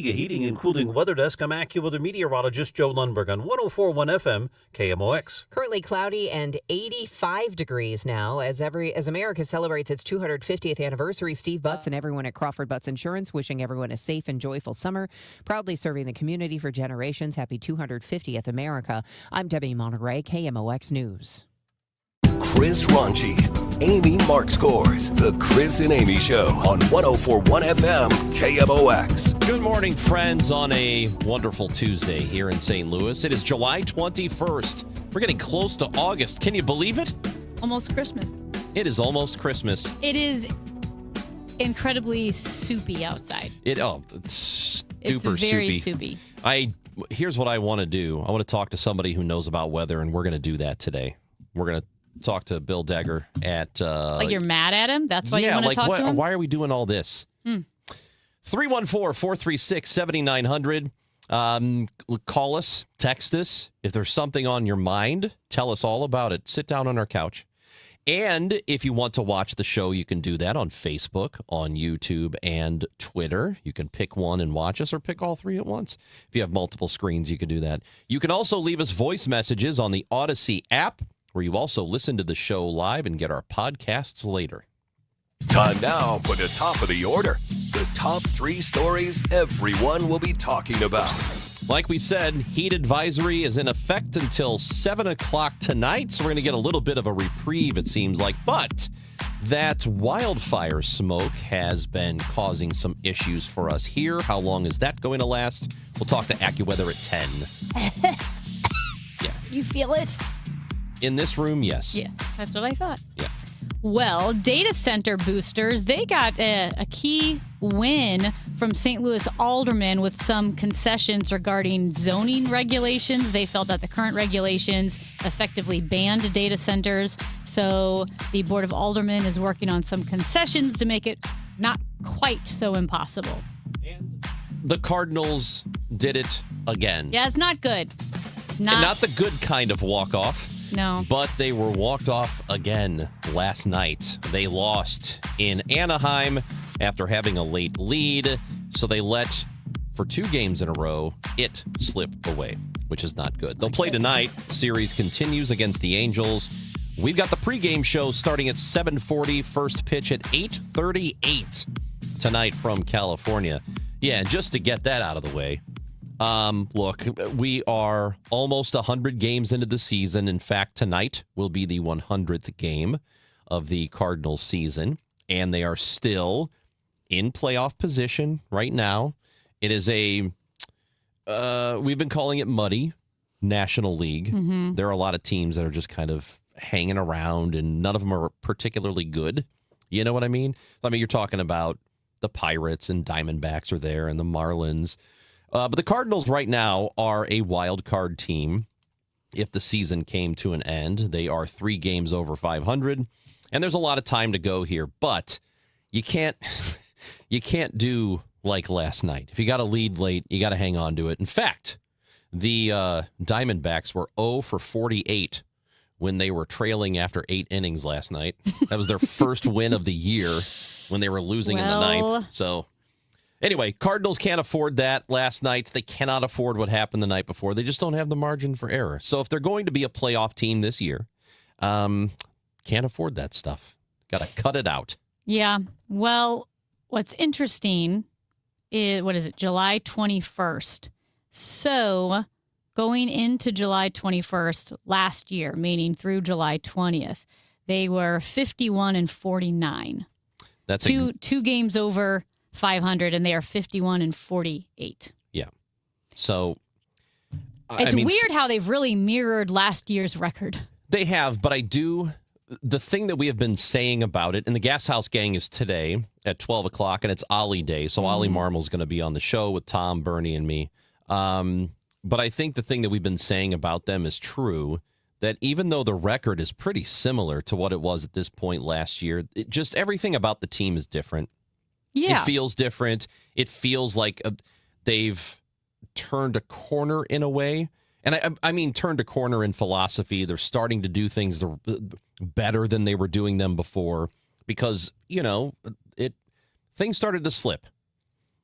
Omega Heating and Cooling Weather Desk. I'm AccuWeather meteorologist Joe Lundberg on 104.1 FM KMOX. Currently cloudy and 85 degrees now as America celebrates its 250th anniversary. Steve Butts and everyone at Crawford Butts Insurance wishing everyone a safe and joyful summer. Proudly serving the community for generations. Happy 250th America. I'm Debbie Monterey, KMOX News. Chris Ronchi, Amy Mark Scores, The Chris and Amy Show on 104.1 FM KMOX. Good morning, friends, on a wonderful Tuesday here in St. Louis. It is July 21st. We're getting close to August. Can you believe it? Almost Christmas. It is almost Christmas. It is incredibly soupy outside. It's very soupy. Here's what I want to do. I want to talk to somebody who knows about weather, and we're going to do that today. We're going to talk to Bill Degger at... like you're mad at him? That's why you want to talk to him? Why are we doing all this? 314-436-7900. Call us, text us. If there's something on your mind, tell us all about it. Sit down on our couch. And if you want to watch the show, you can do that on Facebook, on YouTube, and Twitter. You can pick one and watch us, or pick all three at once. If you have multiple screens, you can do that. You can also leave us voice messages on the Odyssey app, where you also listen to the show live and get our podcasts later. Time now for the top of the order. The top three stories everyone will be talking about. Like we said, heat advisory is in effect until 7 o'clock tonight, so we're going to get a little bit of a reprieve, it seems like. But that wildfire smoke has been causing some issues for us here. How long is that going to last? We'll talk to AccuWeather at 10. Yeah. You feel it? In this room, yes. Yes, that's what I thought. Yeah. Well, data center boosters, they got a key win from St. Louis aldermen with some concessions regarding zoning regulations. They felt that the current regulations effectively banned data centers. So the Board of Aldermen is working on some concessions to make it not quite so impossible. And the Cardinals did it again. Yeah, it's not good. Not the good kind of walk-off. No. But they were walked off again last night. They lost in Anaheim after having a late lead. So they let, for 2 games in a row, it slip away, which is not good. They'll play tonight. Series continues against the Angels. We've got the pregame show starting at 7:40. First pitch at 8:38 tonight from California. Yeah, and just to get that out of the way. Look, we are almost 100 games into the season. In fact, tonight will be the 100th game of the Cardinals season, and they are still in playoff position right now. It is we've been calling it muddy National League. Mm-hmm. There are a lot of teams that are just kind of hanging around, and none of them are particularly good. You know what I mean? I mean, you're talking about the Pirates and Diamondbacks are there, and the Marlins. But the Cardinals right now are a wild card team. If the season came to an end, they are 3 games over 500, and there's a lot of time to go here. But you can't do like last night. If you got a lead late, you got to hang on to it. In fact, the Diamondbacks were 0 for 48 when they were trailing after 8 innings last night. That was their first win of the year when they were losing in the 9th. So. Anyway, Cardinals can't afford that last night. They cannot afford what happened the night before. They just don't have the margin for error. So if they're going to be a playoff team this year, can't afford that stuff. Got to cut it out. Yeah. Well, what's interesting is, July 21st. So going into July 21st last year, meaning through July 20th, they were 51-49. That's two games over 500, and they are 51-48. Yeah. So it's weird how they've really mirrored last year's record. They have, but the thing that we have been saying about it, and the Gas House Gang is today at 12 o'clock, and it's Ollie Day, so Ollie Marmol's going to be on the show with Tom, Bernie, and me. But I think the thing that we've been saying about them is true, that even though the record is pretty similar to what it was at this point last year, just everything about the team is different. Yeah. It feels different. It feels like they've turned a corner in a way. And I mean turned a corner in philosophy. They're starting to do things better than they were doing them before because, things started to slip.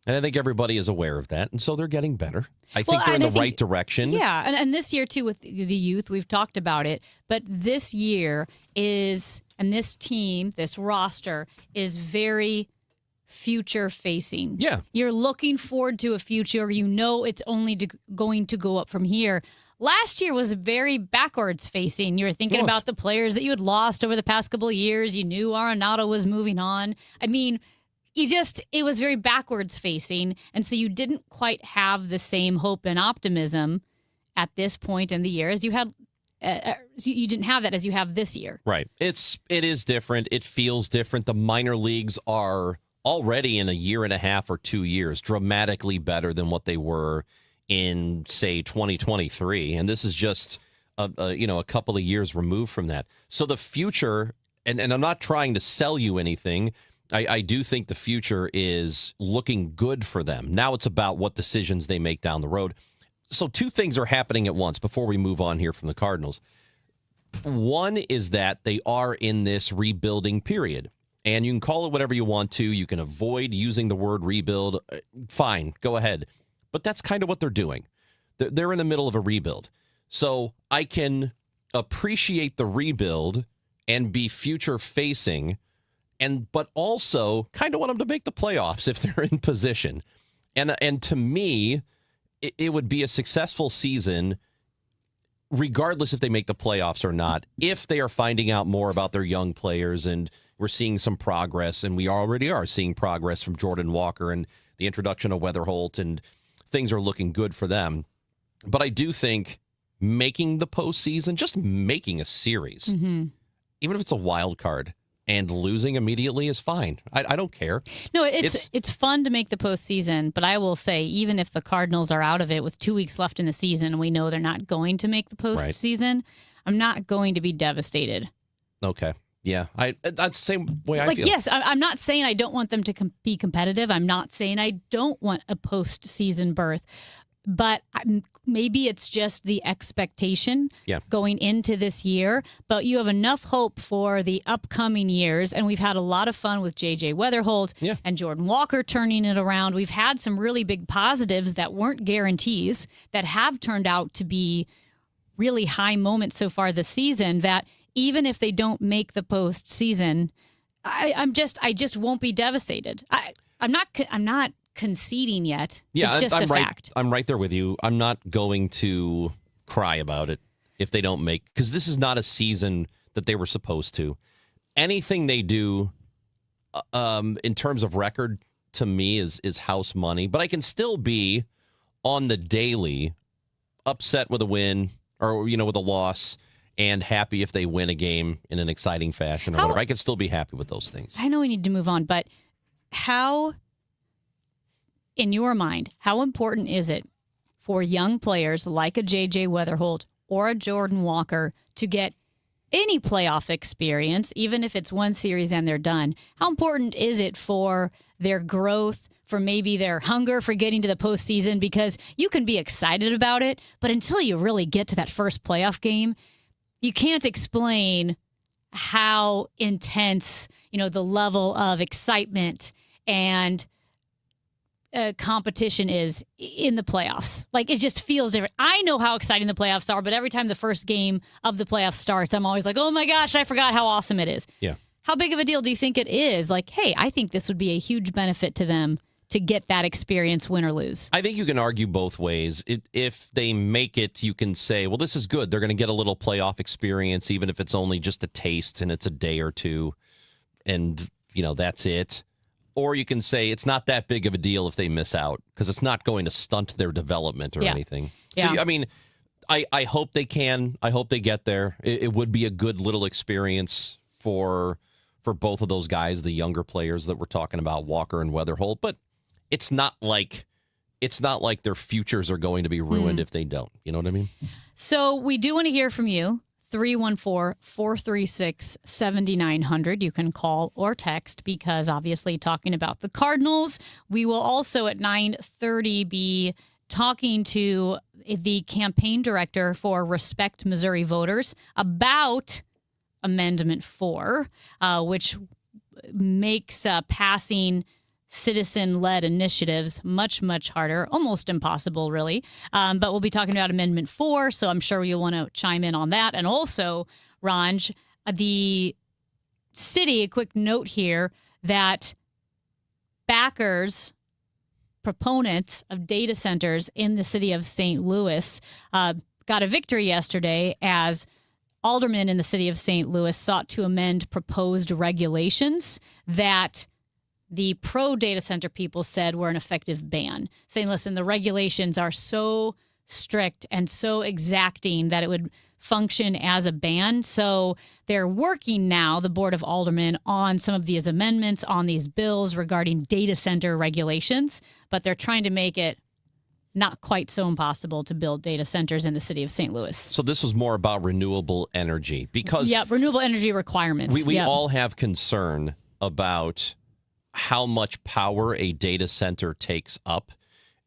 And I think everybody is aware of that, and so they're getting better. I Well, think they're in and the I right think- direction. Yeah, and this year too with the youth, we've talked about it, but this year and this team, this roster is very future facing. Yeah. You're looking forward to a future. You know it's only going to go up from here. Last year was very backwards facing. You were thinking It was. about the players that you had lost over the past couple of years. You knew Arenado was moving on. I mean, it was very backwards facing. And so you didn't quite have the same hope and optimism at this point in the year as you had. You didn't have that as you have this year. Right. It is different. It feels different. The minor leagues are already in a year and a half or 2 years dramatically better than what they were in, say, 2023. And this is just a couple of years removed from that. So the future, and I'm not trying to sell you anything, I do think the future is looking good for them. Now it's about what decisions they make down the road. So two things are happening at once before we move on here from the Cardinals. One is that they are in this rebuilding period. And you can call it whatever you want to. You can avoid using the word rebuild. Fine, go ahead. But that's kind of what they're doing. They're in the middle of a rebuild. So I can appreciate the rebuild and be future facing, but also kind of want them to make the playoffs if they're in position. And to me, it would be a successful season regardless if they make the playoffs or not, if they are finding out more about their young players and we're seeing some progress, and we already are seeing progress from Jordan Walker and the introduction of Weatherholt, and things are looking good for them. But I do think making the postseason, just making a series, even if it's a wild card, and losing immediately is fine. I don't care. No, it's fun to make the postseason, but I will say, even if the Cardinals are out of it with 2 weeks left in the season, and we know they're not going to make the postseason, I'm not going to be devastated. Okay. Yeah, that's the same way I feel. Yes, I'm not saying I don't want them to be competitive. I'm not saying I don't want a postseason berth. But maybe it's just the expectation going into this year. But you have enough hope for the upcoming years. And we've had a lot of fun with J.J. Weatherholt and Jordan Walker turning it around. We've had some really big positives that weren't guarantees that have turned out to be really high moments so far this season, that even if they don't make the postseason, I just won't be devastated. I'm not conceding yet. Yeah, it's just I'm a right, fact. I'm right there with you. I'm not going to cry about it if they don't make, because this is not a season that they were supposed to. Anything they do in terms of record, to me, is house money. But I can still be on the daily upset with a win or with a loss, and happy if they win a game in an exciting fashion or whatever. I can still be happy with those things. I know we need to move on, but how, in your mind, how important is it for young players like a J.J. Weatherholt or a Jordan Walker to get any playoff experience, even if it's one series and they're done? How important is it for their growth, for maybe their hunger for getting to the postseason? Because you can be excited about it, but until you really get to that first playoff game, you can't explain how intense, the level of excitement and competition is in the playoffs. Like, it just feels different. I know how exciting the playoffs are, but every time the first game of the playoffs starts, I'm always like, oh my gosh, I forgot how awesome it is. Yeah. How big of a deal do you think it is? Like, hey, I think this would be a huge benefit to them to get that experience, win or lose. I think you can argue both ways. If they make it, you can say, well, this is good. They're going to get a little playoff experience, even if it's only just a taste and it's a day or two, and, that's it. Or you can say it's not that big of a deal if they miss out, because it's not going to stunt their development or anything. Yeah. So, I mean, I hope they can. I hope they get there. It would be a good little experience for both of those guys, the younger players that we're talking about, Walker and Weatherholt. But it's not like their futures are going to be ruined if they don't. You know what I mean? So we do want to hear from you. 314-436-7900. You can call or text, because obviously talking about the Cardinals. We will also at 9:30 be talking to the campaign director for Respect Missouri Voters about Amendment 4, which makes passing citizen-led initiatives, much, much harder, almost impossible, really. But we'll be talking about Amendment 4, so I'm sure you'll want to chime in on that. And also, Ranj, the city, a quick note here, that backers, proponents of data centers in the city of St. Louis got a victory yesterday as aldermen in the city of St. Louis sought to amend proposed regulations that the pro-data center people said were an effective ban, saying, listen, the regulations are so strict and so exacting that it would function as a ban. So they're working now, the Board of Aldermen, on some of these amendments on these bills regarding data center regulations, but they're trying to make it not quite so impossible to build data centers in the city of St. Louis. So this was more about renewable energy because renewable energy requirements. We all have concern about how much power a data center takes up.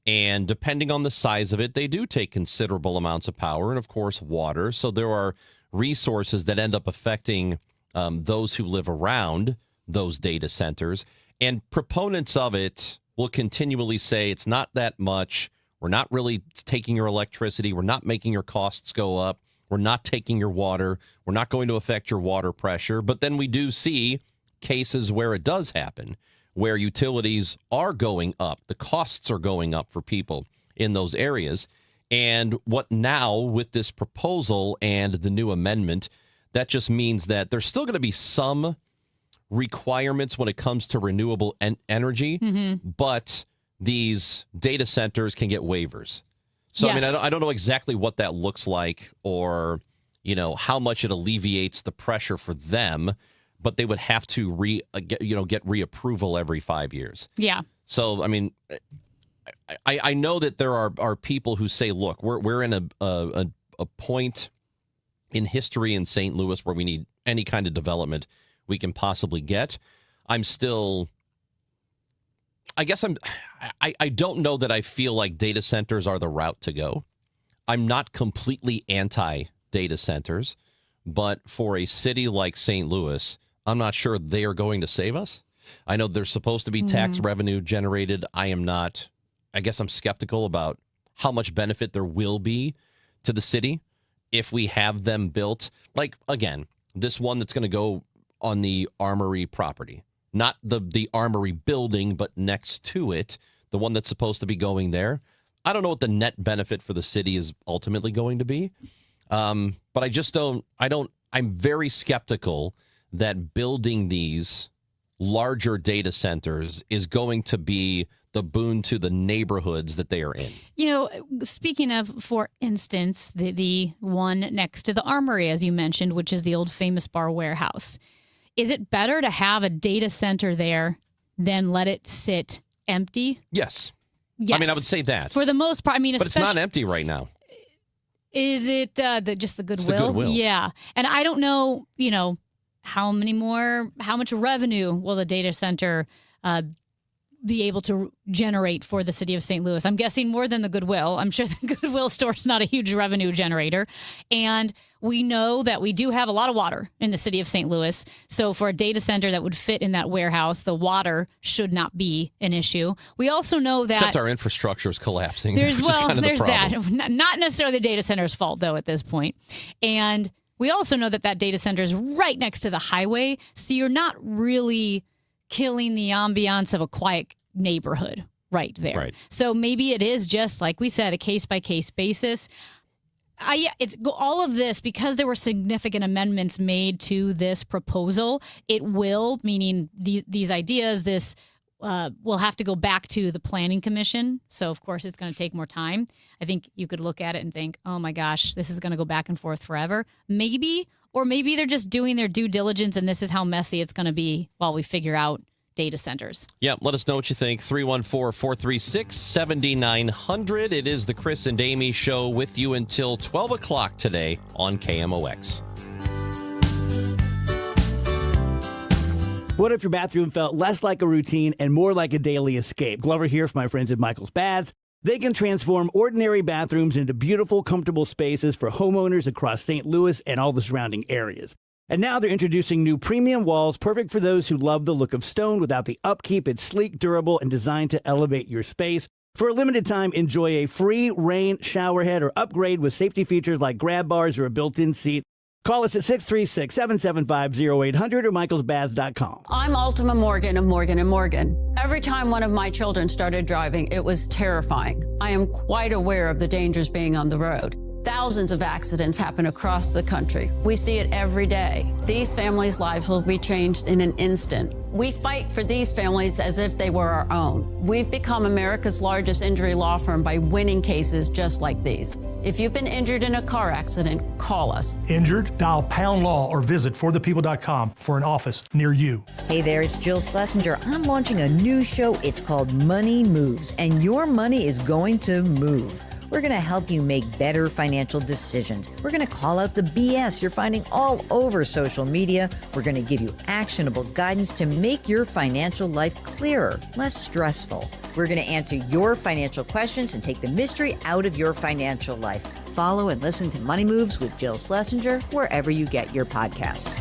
And depending on the size of it, they do take considerable amounts of power and, of course, water. So there are resources that end up affecting those who live around those data centers. And proponents of it will continually say it's not that much. We're not really taking your electricity. We're not making your costs go up. We're not taking your water. We're not going to affect your water pressure. But then we do see cases where it does happen, where utilities are going up, the costs are going up for people in those areas. And what now with this proposal and the new amendment, that just means that there's still going to be some requirements when it comes to renewable energy, but these data centers can get waivers. So, Yes. I mean, I don't know exactly what that looks like or, how much it alleviates the pressure for them, but they would have to get reapproval every 5 years. Yeah. So, I mean, I know that there are people who say, look, we're in a point in history in St. Louis where we need any kind of development we can possibly get. I don't know that I feel like data centers are the route to go. I'm not completely anti-data centers, but for a city like St. Louis, I'm not sure they are going to save us. I know there's supposed to be tax revenue generated. I guess I'm skeptical about how much benefit there will be to the city if we have them built. Like, again, this one that's going to go on the Armory property, not the Armory building, but next to it, the one that's supposed to be going there. I don't know what the net benefit for the city is ultimately going to be. But I'm very skeptical that building these larger data centers is going to be the boon to the neighborhoods that they are in. Speaking of, for instance, the one next to the Armory, as you mentioned, which is the old Famous Bar warehouse. Is it better to have a data center there than let it sit empty? Yes. Yes. I mean, I would say that. For the most part, but it's not empty right now. Is it just the goodwill? It's the goodwill. Yeah. And I don't know, how much revenue will the data center be able to generate for the city of St. Louis? I'm guessing more than the Goodwill. I'm sure the Goodwill store's not a huge revenue generator. And we know that we do have a lot of water in the city of St. Louis. So for a data center that would fit in that warehouse, the water should not be an issue. We also know that... Except our infrastructure is collapsing. There's that. Not necessarily the data center's fault, though, at this point. And we also know that data center is right next to the highway. So you're not really killing the ambiance of a quiet neighborhood right there. Right. So maybe it is just, like we said, a case-by-case basis. It's all of this, because there were significant amendments made to this proposal. It will, meaning these ideas, this will have to go back to the Planning Commission. So, of course, it's going to take more time. I think you could look at it and think, oh, my gosh, this is going to go back and forth forever. Maybe, or maybe they're just doing their due diligence, and this is how messy it's going to be while we figure out data centers. Yeah, let us know what you think. 314-436-7900. It is the Chris and Amy Show with you until 12 o'clock today on KMOX. What if your bathroom felt less like a routine and more like a daily escape? Glover here from my friends at Michael's Baths. They can transform ordinary bathrooms into beautiful, comfortable spaces for homeowners across St. Louis and all the surrounding areas. And now they're introducing new premium walls, perfect for those who love the look of stone without the upkeep. It's sleek, durable, and designed to elevate your space. For a limited time, enjoy a free rain shower head or upgrade with safety features like grab bars or a built-in seat. Call us at 636-775-0800 or michaelsbaths.com. I'm Ultima Morgan of Morgan & Morgan. Every time one of my children started driving, it was terrifying. I am quite aware of the dangers being on the road. Thousands of accidents happen across the country. We see it every day. These families' lives will be changed in an instant. We fight for these families as if they were our own. We've become America's largest injury law firm by winning cases just like these. If you've been injured in a car accident, call us. Injured? Dial pound law or visit forthepeople.com for an office near you. Hey there, it's Jill Schlesinger. I'm launching a new show. It's called Money Moves, and your money is going to move. We're going to help you make better financial decisions. We're going to call out the BS you're finding all over social media. We're going to give you actionable guidance to make your financial life clearer, less stressful. We're going to answer your financial questions and take the mystery out of your financial life. Follow and listen to Money Moves with Jill Schlesinger wherever you get your podcasts.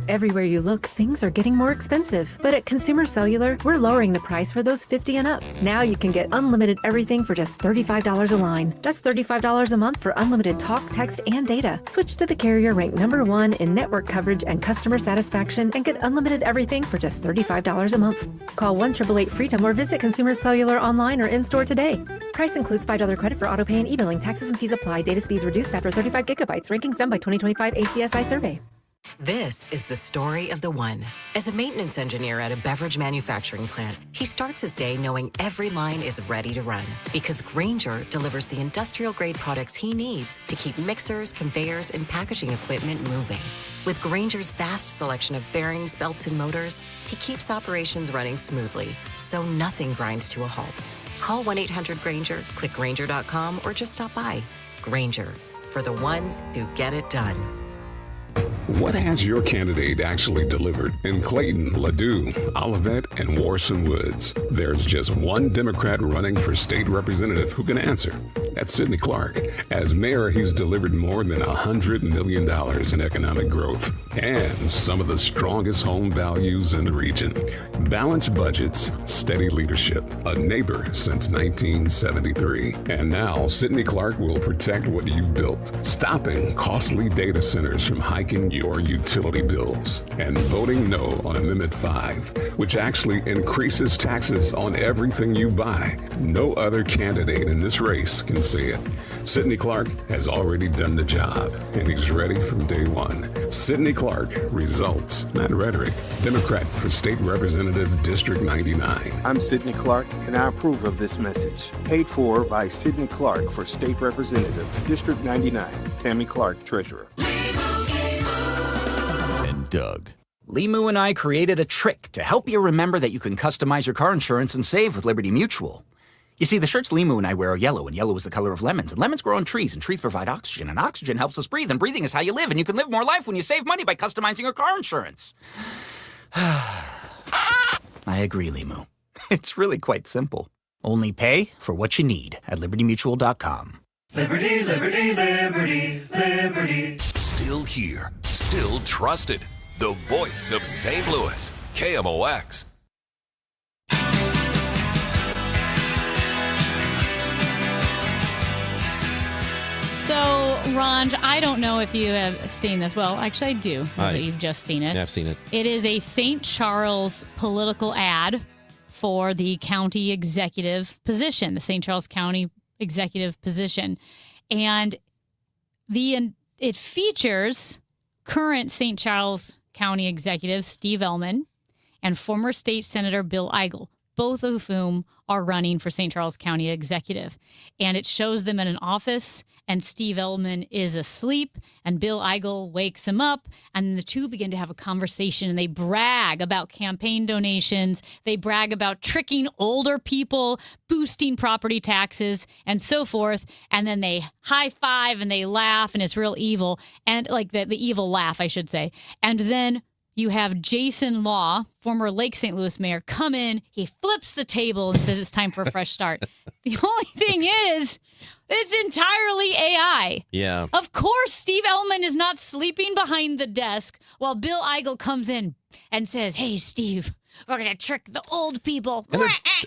Everywhere you look, things are getting more expensive. But at Consumer Cellular, we're lowering the price for those 50 and up. Now you can get unlimited everything for just $35 a line. That's $35 a month for unlimited talk, text, and data. Switch to the carrier ranked #1 in network coverage and customer satisfaction and get unlimited everything for just $35 a month. Call 1-888-FREEDOM or visit Consumer Cellular online or in-store today. Price includes $5 credit for autopay and e-billing. Taxes and fees apply. Data speeds reduced after 35 gigabytes. Rankings done by 2025 ACSI survey. This is the story of the one. As a maintenance engineer at a beverage manufacturing plant, he starts his day knowing every line is ready to run because Grainger delivers the industrial-grade products he needs to keep mixers, conveyors, and packaging equipment moving. With Grainger's vast selection of bearings, belts, and motors, he keeps operations running smoothly, so nothing grinds to a halt. Call 1-800-GRAINGER, click Grainger.com, or just stop by. Grainger, for the ones who get it done. What has your candidate actually delivered? In Clayton, Ladue, Olivet, and Warson Woods, there's just one Democrat running for state representative who can answer. That's Sidney Clark. As mayor, he's delivered more than $100 million in economic growth and some of the strongest home values in the region. Balanced budgets, steady leadership, a neighbor since 1973. And now, Sidney Clark will protect what you've built, stopping costly data centers from hiking your utility bills, and voting no on Amendment 5, which actually increases taxes on everything you buy. No other candidate in this race can say it. Sidney Clark has already done the job, and he's ready from day one. Sidney Clark, results, not rhetoric. Democrat for State Representative, District 99. I'm Sidney Clark, and I approve of this message. Paid for by Sidney Clark for State Representative, District 99. Tammy Clark, Treasurer. Doug. Limu and I created a trick to help you remember that you can customize your car insurance and save with Liberty Mutual. You see, the shirts Limu and I wear are yellow, and yellow is the color of lemons. And lemons grow on trees, and trees provide oxygen, and oxygen helps us breathe, and breathing is how you live, and you can live more life when you save money by customizing your car insurance. I agree, Limu. It's really quite simple. Only pay for what you need at libertymutual.com. Liberty, liberty, liberty, liberty. Still here, still trusted. The voice of St. Louis, KMOX. So, Ron, I don't know if you have seen this. Well, actually, I do. But you've just seen it. Yeah, I've seen it. It is a St. Charles political ad for the county executive position, the St. Charles County executive position. And it features current St. Charles County executive Steve Ehlmann and former state senator Bill Eigel, both of whom are running for St. Charles County executive. And it shows them in an office, and Steve Ehlmann is asleep, and Bill Eigel wakes him up, and the two begin to have a conversation, and they brag about campaign donations. They brag about tricking older people, boosting property taxes, and so forth. And then they high five and they laugh, and it's real evil, and like the evil laugh, I should say. And then you have Jason Law, former Lake St. Louis mayor, come in. He flips the table and says it's time for a fresh start. The only thing is, it's entirely AI. Yeah. Of course, Steve Ellman is not sleeping behind the desk while Bill Eigel comes in and says, hey, Steve, we're going to trick the old people.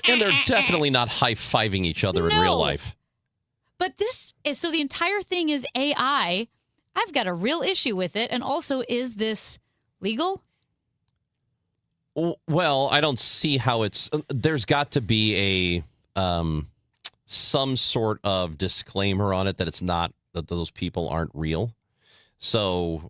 And they're definitely not high-fiving each other in real life. But so the entire thing is AI. I've got a real issue with it. And also, is this legal? Well, I don't see how there's got to be some sort of disclaimer on it that it's not, that those people aren't real. So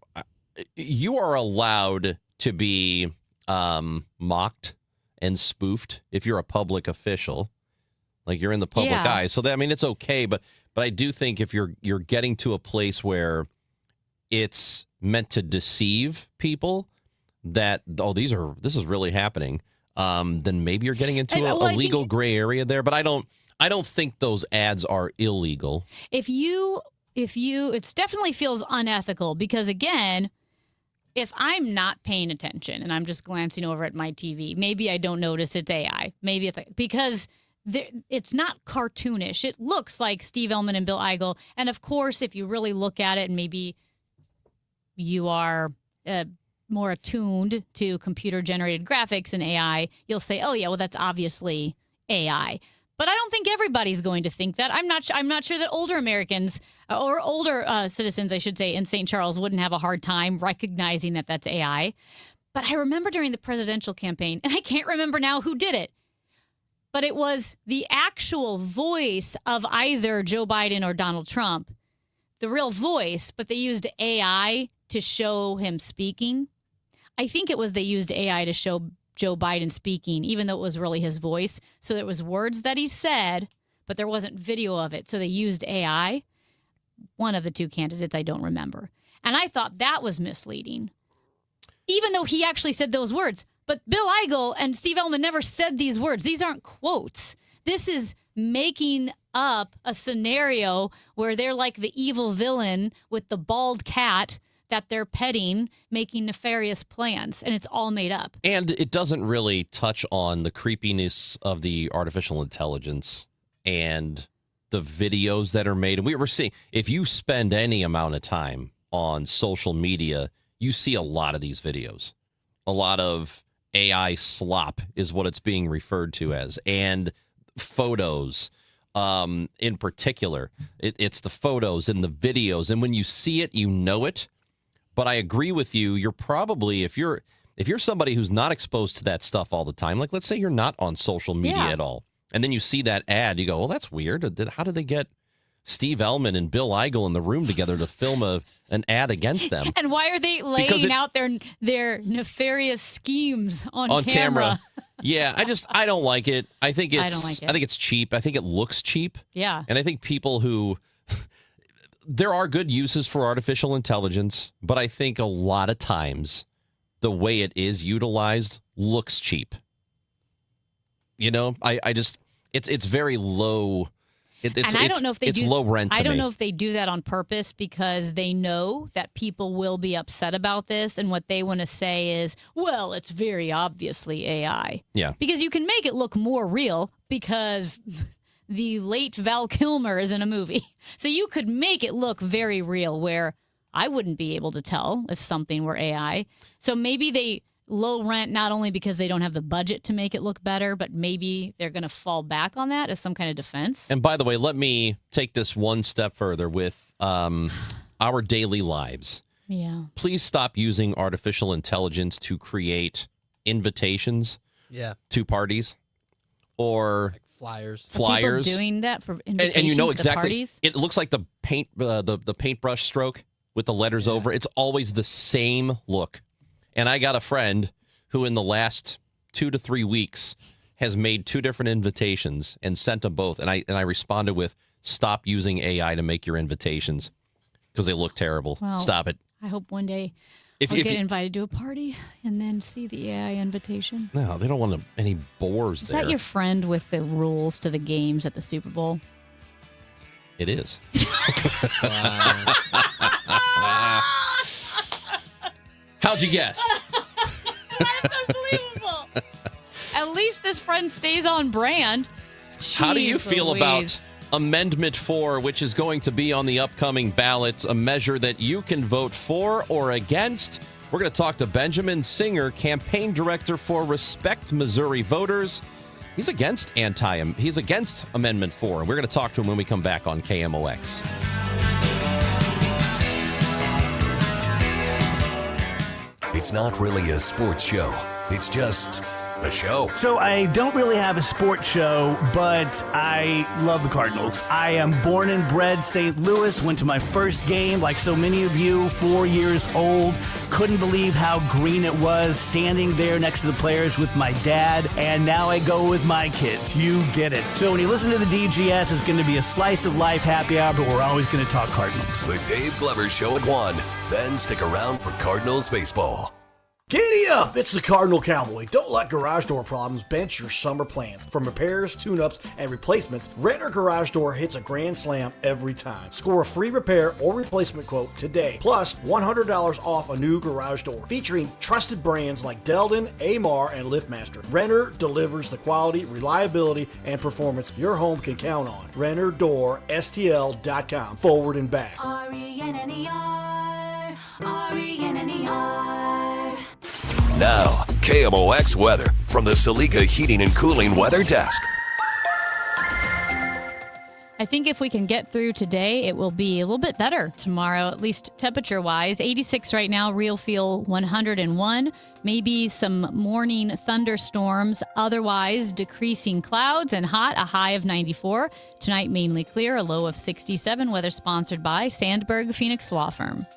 you are allowed to be mocked and spoofed if you're a public official, like you're in the public eye. So it's okay. But I do think if you're getting to a place where it's meant to deceive people that, this is really happening, then maybe you're getting into a legal gray area there. But I don't think those ads are illegal. If you, it definitely feels unethical because, again, if I'm not paying attention and I'm just glancing over at my TV, maybe I don't notice it's AI. Maybe it's because it's not cartoonish. It looks like Steve Ellman and Bill Eigel. And, of course, if you really look at it and maybe you are more attuned to computer-generated graphics and AI, you'll say, oh, yeah, well, that's obviously AI. But I don't think everybody's going to think that. I'm not sure that older Americans or older citizens, I should say, in St. Charles wouldn't have a hard time recognizing that that's AI. But I remember during the presidential campaign, and I can't remember now who did it, but it was the actual voice of either Joe Biden or Donald Trump, the real voice, but they used AI to show him speaking. I think it was they used AI to show Joe Biden speaking, even though it was really his voice. So there was words that he said, but there wasn't video of it. So they used AI. One of the two candidates, I don't remember. And I thought that was misleading, even though he actually said those words. But Bill Eigel and Steve Ellman never said these words. These aren't quotes. This is making up a scenario where they're like the evil villain with the bald cat that they're petting, making nefarious plans, and it's all made up. And it doesn't really touch on the creepiness of the artificial intelligence and the videos that are made. And we were seeing, if you spend any amount of time on social media, you see a lot of these videos. A lot of AI slop is what it's being referred to as. And photos, in particular. It's the photos and the videos. And when you see it, you know it. But I agree with you. You're probably, if you're somebody who's not exposed to that stuff all the time, like let's say you're not on social media at all, and then you see that ad, you go, well, that's weird. How did they get Steve Ellman and Bill Eigel in the room together to film an ad against them? And why are they laying out their nefarious schemes on camera? Yeah, I don't like it. I think I don't like it. I think it's cheap. I think it looks cheap. Yeah. And I think people who there are good uses for artificial intelligence, but I think a lot of times the way it is utilized looks cheap. You know, I just it's very low. And I don't know if they do. Low rent. I don't know if they do that on purpose because they know that people will be upset about this, and what they want to say is, "Well, it's very obviously AI." Yeah. Because you can make it look more real because the late Val Kilmer is in a movie, so you could make it look very real. Where I wouldn't be able to tell if something were AI. So maybe they low rent not only because they don't have the budget to make it look better, but maybe they're going to fall back on that as some kind of defense. And by the way, let me take this one step further with our daily lives. Yeah. Please stop using artificial intelligence to create invitations to parties or flyers. People doing that for invitations and you know to exactly parties? It looks like the paintbrush stroke with the letters over. It's always the same look. And I got a friend who in the last 2 to 3 weeks has made 2 different invitations and sent them both. And I responded with, stop using AI to make your invitations because they look terrible. Well, Stop it. I hope one day I'll get invited to a party and then see the AI invitation. No, they don't want any bores there. Is that your friend with the rules to the games at the Super Bowl? It is. How'd you guess? That's unbelievable. At least this friend stays on brand. How do you Jeez feel Louise. about Amendment 4, which is going to be on the upcoming ballot, a measure that you can vote for or against? We're going to talk to Benjamin Singer, campaign director for Respect Missouri Voters. He's against Amendment 4, and we're going to talk to him when we come back on KMOX. It's not really a sports show. It's just a show. So I don't really have a sports show, but I love the Cardinals. I am born and bred St. Louis, went to my first game like so many of you, 4 years old. Couldn't believe how green it was standing there next to the players with my dad, and now I go with my kids. You get it. So when you listen to the DGS, it's going to be a slice of life happy hour, but we're always going to talk Cardinals. The Dave Glover Show at 1. Then stick around for Cardinals baseball. Giddy up! It's the Cardinal Cowboy. Don't let garage door problems bench your summer plans. From repairs, tune-ups, and replacements, Renner Garage Door hits a grand slam every time. Score a free repair or replacement quote today, plus $100 off a new garage door. Featuring trusted brands like Delden, Amar, and LiftMaster, Renner delivers the quality, reliability, and performance your home can count on. RennerDoorSTL.com. Forward and back. RENNER, RENNER. Now, KMOX weather from the Saliga Heating and Cooling Weather Desk. I think if we can get through today, it will be a little bit better tomorrow, at least temperature-wise. 86 right now, real feel 101. Maybe some morning thunderstorms. Otherwise, decreasing clouds and hot, a high of 94. Tonight, mainly clear, a low of 67. Weather sponsored by Sandberg Phoenix Law Firm.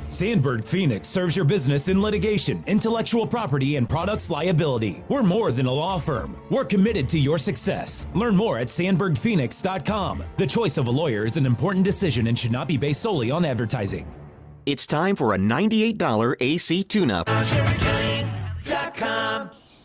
Sandberg Phoenix serves your business in litigation, intellectual property, and products liability. We're more than a law firm. We're committed to your success. Learn more at sandbergphoenix.com. The choice of a lawyer is an important decision and should not be based solely on advertising. It's time for a $98 AC tune-up.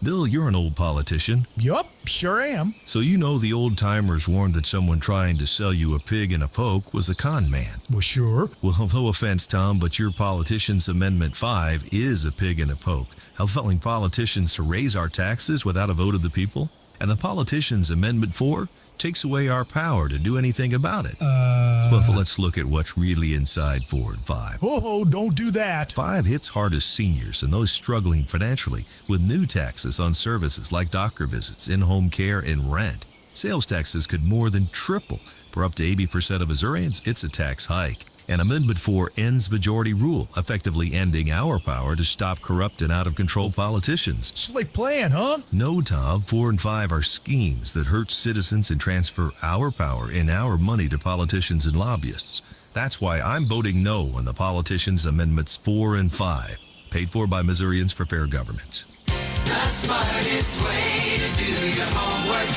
Bill, you're an old politician. Yup, sure am. So you know the old-timers warned that someone trying to sell you a pig in a poke was a con man. Well, sure. Well, no offense, Tom, but your politician's Amendment 5 is a pig in a poke, helping politicians to raise our taxes without a vote of the people. And the politician's Amendment 4 takes away our power to do anything about it. Well, let's look at what's really inside 4 and 5. Oh, don't do that. 5 hits hardest seniors and those struggling financially with new taxes on services like doctor visits, in-home care, and rent. Sales taxes could more than triple. For up to 80% of Missourians, it's a tax hike. And Amendment 4 ends majority rule, effectively ending our power to stop corrupt and out-of-control politicians. Slick plan, huh? No, Tom. 4 and 5 are schemes that hurt citizens and transfer our power and our money to politicians and lobbyists. That's why I'm voting no on the politicians' Amendments 4 and 5, paid for by Missourians for fair government. The smartest way to do your homework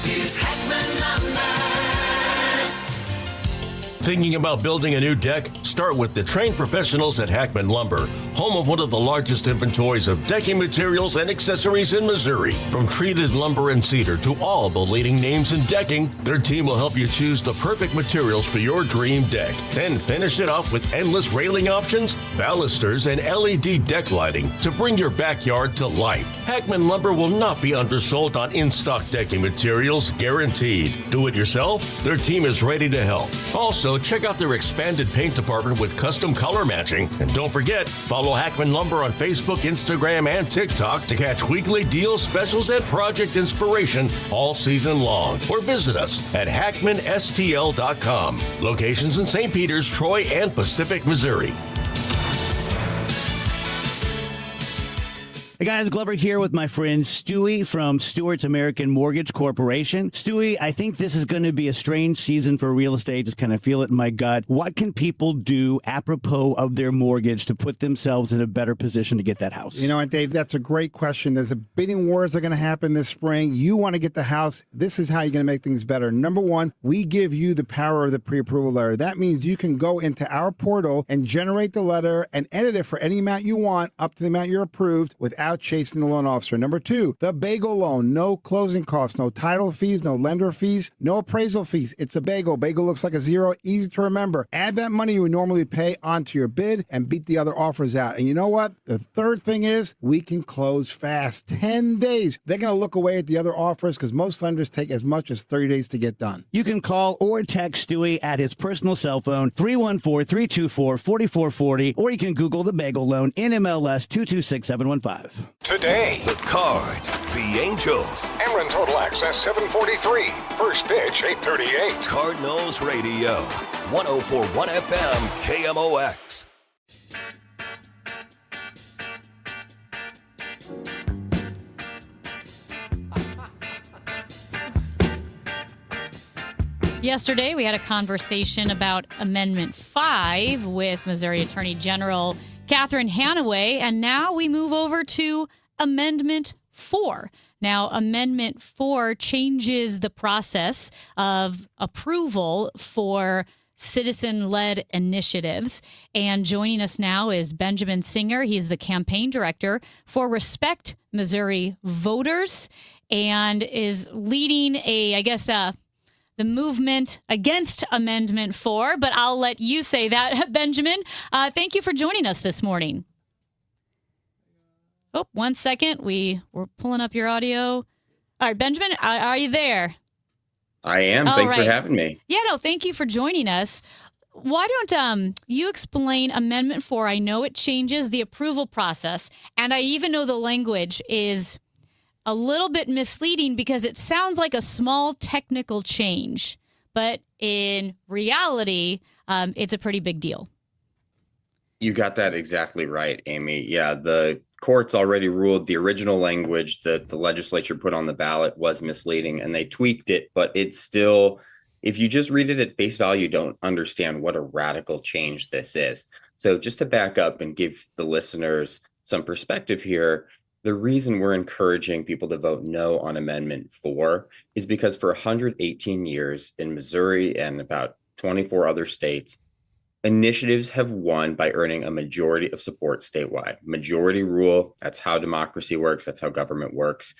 is Heckman Lumber. Thinking about building a new deck? Start with the trained professionals at Hackman Lumber, home of one of the largest inventories of decking materials and accessories in Missouri. From treated lumber and cedar to all the leading names in decking, their team will help you choose the perfect materials for your dream deck. Then finish it off with endless railing options, balusters, and LED deck lighting to bring your backyard to life. Hackman Lumber will not be undersold on in-stock decking materials, guaranteed. Do it yourself? Their team is ready to help. Also, check out their expanded paint department with custom color matching. And don't forget, follow Hackman Lumber on Facebook, Instagram, and TikTok to catch weekly deals, specials, and project inspiration all season long. Or visit us at HackmanSTL.com. Locations in St. Peters, Troy, and Pacific, Missouri. Hey guys, Glover here with my friend Stewie from Stewart's American Mortgage Corporation. Stewie, I think this is going to be a strange season for real estate. Just kind of feel it in my gut. What can people do apropos of their mortgage to put themselves in a better position to get that house? You know what, Dave, that's a great question. There's a bidding wars that are going to happen this spring. You want to get the house. This is how you're going to make things better. Number one, we give you the power of the pre-approval letter. That means you can go into our portal and generate the letter and edit it for any amount you want up to the amount you're approved without without chasing the loan officer. Number 2, the bagel loan. No closing costs, no title fees, no lender fees, no appraisal fees. It's a bagel. Bagel looks like a zero, easy to remember. Add that money you would normally pay onto your bid and beat the other offers out. And you know what? The third thing is we can close fast. 10 days. They're going to look away at the other offers because most lenders take as much as 30 days to get done. You can call or text Stewie at his personal cell phone, 314-324-4440, or you can Google the bagel loan in MLS 226715. Today, the Cards, the Angels. Ameren Total Access 743. First pitch 8:38. Cardinals Radio, 104.1 FM, KMOX. Yesterday, we had a conversation about Amendment 5 with Missouri Attorney General Catherine Hanaway, and now we move over to Amendment 4. Now, Amendment 4 changes the process of approval for citizen-led initiatives. And joining us now is Benjamin Singer. He's the campaign director for Respect Missouri Voters and is leading the movement against Amendment 4, but I'll let you say that, Benjamin. Thank you for joining us this morning. Oh, 1 second. We're pulling up your audio. All right, Benjamin, are you there? I am. Thanks for having me. Yeah, no, thank you for joining us. Why don't you explain Amendment 4? I know it changes the approval process, and I even know the language is a little bit misleading because it sounds like a small technical change, but in reality, it's a pretty big deal. You got that exactly right, Amy. Yeah, the courts already ruled the original language that the legislature put on the ballot was misleading, and they tweaked it, but it's still, if you just read it at face value, you don't understand what a radical change this is. So just to back up and give the listeners some perspective here, the reason we're encouraging people to vote no on Amendment 4 is because for 118 years in Missouri and about 24 other states, initiatives have won by earning a majority of support statewide. Majority rule, that's how democracy works, that's how government works.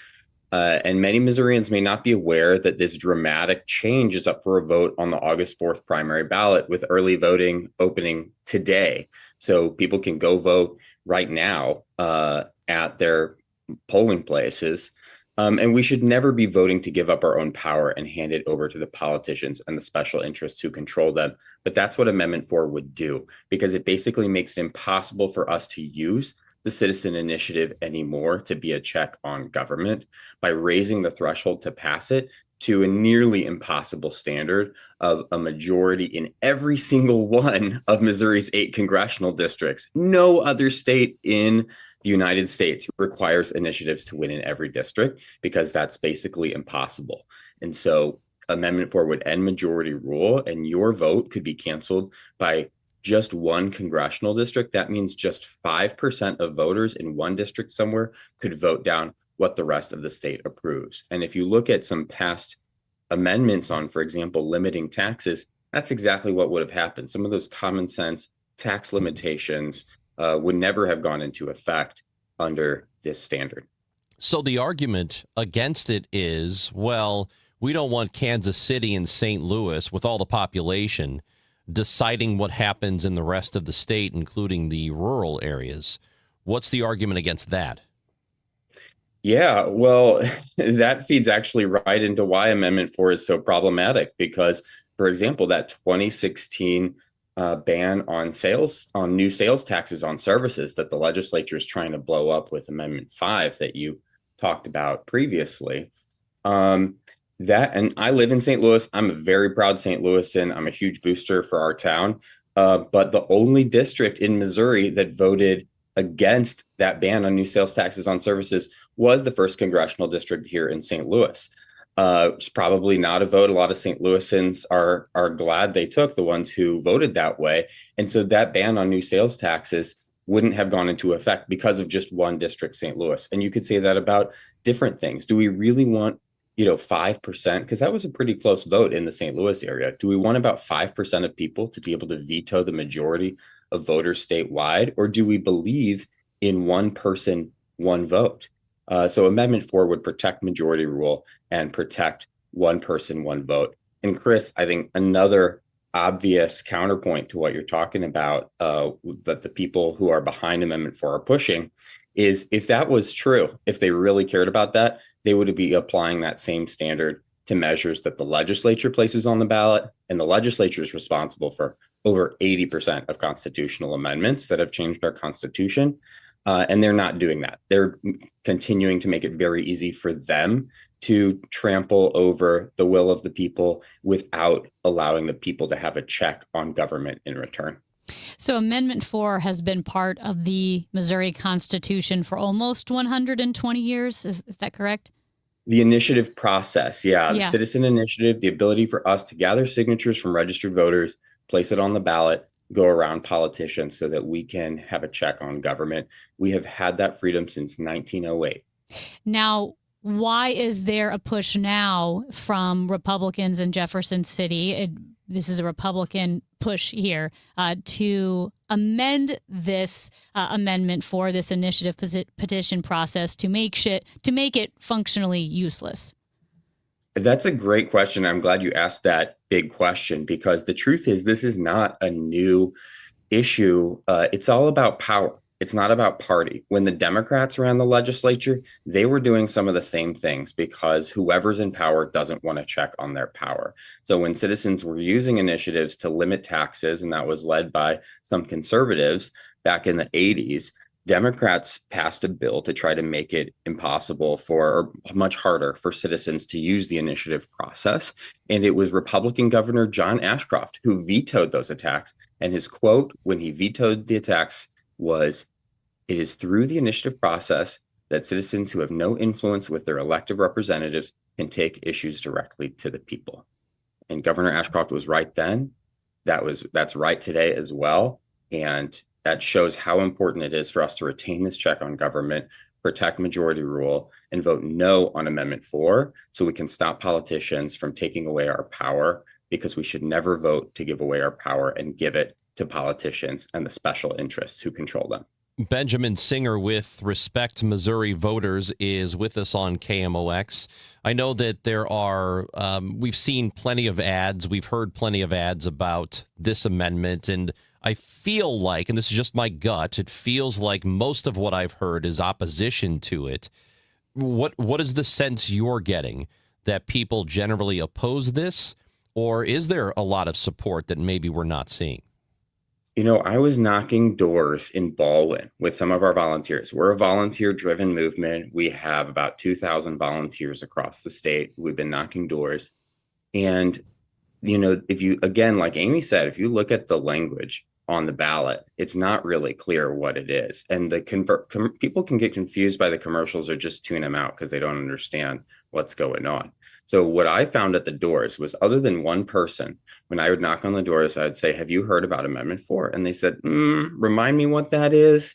And many Missourians may not be aware that this dramatic change is up for a vote on the August 4th primary ballot, with early voting opening today. So people can go vote right now at their polling places. And we should never be voting to give up our own power and hand it over to the politicians and the special interests who control them. But that's what Amendment 4 would do, because it basically makes it impossible for us to use the citizen initiative anymore to be a check on government by raising the threshold to pass it to a nearly impossible standard of a majority in every single one of Missouri's 8 congressional districts. No other state in the United States requires initiatives to win in every district, because that's basically impossible. And so Amendment 4 would end majority rule, and your vote could be canceled by just one congressional district. That means just 5% of voters in one district somewhere could vote down what the rest of the state approves. And if you look at some past amendments on, for example, limiting taxes, that's exactly what would have happened. Some of those common sense tax limitations would never have gone into effect under this standard. So the argument against it is, well, we don't want Kansas City and St. Louis, with all the population, deciding what happens in the rest of the state, including the rural areas. What's the argument against that? Yeah, well, that feeds actually right into why Amendment 4 is so problematic, because, for example, that 2016 ban on new sales taxes on services that the legislature is trying to blow up with Amendment 5 that you talked about previously. And I live in St. Louis. I'm a very proud St. Louisan. I'm a huge booster for our town. But the only district in Missouri that voted against that ban on new sales taxes on services was the 1st Congressional District here in St. Louis. It's probably not a vote a lot of St. Louisans are glad they took, the ones who voted that way. And so that ban on new sales taxes wouldn't have gone into effect because of just one district, St. Louis. And you could say that about different things. Do we really want 5%, because that was a pretty close vote in the St. Louis area. Do we want about 5% of people to be able to veto the majority of voters statewide? Or do we believe in one person one vote. So Amendment 4 would protect majority rule and protect one person, one vote. And Chris, I think another obvious counterpoint to what you're talking about, that the people who are behind Amendment 4 are pushing, is if that was true, if they really cared about that, they would be applying that same standard to measures that the legislature places on the ballot. And the legislature is responsible for over 80% of constitutional amendments that have changed our Constitution. And they're not doing that. They're continuing to make it very easy for them to trample over the will of the people without allowing the people to have a check on government in return. So Amendment 4 has been part of the Missouri Constitution for almost 120 years. Is that correct? The initiative process, the citizen initiative, the ability for us to gather signatures from registered voters, place it on the ballot, go around politicians so that we can have a check on government. We have had that freedom since 1908. Now, why is there a push now from Republicans in Jefferson City? This is a Republican push here to amend this Amendment 4, this initiative petition process to make it functionally useless. That's a great question. I'm glad you asked that big question, because the truth is this is not a new issue. It's all about power. It's not about party. When the Democrats ran the legislature, they were doing some of the same things because whoever's in power doesn't want to check on their power. So when citizens were using initiatives to limit taxes, and that was led by some conservatives back in the 80s, Democrats passed a bill to try to make it impossible or much harder for citizens to use the initiative process. And it was Republican Governor John Ashcroft who vetoed those attacks. And his quote when he vetoed the attacks was, "It is through the initiative process that citizens who have no influence with their elected representatives can take issues directly to the people." And Governor Ashcroft was right then. That's right today as well. And that shows how important it is for us to retain this check on government, protect majority rule, and vote no on Amendment 4 so we can stop politicians from taking away our power, because we should never vote to give away our power and give it to politicians and the special interests who control them. Benjamin Singer with Respect Missouri Voters is with us on KMOX. I know that there are, we've seen plenty of ads. We've heard plenty of ads about this amendment, and I feel like, and this is just my gut, it feels like most of what I've heard is opposition to it. What is the sense you're getting? That people generally oppose this, or is there a lot of support that maybe we're not seeing? You know, I was knocking doors in Baldwin with some of our volunteers. We're a volunteer-driven movement. We have about 2,000 volunteers across the state. We've been knocking doors. And, you know, if you, again, like Amy said, if you look at the language on the ballot, it's not really clear what it is. And the people can get confused by the commercials or just tune them out because they don't understand what's going on. So what I found at the doors was, other than one person, when I would knock on the doors, I'd say, "Have you heard about Amendment 4? And they said, "Remind me what that is."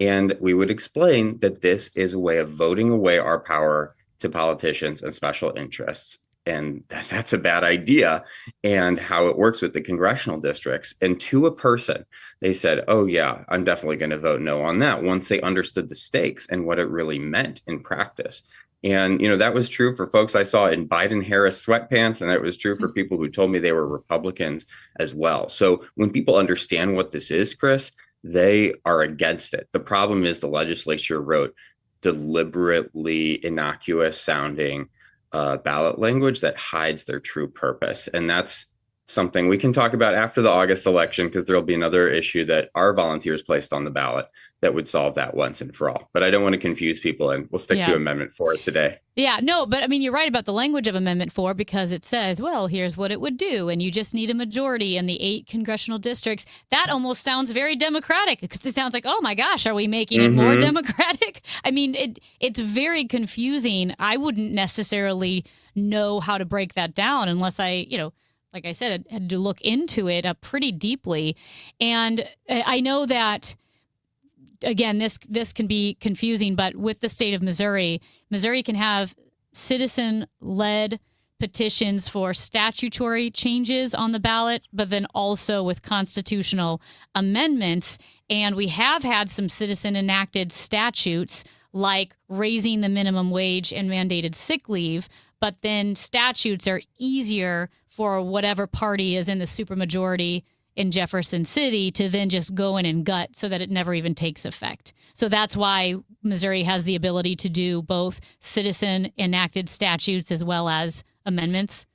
And we would explain that this is a way of voting away our power to politicians and special interests, and that's a bad idea, and how it works with the congressional districts. And to a person, they said, "Oh yeah, I'm definitely going to vote no on that," once they understood the stakes and what it really meant in practice. And, you know, that was true for folks I saw in Biden-Harris sweatpants, and it was true for people who told me they were Republicans as well. So when people understand what this is, Chris, they are against it. The problem is the legislature wrote deliberately innocuous sounding ballot language that hides their true purpose. And that's something we can talk about after the August election, because there'll be another issue that our volunteers placed on the ballot that would solve that once and for all. But I don't want to confuse people, and we'll stick to Amendment 4 today. Yeah, no, but I mean, you're right about the language of Amendment 4, because it says, well, here's what it would do, and you just need a majority in the 8 congressional districts. That almost sounds very democratic, because it sounds like, oh my gosh, are we making it more democratic? I mean, it's very confusing. I wouldn't necessarily know how to break that down unless I, like I said, I had to look into it pretty deeply. And I know that, again, this can be confusing, but with the state of Missouri can have citizen-led petitions for statutory changes on the ballot, but then also with constitutional amendments. And we have had some citizen-enacted statutes like raising the minimum wage and mandated sick leave, but then statutes are easier for whatever party is in the supermajority in Jefferson City to then just go in and gut so that it never even takes effect. So that's why Missouri has the ability to do both citizen enacted statutes as well as amendments.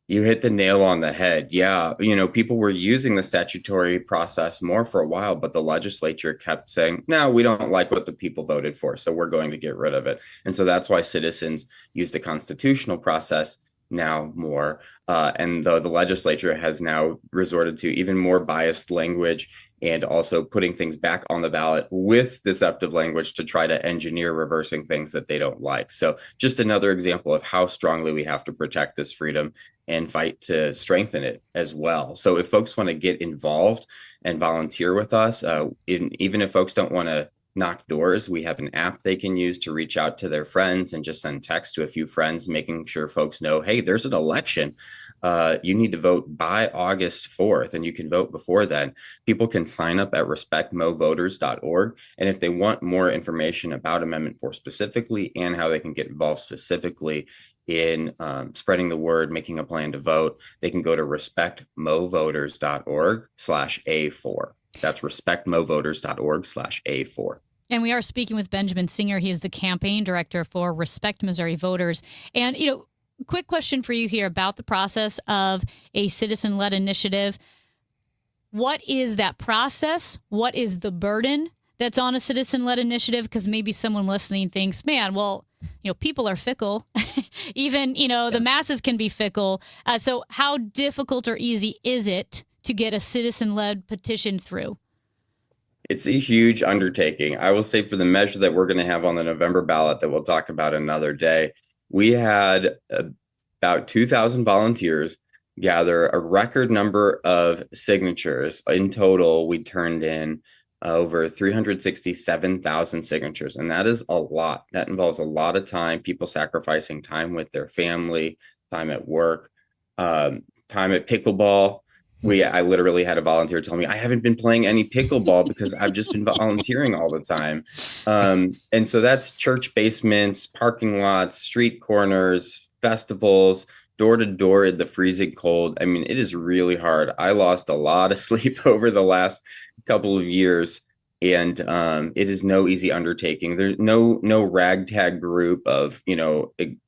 You hit the nail on the head. Yeah. People were using the statutory process more for a while, but the legislature kept saying, no, we don't like what the people voted for, so we're going to get rid of it. And so that's why citizens use the constitutional process now more. And the legislature has now resorted to even more biased language and also putting things back on the ballot with deceptive language to try to engineer reversing things that they don't like. So just another example of how strongly we have to protect this freedom and fight to strengthen it as well. So if folks want to get involved and volunteer with us, even if folks don't want to knock doors, we have an app they can use to reach out to their friends and just send text to a few friends, making sure folks know, hey, there's an election. You need to vote by August 4th, and you can vote before then. People can sign up at respectmovoters.org. And if they want more information about Amendment 4 specifically and how they can get involved specifically in spreading the word, making a plan to vote, they can go to respectmovoters.org/A4. That's respectmovoters.org/A4. And we are speaking with Benjamin Singer. He is the campaign director for Respect Missouri Voters. And, quick question for you here about the process of a citizen-led initiative. What is that process? What is the burden that's on a citizen-led initiative? Because maybe someone listening thinks, man, well, people are fickle. Even, the masses can be fickle. So how difficult or easy is it to get a citizen-led petition through? It's a huge undertaking. I will say for the measure that we're going to have on the November ballot that we'll talk about another day, we had about 2,000 volunteers gather a record number of signatures. In total, we turned in over 367,000 signatures, and that is a lot. That involves a lot of time, people sacrificing time with their family, time at work, time at pickleball. I literally had a volunteer tell me, I haven't been playing any pickleball because I've just been volunteering all the time. And so that's church basements, parking lots, street corners, festivals, door to door in the freezing cold. I mean, it is really hard. I lost a lot of sleep over the last couple of years, and it is no easy undertaking. There's no ragtag group of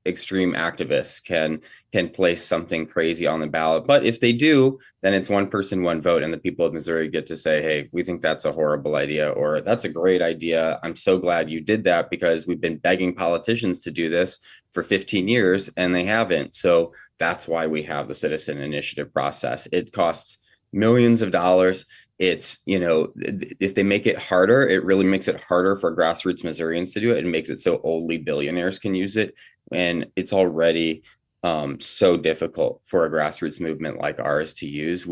extreme activists can place something crazy on the ballot. But if they do, then it's one person, one vote, and the people of Missouri get to say, hey, we think that's a horrible idea, or that's a great idea. I'm so glad you did that, because we've been begging politicians to do this for 15 years and they haven't. So that's why we have the citizen initiative process. It costs millions of dollars. It's, if they make it harder, it really makes it harder for grassroots Missourians to do it. It makes it so only billionaires can use it. And it's already so difficult for a grassroots movement like ours to use.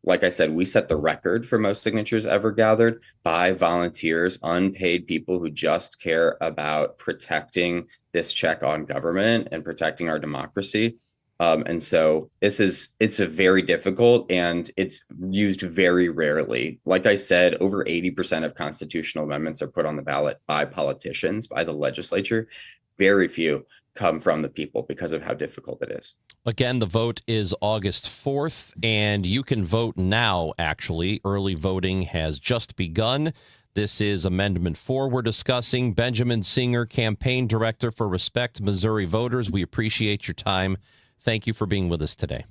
Like I said, we set the record for most signatures ever gathered by volunteers, unpaid people who just care about protecting this check on government and protecting our democracy. And so it's a very difficult, and it's used very rarely. Like I said, over 80% of constitutional amendments are put on the ballot by politicians, by the legislature. Very few come from the people because of how difficult it is. Again, the vote is August 4th, and you can vote now, actually. Early voting has just begun. This is Amendment 4 we're discussing. Benjamin Singer, campaign director for Respect Missouri Voters. We appreciate your time. Thank you for being with us today.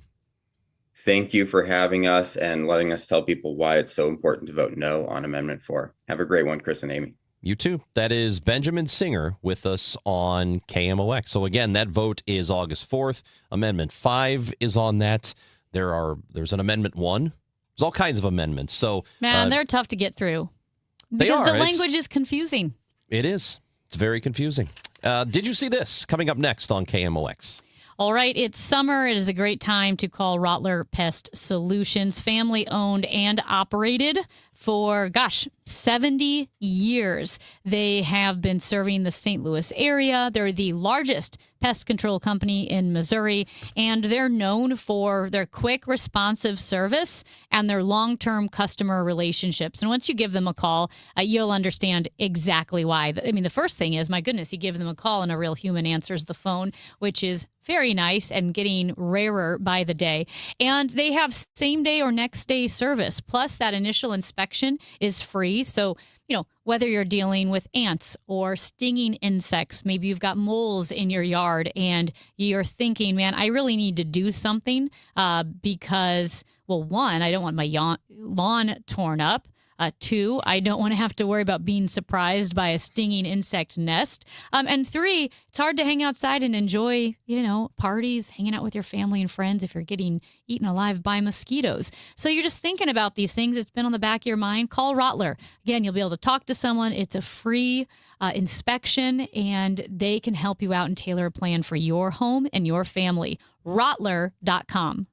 Thank you for having us and letting us tell people why it's so important to vote no on Amendment 4. Have a great one, Chris and Amy. You too. That is Benjamin Singer with us on KMOX. So again, that vote is August 4th. Amendment 5 is on that. There's an Amendment 1. There's all kinds of amendments. So man, they're tough to get through because the language is confusing. It is. It's very confusing. Did you see this coming up next on KMOX? All right, it's summer. It is a great time to call Rottler Pest Solutions, family owned and operated For, 70 years, they have been serving the St. Louis area. They're the largest pest control company in Missouri, and they're known for their quick, responsive service and their long-term customer relationships. And once you give them a call, you'll understand exactly why. I mean, the first thing is, my goodness, you give them a call and a real human answers the phone, which is very nice and getting rarer by the day. And they have same-day or next-day service. Plus, that initial inspection is free. So, whether you're dealing with ants or stinging insects, maybe you've got moles in your yard and you're thinking, man, I really need to do something because, well, one, I don't want my lawn torn up. Two, I don't want to have to worry about being surprised by a stinging insect nest. And three, it's hard to hang outside and enjoy, parties, hanging out with your family and friends if you're getting eaten alive by mosquitoes. So you're just thinking about these things. It's been on the back of your mind. Call Rottler. Again, you'll be able to talk to someone. It's a free inspection, and they can help you out and tailor a plan for your home and your family. Rottler.com.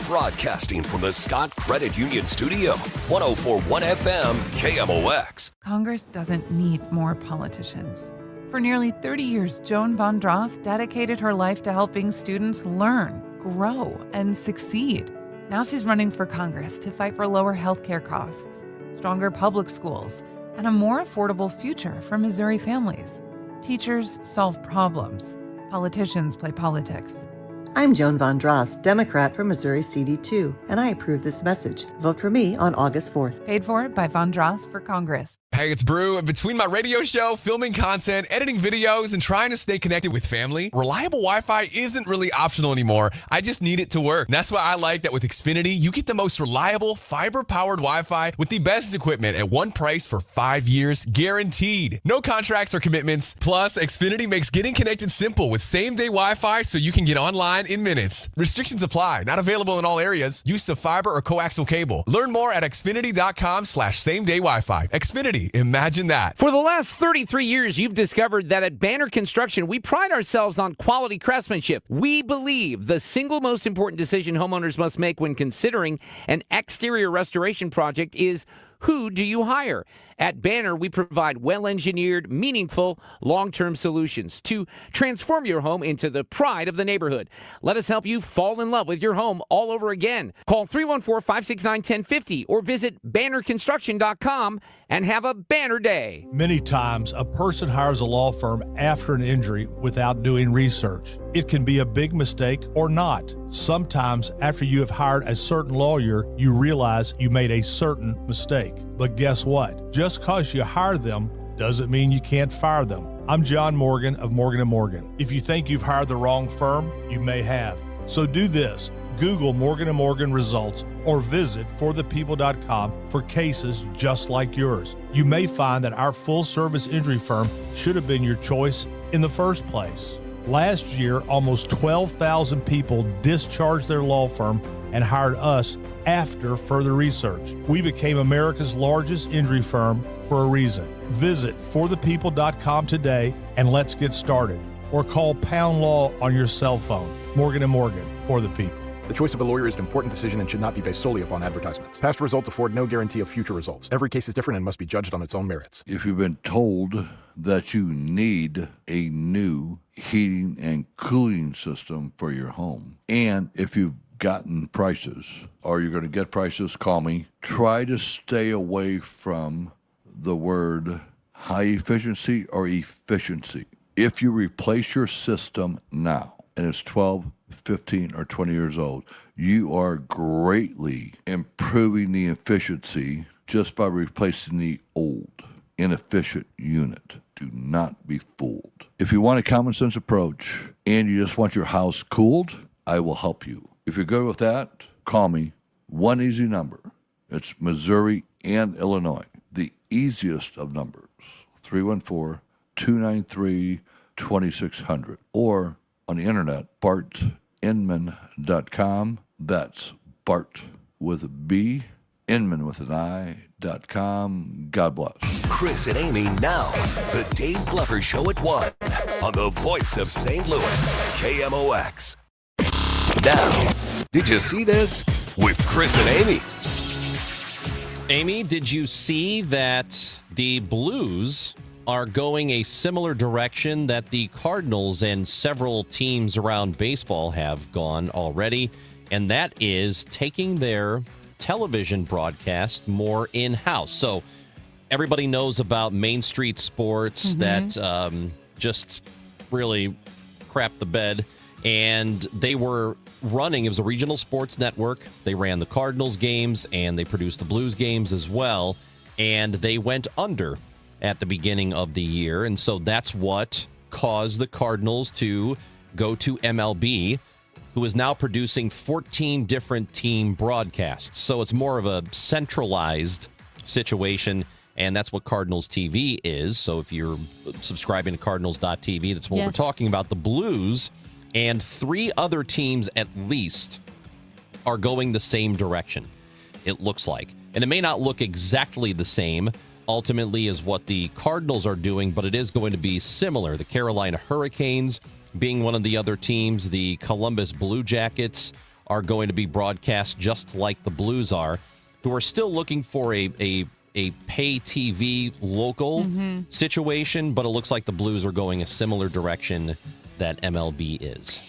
Broadcasting from the Scott Credit Union Studio, 104.1 FM KMOX. Congress doesn't need more politicians. For nearly 30 years, Joan Von Dross dedicated her life to helping students learn, grow, and succeed. Now she's running for Congress to fight for lower healthcare costs, stronger public schools, and a more affordable future for Missouri families. Teachers solve problems. Politicians play politics. I'm Joan Von Dross, Democrat from Missouri CD2, and I approve this message. Vote for me on August 4th. Paid for by Von Dross for Congress. Hey, it's Brew. Between my radio show, filming content, editing videos, and trying to stay connected with family, reliable Wi-Fi isn't really optional anymore. I just need it to work. And that's why I like that with Xfinity, you get the most reliable, fiber-powered Wi-Fi with the best equipment at one price for 5 years, guaranteed. No contracts or commitments. Plus, Xfinity makes getting connected simple with same-day Wi-Fi so you can get online in minutes. Restrictions apply. Not available in all areas. Use of fiber or coaxial cable. Learn more at xfinity.com/same-day Wi-Fi. Xfinity. Imagine that. For the last 33 years, you've discovered that at Banner Construction, we pride ourselves on quality craftsmanship. We believe the single most important decision homeowners must make when considering an exterior restoration project is, who do you hire? At Banner, we provide well-engineered, meaningful, long-term solutions to transform your home into the pride of the neighborhood. Let us help you fall in love with your home all over again. Call 314-569-1050 or visit bannerconstruction.com and have a banner day. Many times, a person hires a law firm after an injury without doing research. It can be a big mistake or not. Sometimes, after you have hired a certain lawyer, you realize you made a certain mistake. But guess what? Just because you hire them doesn't mean you can't fire them. I'm John Morgan of Morgan & Morgan. If you think you've hired the wrong firm, you may have. So do this. Google Morgan & Morgan results or visit forthepeople.com for cases just like yours. You may find that our full-service injury firm should have been your choice in the first place. Last year, almost 12,000 people discharged their law firm and hired us after further research. We became America's largest injury firm for a reason. Visit forthepeople.com today and let's get started. Or call Pound Law on your cell phone. Morgan & Morgan, for the people. The choice of a lawyer is an important decision and should not be based solely upon advertisements. Past results afford no guarantee of future results. Every case is different and must be judged on its own merits. If you've been told that you need a new heating and cooling system for your home, and if you've gotten prices or you're going to get prices, call me. Try to stay away from the word high efficiency or efficiency. If you replace your system now and it's 12, 15, or 20 years old, you are greatly improving the efficiency just by replacing the old, inefficient unit. Do not be fooled. If you want a common sense approach and you just want your house cooled, I will help you. If you're good with that, call me. One easy number. It's Missouri and Illinois. The easiest of numbers, 314-293-2600. Or on the internet, bartinman.com. That's Bart with a B, Inman with an I.com. God bless. Chris and Amy now. The Dave Glover Show at 1 on the voice of St. Louis, KMOX. Now, did you see this? With Chris and Amy. Amy, did you see that the Blues are going a similar direction that the Cardinals and several teams around baseball have gone already? And that is taking their television broadcast more in-house. So everybody knows about Main Street Sports that just really crapped the bed. And they were running, it was a regional sports network. They ran the Cardinals games and they produced the Blues games as well. And they went under at the beginning of the year. And so that's what caused the Cardinals to go to MLB, who is now producing 14 different team broadcasts. So it's more of a centralized situation. And that's what Cardinals TV is. So if you're subscribing to Cardinals.tv, that's what we're talking about. The Blues and 3 other teams at least are going the same direction, it looks like. And it may not look exactly the same, ultimately, as what the Cardinals are doing, but it is going to be similar. The Carolina Hurricanes being one of the other teams, the Columbus Blue Jackets are going to be broadcast just like the Blues are, who are still looking for a pay TV local situation, but it looks like the Blues are going a similar direction that MLB is.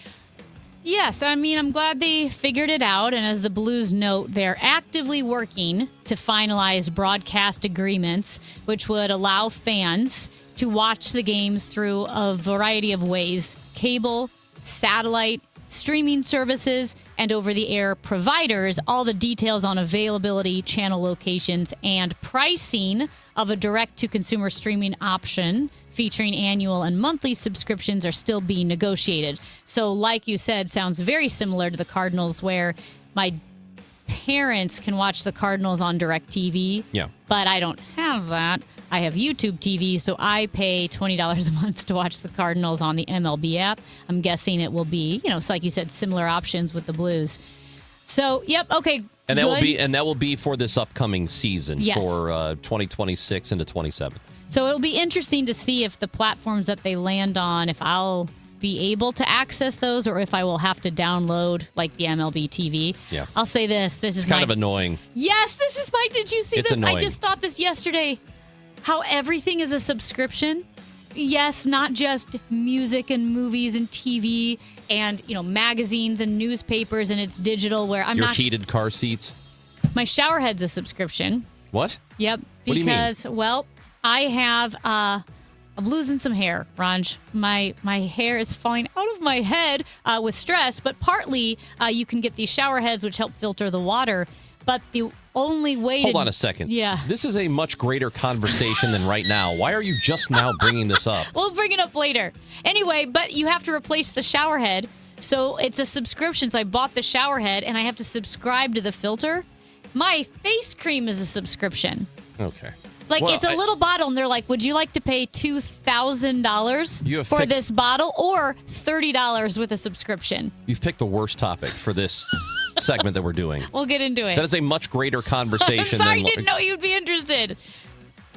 Yes, I mean, I'm glad they figured it out. And as the Blues note, they're actively working to finalize broadcast agreements, which would allow fans to watch the games through a variety of ways: cable, satellite, streaming services, and over-the-air providers. All the details on availability, channel locations, and pricing of a direct-to-consumer streaming option featuring annual and monthly subscriptions are still being negotiated. So like you said, sounds very similar to the Cardinals, where my parents can watch the Cardinals on DirecTV. Yeah. But I don't have that. I have YouTube TV, so I pay $20 a month to watch the Cardinals on the MLB app. I'm guessing it will be, it's like you said, similar options with the Blues. So, yep, okay. And that will be for this upcoming season, for 2026 into 27. So it'll be interesting to see if the platforms that they land on, if I'll be able to access those or if I will have to download like the MLB TV. Yeah. I'll say this is kind of annoying. Yes, this is my, did you see It's this? annoying. I just thought this yesterday. How everything is a subscription. Yes, not just music and movies and TV and, magazines and newspapers, and it's digital where I'm Your not. heated car seats. My shower head's a subscription. What? Yep. What do you mean? Because, well, I have, I'm losing some hair, Ranj. My hair is falling out of my head with stress, but partly you can get these shower heads which help filter the water. But the only way Hold on a second. Yeah. This is a much greater conversation than right now. Why are you just now bringing this up? We'll bring it up later. Anyway, but you have to replace the shower head. So it's a subscription. So I bought the shower head and I have to subscribe to the filter. My face cream is a subscription. Okay. Like, Well, it's a little bottle, and they're like, would you like to pay $2,000 for this bottle or $30 with a subscription? You've picked the worst topic for this segment that we're doing. We'll get into it. That is a much greater conversation I'm sorry, than... didn't know you'd be interested.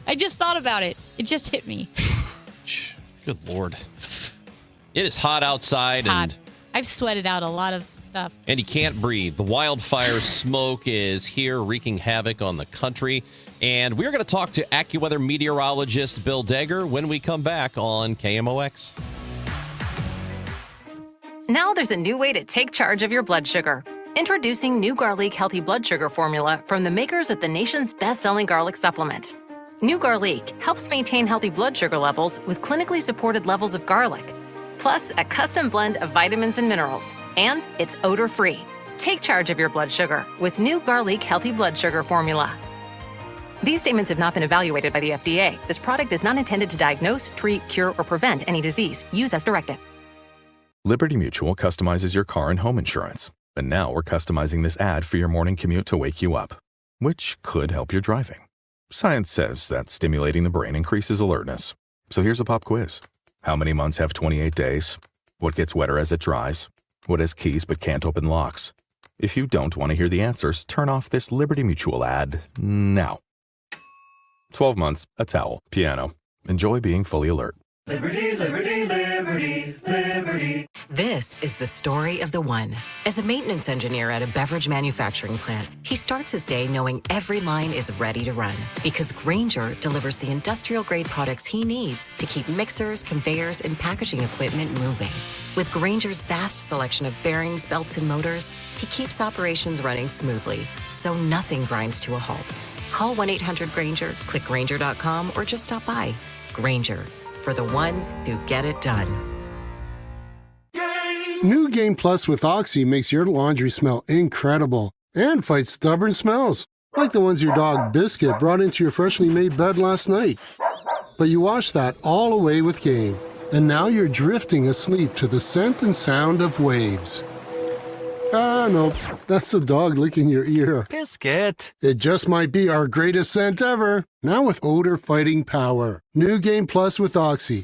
I just thought about it. It just hit me. Good Lord. It is hot outside. It's hot. I've sweated out a lot of stuff. And you can't breathe. The wildfire smoke is here wreaking havoc on the country. And we're going to talk to AccuWeather meteorologist Bill Degger when we come back on KMOX. Now there's a new way to take charge of your blood sugar. Introducing new Garlic Healthy Blood Sugar Formula from the makers of the nation's best-selling garlic supplement. New Garlic helps maintain healthy blood sugar levels with clinically supported levels of garlic, plus a custom blend of vitamins and minerals. And it's odor-free. Take charge of your blood sugar with new Garlic Healthy Blood Sugar Formula. These statements have not been evaluated by the FDA. This product is not intended to diagnose, treat, cure, or prevent any disease. Use as directed. Liberty Mutual customizes your car and home insurance. And now we're customizing this ad for your morning commute to wake you up, which could help your driving. Science says that stimulating the brain increases alertness. So here's a pop quiz. How many months have 28 days? What gets wetter as it dries? What has keys but can't open locks? If you don't want to hear the answers, turn off this Liberty Mutual ad now. 12 months, a towel, piano. Enjoy being fully alert. Liberty, liberty, liberty, liberty. This is the story of the one. As a maintenance engineer at a beverage manufacturing plant, he starts his day knowing every line is ready to run because Grainger delivers the industrial-grade products he needs to keep mixers, conveyors, and packaging equipment moving. With Grainger's vast selection of bearings, belts, and motors, he keeps operations running smoothly, so nothing grinds to a halt. Call 1-800-GRAINGER, click Grainger.com, or just stop by. Grainger, for the ones who get it done. New Game Plus with Oxy makes your laundry smell incredible and fights stubborn smells, like the ones your dog Biscuit brought into your freshly made bed last night. But you wash that all away with Game, and now you're drifting asleep to the scent and sound of waves. Ah, no, that's the dog licking your ear. Biscuit. It just might be our greatest scent ever, now with odor-fighting power. New Game Plus with Oxy.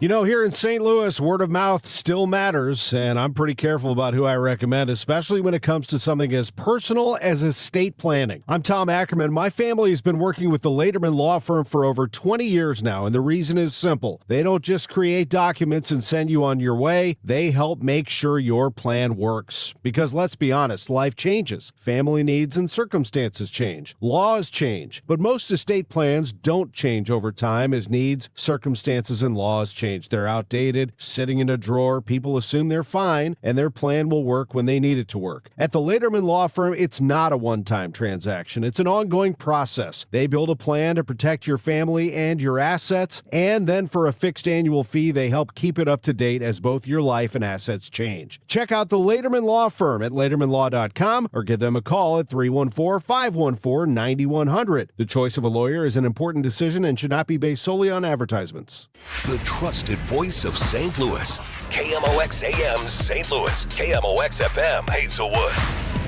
You know, here in St. Louis, word of mouth still matters, and I'm pretty careful about who I recommend, especially when it comes to something as personal as estate planning. I'm Tom Ackerman. My family has been working with the Laderman Law Firm for over 20 years now, and the reason is simple. They don't just create documents and send you on your way. They help make sure your plan works. Because let's be honest, life changes. Family needs and circumstances change. Laws change. But most estate plans don't change over time as needs, circumstances, and laws change. They're outdated, sitting in a drawer. People assume they're fine, and their plan will work when they need it to work. At the Laderman Law Firm, it's not a one-time transaction. It's an ongoing process. They build a plan to protect your family and your assets, and then for a fixed annual fee, they help keep it up to date as both your life and assets change. Check out the Laderman Law Firm at LadermanLaw.com or give them a call at 314-514-9100. The choice of a lawyer is an important decision and should not be based solely on advertisements. The trusted voice of St. Louis. KMOX AM St. Louis. KMOX FM Hazelwood.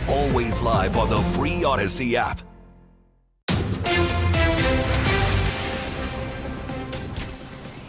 Always live on the free Odyssey app.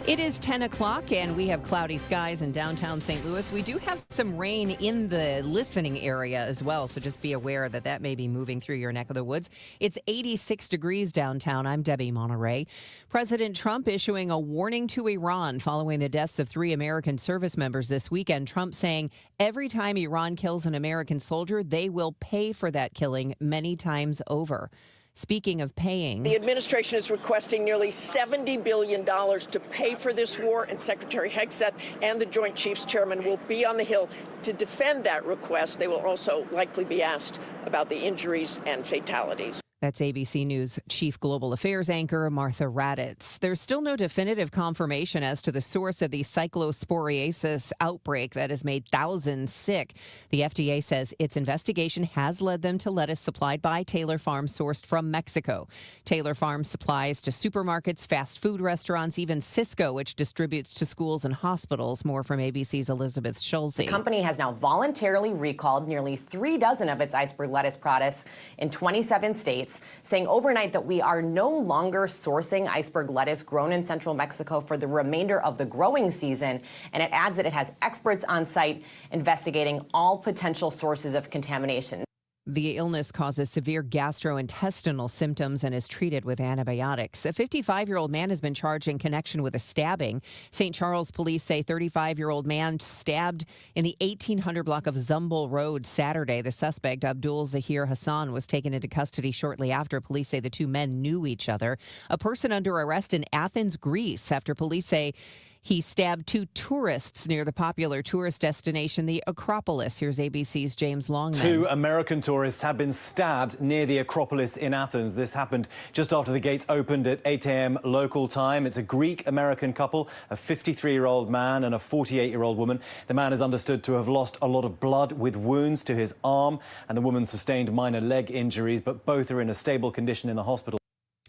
It is 10 o'clock and we have cloudy skies in downtown St. Louis. We do have some rain in the listening area as well, so just be aware that that may be moving through your neck of the woods. It's 86 degrees downtown. I'm Debbie Monterey. President Trump issuing a warning to Iran following the deaths of 3 American service members this weekend. Trump saying every time Iran kills an American soldier, they will pay for that killing many times over. Speaking of paying, the administration is requesting nearly $70 billion to pay for this war, and Secretary Hegseth and the Joint Chiefs Chairman will be on the Hill to defend that request. They will also likely be asked about the injuries and fatalities. That's ABC News Chief Global Affairs anchor Martha Raddatz. There's still no definitive confirmation as to the source of the cyclosporiasis outbreak that has made thousands sick. The FDA says its investigation has led them to lettuce supplied by Taylor Farms sourced from Mexico. Taylor Farms supplies to supermarkets, fast food restaurants, even Cisco, which distributes to schools and hospitals. More from ABC's Elizabeth Schulze. The company has now voluntarily recalled nearly 3 dozen of its iceberg lettuce products in 27 states. Saying overnight that we are no longer sourcing iceberg lettuce grown in central Mexico for the remainder of the growing season. And it adds that it has experts on site investigating all potential sources of contamination. The illness causes severe gastrointestinal symptoms and is treated with antibiotics. A 55-year-old man has been charged in connection with a stabbing. St. Charles police say 35-year-old man stabbed in the 1800 block of Zumbel Road Saturday. The suspect, Abdul Zahir Hassan, was taken into custody shortly after. Police say the 2 men knew each other. A person under arrest in Athens, Greece, after police say he stabbed 2 tourists near the popular tourist destination, the Acropolis. Here's ABC's James Longman. 2 American tourists have been stabbed near the Acropolis in Athens. This happened just after the gates opened at 8 a.m. local time. It's a Greek-American couple, a 53-year-old man and a 48-year-old woman. The man is understood to have lost a lot of blood with wounds to his arm, and the woman sustained minor leg injuries, but both are in a stable condition in the hospital.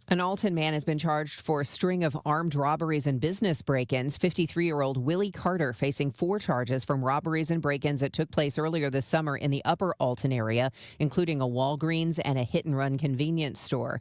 An Alton man has been charged for a string of armed robberies and business break-ins. 53-year-old Willie Carter facing 4 charges from robberies and break-ins that took place earlier this summer in the upper Alton area, including a Walgreens and a hit-and-run convenience store.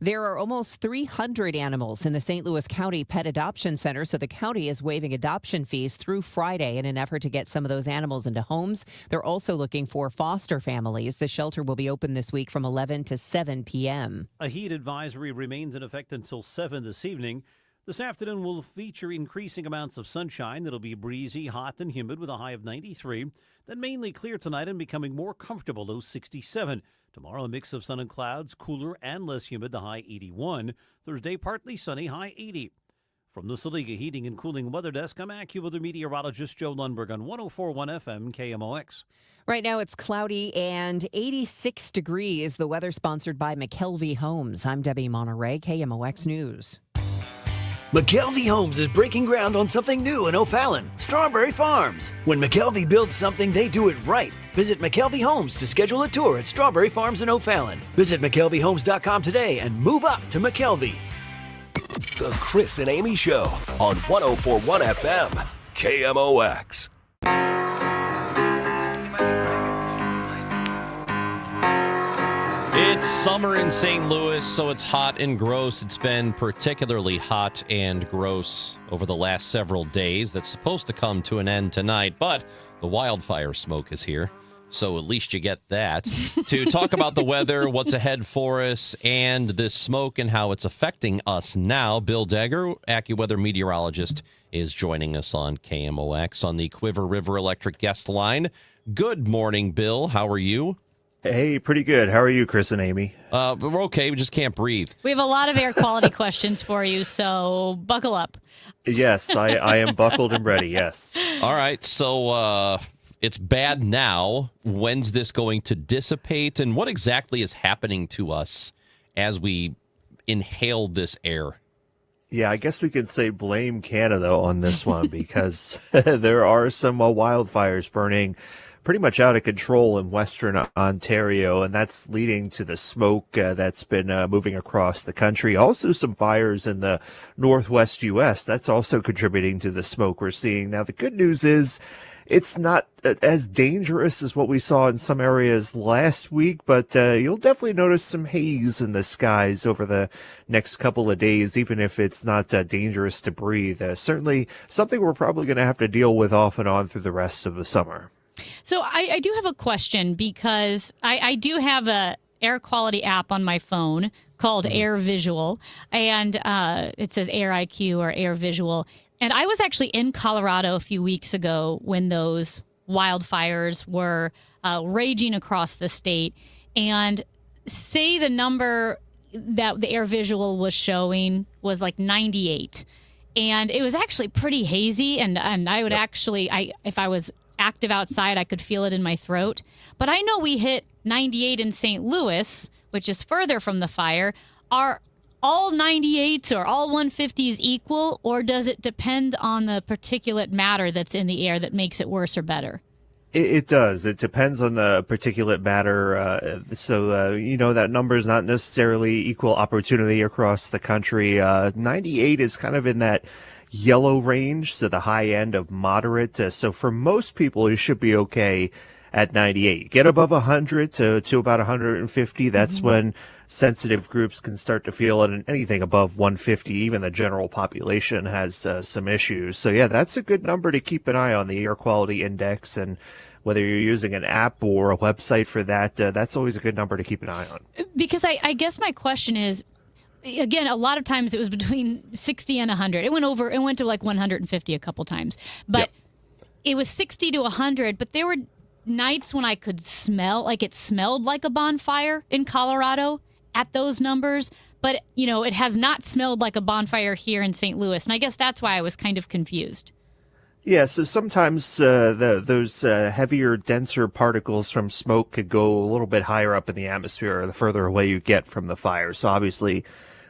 There are almost 300 animals in the St. Louis County Pet Adoption Center, so the county is waiving adoption fees through Friday in an effort to get some of those animals into homes. They're also looking for foster families. The shelter will be open this week from 11 to 7 p.m. A heat advisory remains in effect until 7 this evening. This afternoon will feature increasing amounts of sunshine. It'll be breezy, hot, and humid with a high of 93. Then mainly clear tonight and becoming more comfortable, low 67. Tomorrow, a mix of sun and clouds, cooler and less humid, the high 81. Thursday, partly sunny, high 80. From the Saliga Heating and Cooling Weather Desk, I'm AccuWeather meteorologist Joe Lundberg on 104.1 FM KMOX. Right now it's cloudy and 86 degrees. The weather sponsored by McKelvey Homes. I'm Debbie Monterey, KMOX News. McKelvey Homes is breaking ground on something new in O'Fallon, Strawberry Farms. When McKelvey builds something, they do it right. Visit McKelvey Homes to schedule a tour at Strawberry Farms in O'Fallon. Visit McKelveyHomes.com today and move up to McKelvey. The Chris and Amy Show on 104.1 FM KMOX. It's summer in St. Louis, so it's hot and gross. It's been particularly hot and gross over the last several days. That's supposed to come to an end tonight, but the wildfire smoke is here, so at least you get that. To talk about the weather, what's ahead for us, and this smoke and how it's affecting us now, Bill Degger, AccuWeather meteorologist, is joining us on KMOX on the Quiver River Electric guest line. Good morning, Bill. How are you? Hey, pretty good. How are you, Chris and Amy? We're okay. We just can't breathe. We have a lot of air quality questions for you, so buckle up. Yes, I am buckled and ready, yes. All right, so it's bad now. When's this going to dissipate, and what exactly is happening to us as we inhale this air? Yeah, I guess we could say blame Canada on this one because there are some wildfires burning pretty much out of control in Western Ontario, and that's leading to the smoke that's been moving across the country. Also, some fires in the Northwest U.S. That's also contributing to the smoke we're seeing. Now, the good news is it's not as dangerous as what we saw in some areas last week, but you'll definitely notice some haze in the skies over the next couple of days, even if it's not dangerous to breathe. Certainly something we're probably going to have to deal with off and on through the rest of the summer. So I do have a question because I do have a air quality app on my phone called Air Visual, and it says Air IQ or Air Visual. And I was actually in Colorado a few weeks ago when those wildfires were raging across the state. And say the number that the Air Visual was showing was like 98. And it was actually pretty hazy. And I would actually, if I was active outside, I could feel it in my throat. But I know we hit 98 in St. Louis, which is further from the fire. Are all 98s or all 150s equal, or does it depend on the particulate matter that's in the air that makes it worse or better? It does. It depends on the particulate matter. So that number is not necessarily equal opportunity across the country. 98 is kind of in that yellow range, so the high end of moderate. So for most people, you should be okay at 98. Get above 100 to about 150. That's when sensitive groups can start to feel it, and anything above 150, even the general population has some issues. So yeah, that's a good number to keep an eye on, the air quality index, and whether you're using an app or a website for that, that's always a good number to keep an eye on. Because I guess my question is, again, a lot of times it was between 60 and 100. It went to like 150 a couple times. But It was 60 to 100, but there were nights when I could smell, like it smelled like a bonfire in Colorado at those numbers. But, it has not smelled like a bonfire here in St. Louis. And I guess that's why I was kind of confused. Yeah, so sometimes those heavier, denser particles from smoke could go a little bit higher up in the atmosphere the further away you get from the fire. So obviously,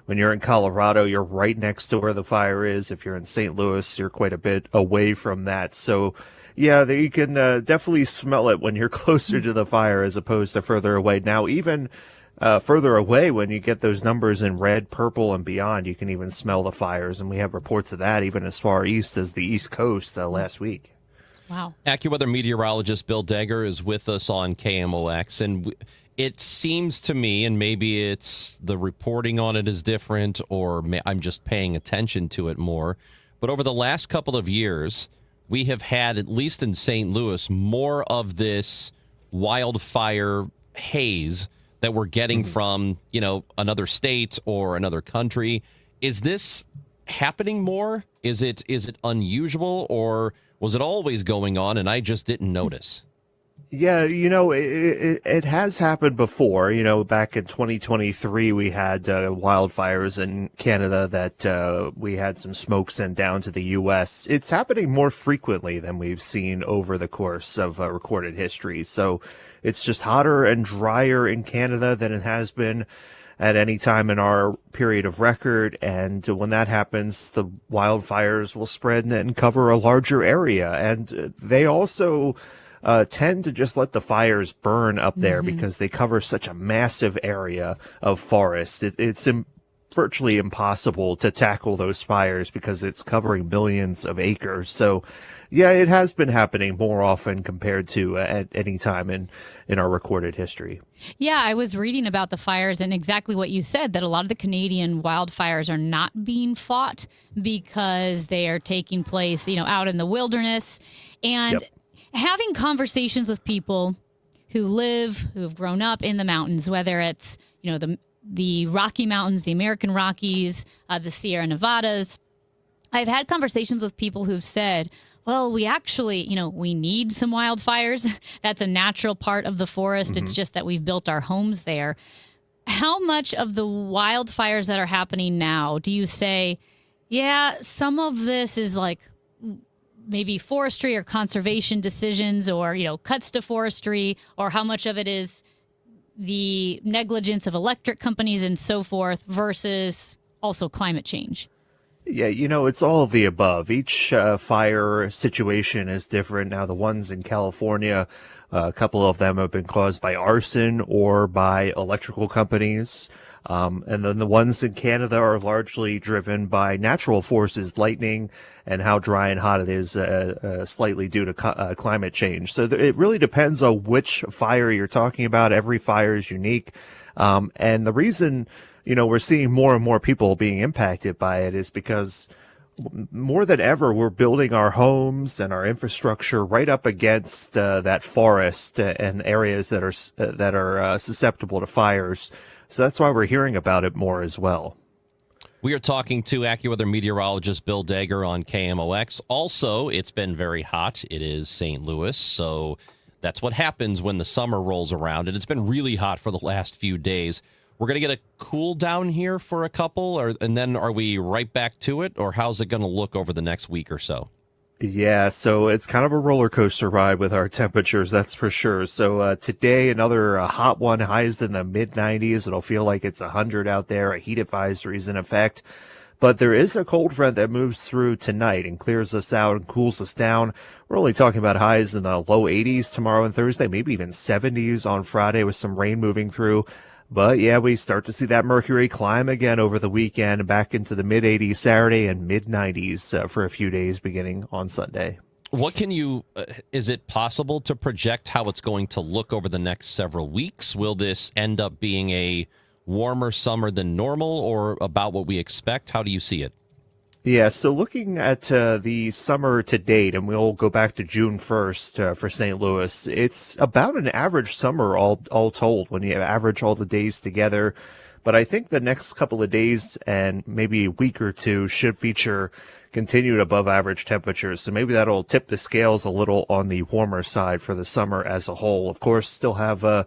when you're in Colorado, you're right next to where the fire is. If you're in St. Louis, you're quite a bit away from that. So, yeah, you can definitely smell it when you're closer to the fire as opposed to further away. Now, even further away, when you get those numbers in red, purple, and beyond, you can even smell the fires. And we have reports of that even as far east as the East Coast last week. Wow. AccuWeather meteorologist Bill Degger is with us on KMOX. And it seems to me, and maybe it's the reporting on it is different, or I'm just paying attention to it more, but over the last couple of years, we have had, at least in St. Louis, more of this wildfire haze that we're getting from, another state or another country. Is this happening more? Is it unusual, or was it always going on and I just didn't notice? Yeah, it has happened before. Back in 2023, we had wildfires in Canada that we had some smoke sent down to the U.S. It's happening more frequently than we've seen over the course of recorded history. So it's just hotter and drier in Canada than it has been at any time in our period of record. And when that happens, the wildfires will spread and cover a larger area. And they also tend to just let the fires burn up there because they cover such a massive area of forest. It's virtually impossible to tackle those fires because it's covering millions of acres. So, yeah, it has been happening more often compared to at any time in our recorded history. Yeah, I was reading about the fires and exactly what you said, that a lot of the Canadian wildfires are not being fought because they are taking place, out in the wilderness. And having conversations with people who have grown up in the mountains, whether it's, the Rocky Mountains, the American Rockies, the Sierra Nevadas. I've had conversations with people who've said, well, we actually, we need some wildfires. That's a natural part of the forest. It's just that we've built our homes there. How much of the wildfires that are happening now do you say, yeah, some of this is like maybe forestry or conservation decisions or, cuts to forestry, or how much of it is the negligence of electric companies and so forth versus also climate change? Yeah, it's all of the above. Each fire situation is different. Now, the ones in California, a couple of them have been caused by arson or by electrical companies. And then the ones in Canada are largely driven by natural forces, lightning, and how dry and hot it is, slightly due to climate change. So it really depends on which fire you're talking about. Every fire is unique. And the reason, we're seeing more and more people being impacted by it is because more than ever, we're building our homes and our infrastructure right up against that forest and areas that are susceptible to fires. So that's why we're hearing about it more as well. We are talking to AccuWeather meteorologist Bill Dagger on KMOX. Also, it's been very hot. It is St. Louis, so that's what happens when the summer rolls around. And it's been really hot for the last few days. We're going to get a cool down here for a couple, and then are we right back to it? Or how's it going to look over the next week or so? Yeah, so it's kind of a roller coaster ride with our temperatures, that's for sure. So today, another hot one, highs in the mid-90s. It'll feel like it's 100 out there. A heat advisory is in effect. But there is a cold front that moves through tonight and clears us out and cools us down. We're only talking about highs in the low 80s tomorrow and Thursday, maybe even 70s on Friday with some rain moving through. But yeah, we start to see that mercury climb again over the weekend, back into the mid-80s Saturday and mid-90s for a few days beginning on Sunday. What can you, is it possible to project how it's going to look over the next several weeks? Will this end up being a warmer summer than normal or about what we expect? How do you see it? Yeah, so looking at the summer to date, and we'll go back to June 1st for St. Louis, it's about an average summer all told when you average all the days together. But I think the next couple of days and maybe a week or two should feature continued above average temperatures. So maybe that'll tip the scales a little on the warmer side for the summer as a whole. Of course, still have a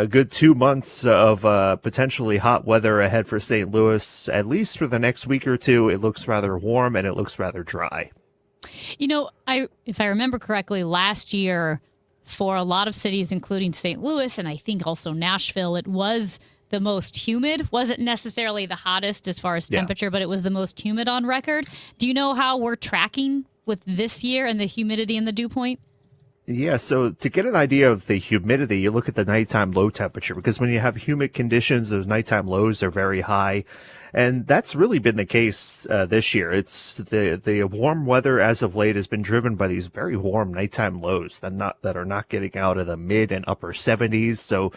good 2 months of potentially hot weather ahead for St. Louis. At least for the next week or two, it looks rather warm and it looks rather dry. If I remember correctly, last year for a lot of cities, including St. Louis and I think also Nashville, it was the most humid. Wasn't necessarily the hottest as far as temperature, but it was the most humid on record. Do you know how we're tracking with this year and the humidity and the dew point? Yeah, so to get an idea of the humidity, you look at the nighttime low temperature, because when you have humid conditions, those nighttime lows are very high. And that's really been the case this year. It's the warm weather as of late has been driven by these very warm nighttime lows that are not getting out of the mid and upper 70s. So,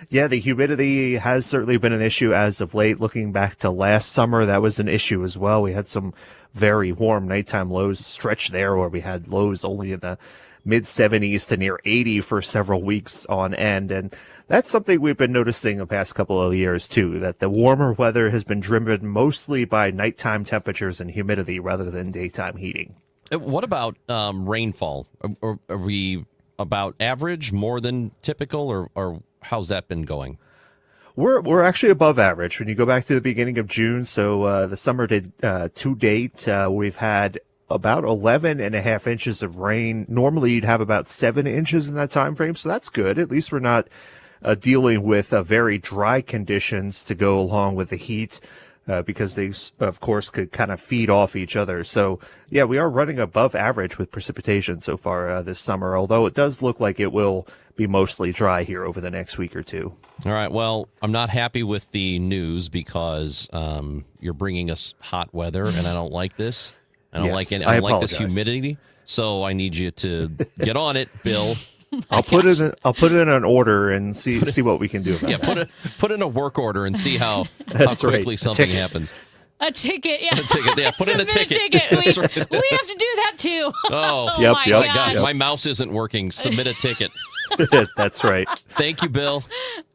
yeah, the humidity has certainly been an issue as of late. Looking back to last summer, that was an issue as well. We had some very warm nighttime lows stretched there where we had lows only in the mid-70s to near 80 for several weeks on end. And that's something we've been noticing the past couple of years, too, that the warmer weather has been driven mostly by nighttime temperatures and humidity rather than daytime heating. What about rainfall? Are we about average, more than typical, or how's that been going? We're actually above average. When you go back to the beginning of June, so the summer to date, we've had about 11.5 inches of rain. Normally you'd have about 7 inches in that time frame, so that's good. At least we're not dealing with very dry conditions to go along with the heat, because they, of course, could kind of feed off each other. So, yeah, we are running above average with precipitation so far this summer, although it does look like it will be mostly dry here over the next week or two. All right. Well, I'm not happy with the news because you're bringing us hot weather, and I don't like this. I don't like it. I don't like this humidity. So I need you to get on it, Bill. I'll put it in an order and see what we can do about it. Put in a work order and see how quickly something happens. A ticket, yeah. A ticket, yeah. Put in a ticket. We have to do that too. Oh, yep, my gosh. My mouse isn't working. Submit a ticket. That's right. Thank you, Bill.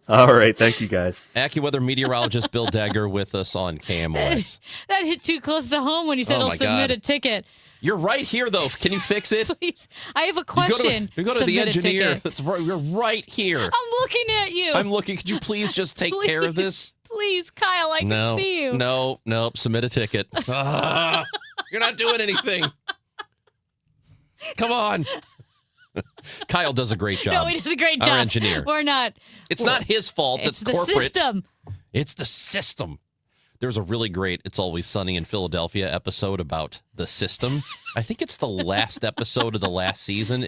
All right. Thank you, guys. AccuWeather meteorologist Bill Dagger with us on KMOX. That hit too close to home when you said he'll submit a ticket. You're right here, though. Can you fix it? Please. I have a question. You go to the engineer. You're right here. I'm looking at you. I'm looking. Could you please just take care of this? Please, Kyle, I can see you. No. Submit a ticket. You're not doing anything. Come on. Kyle does a great job. No, he does a great job. Our engineer. We're not. It's not his fault. It's the corporate. system. It's the system. There's a really great It's Always Sunny in Philadelphia episode about the system. I think it's the last episode of the last season,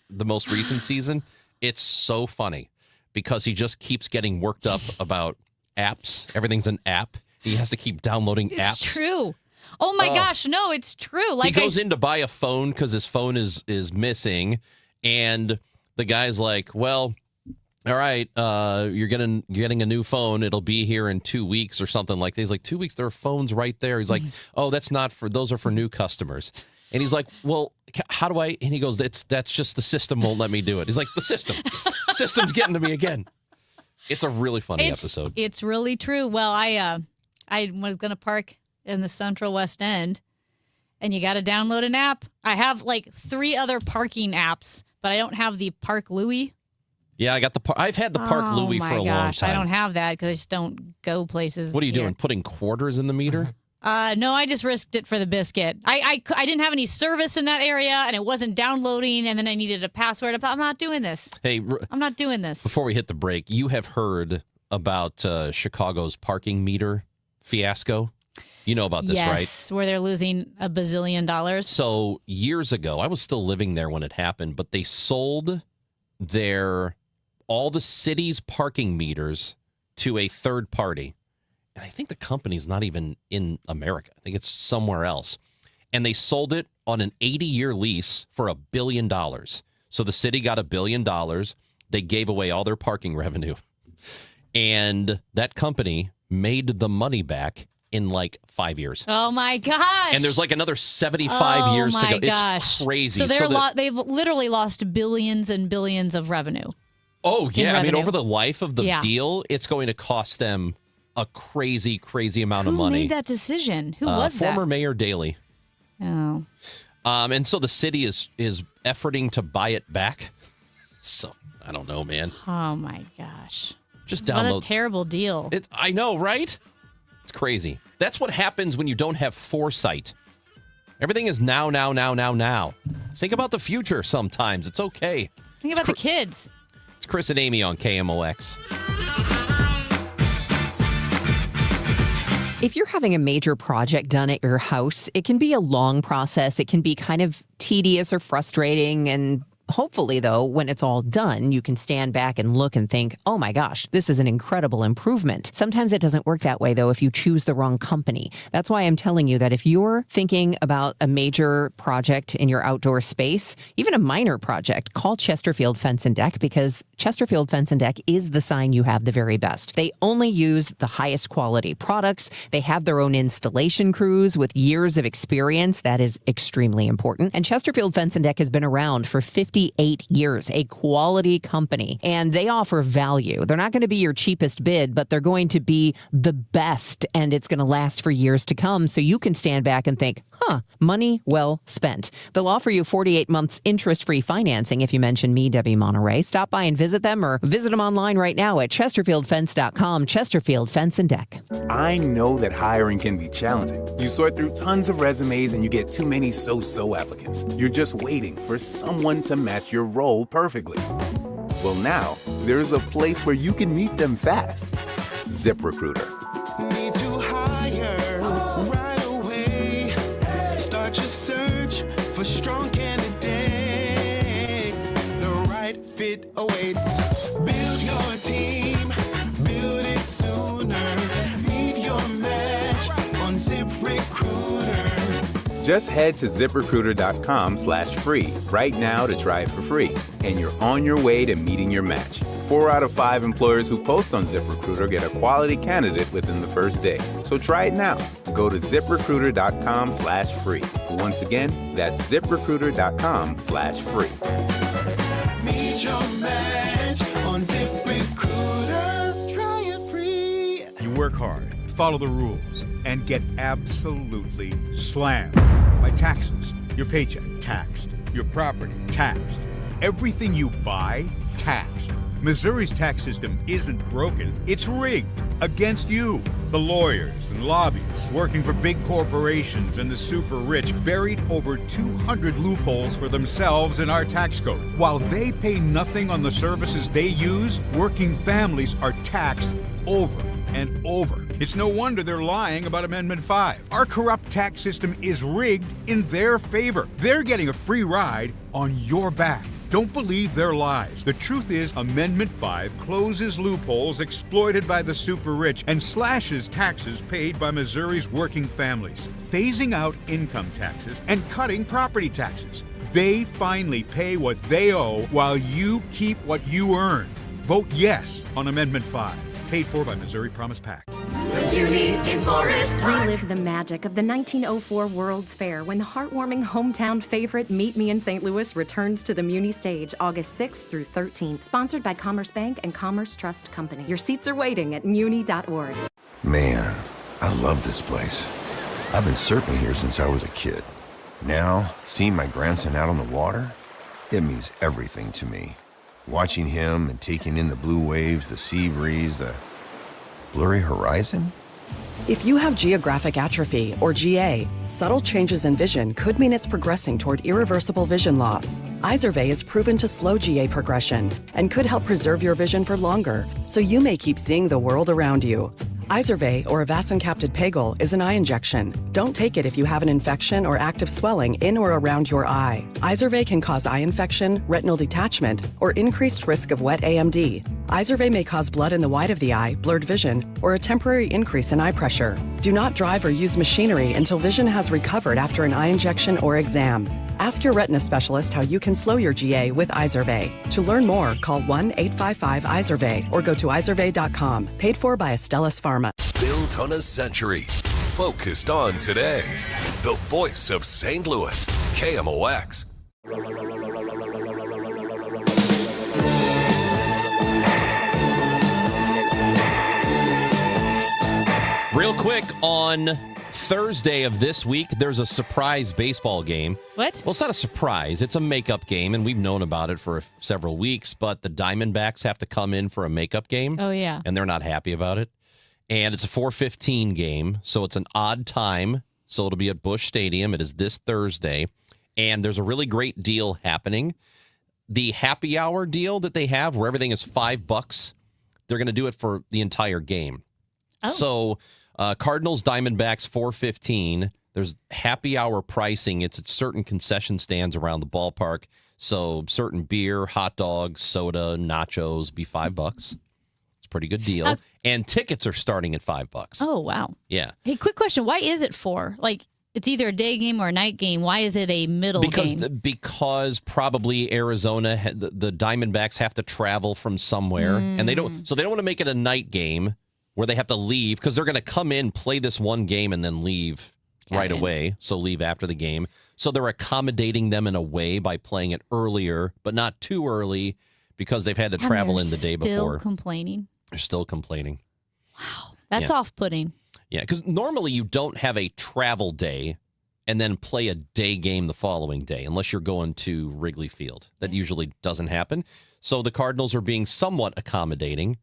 the most recent season. It's so funny because he just keeps getting worked up about apps. Everything's an app. He has to keep downloading apps. It's true. Oh my gosh, no, it's true. Like he goes in to buy a phone because his phone is missing, and the guy's like, "Well, all right, you're getting a new phone. It'll be here in 2 weeks or something like that." He's like, 2 weeks? There are phones right there. He's like, "Oh, those are for new customers." And he's like, "Well, how do I?" And he goes, "That's just the system won't let me do it." He's like, "The system's getting to me again." It's a really funny episode. It's really true. Well, I was going to park in the Central West End, and you got to download an app. I have like 3 other parking apps, but I don't have the Park Louie. Yeah, I've had the Park Louie for a long time. I don't have that because I just don't go places. What are you doing? Putting quarters in the meter? No, I just risked it for the biscuit. I didn't have any service in that area, and it wasn't downloading, and then I needed a password. I thought, I'm not doing this. Hey, I'm not doing this. Before we hit the break, you have heard about Chicago's parking meter fiasco. You know about this, right? Yes, where they're losing $1 bazillion. So years ago, I was still living there when it happened, but they sold all the city's parking meters to a third party. And I think the company's not even in America. I think it's somewhere else. And they sold it on an 80-year lease for $1 billion. So the city got $1 billion. They gave away all their parking revenue. And that company made the money back in like 5 years. Oh my gosh. And there's like another 75 years to go. Gosh. It's crazy. So they've literally lost billions and billions of revenue. Oh, yeah. I mean, over the life of the deal, it's going to cost them a crazy, crazy amount of money. Who made that decision? Who was that? Former Mayor Daley. Oh. And so the city is efforting to buy it back. So, I don't know, man. Oh, my gosh. Just download. What a terrible deal. I know, right? It's crazy. That's what happens when you don't have foresight. Everything is now. Think about the future sometimes. It's okay. Think about the kids. It's Chris and Amy on KMOX. If you're having a major project done at your house, it can be a long process. It can be kind of tedious or frustrating and hopefully, though, when it's all done, you can stand back and look and think, oh my gosh, this is an incredible improvement. Sometimes it doesn't work that way, though, if you choose the wrong company. That's why I'm telling you that if you're thinking about a major project in your outdoor space, even a minor project, call Chesterfield Fence and Deck, because Chesterfield Fence and Deck is the sign you have the very best. They only use the highest quality products. They have their own installation crews with years of experience. That is extremely important. And Chesterfield Fence and Deck has been around for 58 years, a quality company, and they offer value. They're not going to be your cheapest bid, but they're going to be the best, and it's going to last for years to come. So you can stand back and think, money well spent. They'll offer you 48 months interest-free financing if you mention me, Debbie Monterey. Stop by and visit them, or visit them online right now at chesterfieldfence.com. Chesterfield Fence and Deck. I know that hiring can be challenging. You sort through tons of resumes and you get too many so-so applicants. You're just waiting for someone to match your role perfectly. Well, now there's a place where you can meet them fast. ZipRecruiter. Need to hire right away. Start your search for strong candidates. The right fit awaits. Build your team, build it sooner. Meet your match on ZipRecruiter. Just head to ZipRecruiter.com/free right now to try it for free. And you're on your way to meeting your match. 4 out of 5 employers who post on ZipRecruiter get a quality candidate within the first day. So try it now. Go to ZipRecruiter.com/free. Once again, that's ZipRecruiter.com/free. Meet your match on ZipRecruiter. Try it free. You work hard, follow the rules, and get absolutely slammed by taxes. Your paycheck taxed, your property taxed, everything you buy taxed. Missouri's tax system isn't broken, it's rigged against you. The lawyers and lobbyists working for big corporations and the super rich buried over 200 loopholes for themselves in our tax code. While they pay nothing on the services they use, working families are taxed over and over. It's no wonder they're lying about Amendment 5. Our corrupt tax system is rigged in their favor. They're getting a free ride on your back. Don't believe their lies. The truth is, Amendment 5 closes loopholes exploited by the super rich and slashes taxes paid by Missouri's working families, phasing out income taxes and cutting property taxes. They finally pay what they owe while you keep what you earn. Vote yes on Amendment 5. Paid for by Missouri Promise PAC. Relive the magic of the 1904 World's Fair when the heartwarming hometown favorite Meet Me in St. Louis returns to the Muni stage August 6th through 13th. Sponsored by Commerce Bank and Commerce Trust Company. Your seats are waiting at muni.org. Man, I love this place. I've been surfing here since I was a kid. Now, seeing my grandson out on the water, it means everything to me. Watching him and taking in the blue waves, the sea breeze, the blurry horizon. If you have geographic atrophy, or GA, subtle changes in vision could mean it's progressing toward irreversible vision loss. Izervay is proven to slow GA progression and could help preserve your vision for longer, so you may keep seeing the world around you. Izervay, or avacincaptad pegol, is an eye injection. Don't take it if you have an infection or active swelling in or around your eye. Izervay can cause eye infection, retinal detachment, or increased risk of wet AMD. Izervay may cause blood in the white of the eye, blurred vision, or a temporary increase in eye pressure. Do not drive or use machinery until vision has recovered after an eye injection or exam. Ask your retina specialist how you can slow your GA with Izervay. To learn more, call 1-855-IZERVAY or go to izervay.com. Paid for by Astellas Pharma. Built on a century. Focused on today. The voice of St. Louis. KMOX. Real quick, on Thursday of this week, there's a surprise baseball game. What? Well, it's not a surprise. It's a makeup game, and we've known about it for several weeks, but the Diamondbacks have to come in for a makeup game. Oh, yeah. And they're not happy about it. And it's a 4:15 game, so it's an odd time. So it'll be at Busch Stadium. It is this Thursday. And there's a really great deal happening. The happy hour deal that they have, where everything is $5, they're going to do it for the entire game. Oh. So Cardinals, Diamondbacks, 4:15. There's happy hour pricing. It's at certain concession stands around the ballpark. So certain beer, hot dogs, soda, nachos be $5. It's a pretty good deal. And tickets are starting at $5. Oh, wow. Yeah. Hey, quick question. Why is it $4? Like, it's either a day game or a night game. Why is it a middle game? Because probably Arizona, the Diamondbacks have to travel from somewhere, and they don't want to make it a night game where they have to leave because they're going to come in, play this one game, and then leave right away. So leave after the game. So they're accommodating them in a way by playing it earlier, but not too early because they've had to travel in the day before. They're still complaining. Wow, that's off-putting. Yeah, because normally you don't have a travel day and then play a day game the following day unless you're going to Wrigley Field. That usually doesn't happen. So the Cardinals are being somewhat accommodating.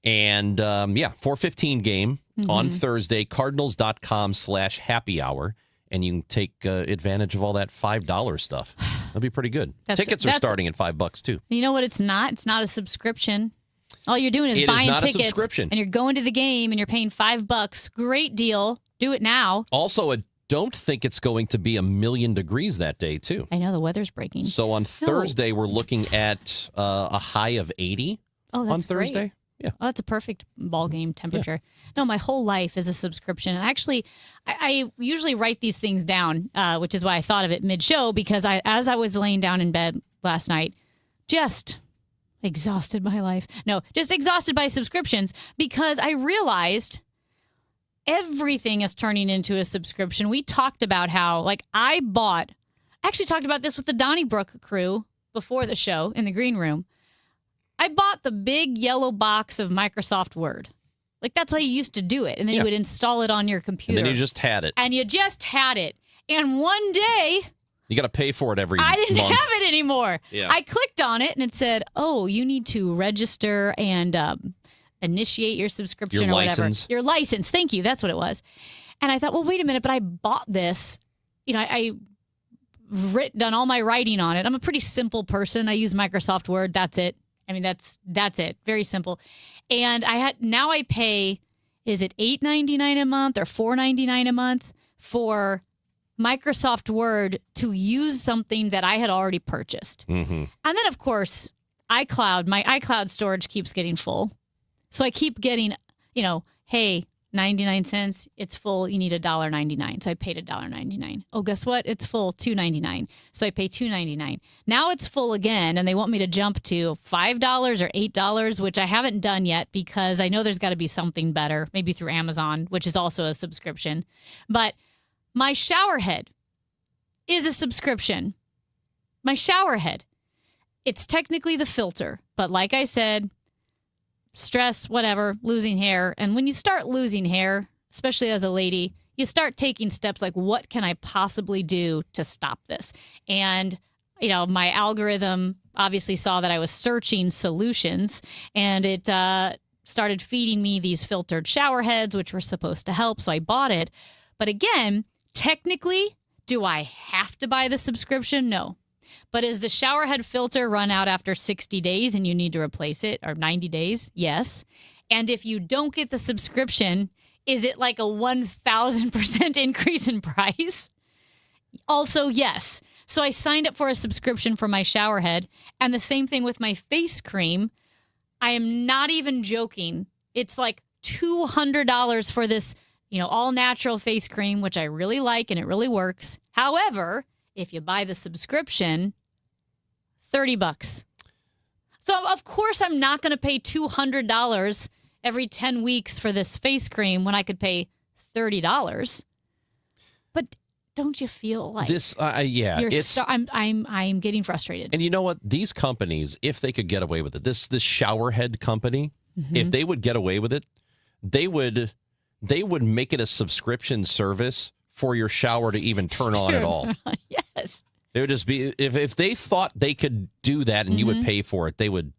And, 4:15 game on Thursday, cardinals.com/happy hour. And you can take advantage of all that $5 stuff. That'd be pretty good. Tickets are starting at $5 too. You know what? It's not. It's not a subscription. All you're doing is buying tickets, a subscription. And you're going to the game, and you're paying $5. Great deal. Do it now. Also, I don't think it's going to be 1,000,000 degrees that day too. I know the weather's breaking. So on Thursday, we're looking at a high of 80. Oh, that's on Thursday. Great. Yeah. Oh, that's a perfect ball game temperature. Yeah. No, my whole life is a subscription. And actually, I usually write these things down, which is why I thought of it mid-show, because as I was laying down in bed last night, just exhausted by life. No, just exhausted by subscriptions, because I realized everything is turning into a subscription. We talked about how, I actually talked about this with the Donnybrook crew before the show in the green room. I bought the big yellow box of Microsoft Word. That's how you used to do it. And then you would install it on your computer. And then you just had it. And you just had it. And one day, you got to pay for it every month. I didn't have it anymore. Yeah. I clicked on it and it said, oh, you need to register and initiate your subscription or whatever. Your license. Thank you. That's what it was. And I thought, well, wait a minute, but I bought this. I've done all my writing on it. I'm a pretty simple person. I use Microsoft Word. That's it. I mean, that's it. Very simple. And now I pay, is it $8.99 a month or $4.99 a month for Microsoft Word to use something that I had already purchased. Mm-hmm. And then, of course, my iCloud storage keeps getting full. So I keep getting, hey, 99 cents, it's full, you need $1.99. So I paid $1.99. Oh, guess what? It's full, $2.99. So I pay $2.99. Now it's full again, and they want me to jump to $5 or $8, which I haven't done yet because I know there's got to be something better, maybe through Amazon, which is also a subscription. But my shower head is a subscription. My shower head. It's technically the filter, but like I said, stress, whatever, losing hair. And when you start losing hair, especially as a lady, you start taking steps like, what can I possibly do to stop this? And, my algorithm obviously saw that I was searching solutions, and it started feeding me these filtered shower heads, which were supposed to help. So I bought it. But again, technically, do I have to buy the subscription? No. But is the shower head filter run out after 60 days and you need to replace it, or 90 days? Yes. And if you don't get the subscription, is it like a 1,000% increase in price? Also, yes. So I signed up for a subscription for my shower head, and the same thing with my face cream. I am not even joking. It's like $200 for this, all natural face cream, which I really like and it really works. However, if you buy the subscription, $30. So, of course, I'm not going to pay $200 every 10 weeks for this face cream when I could pay $30. But don't you feel like this? I'm getting frustrated. And you know what? These companies, if they could get away with it, this shower head company, if they would get away with it, they would make it a subscription service for your shower to even turn on at all. Yes. It would just be, if they thought they could do that and you would pay for it, they would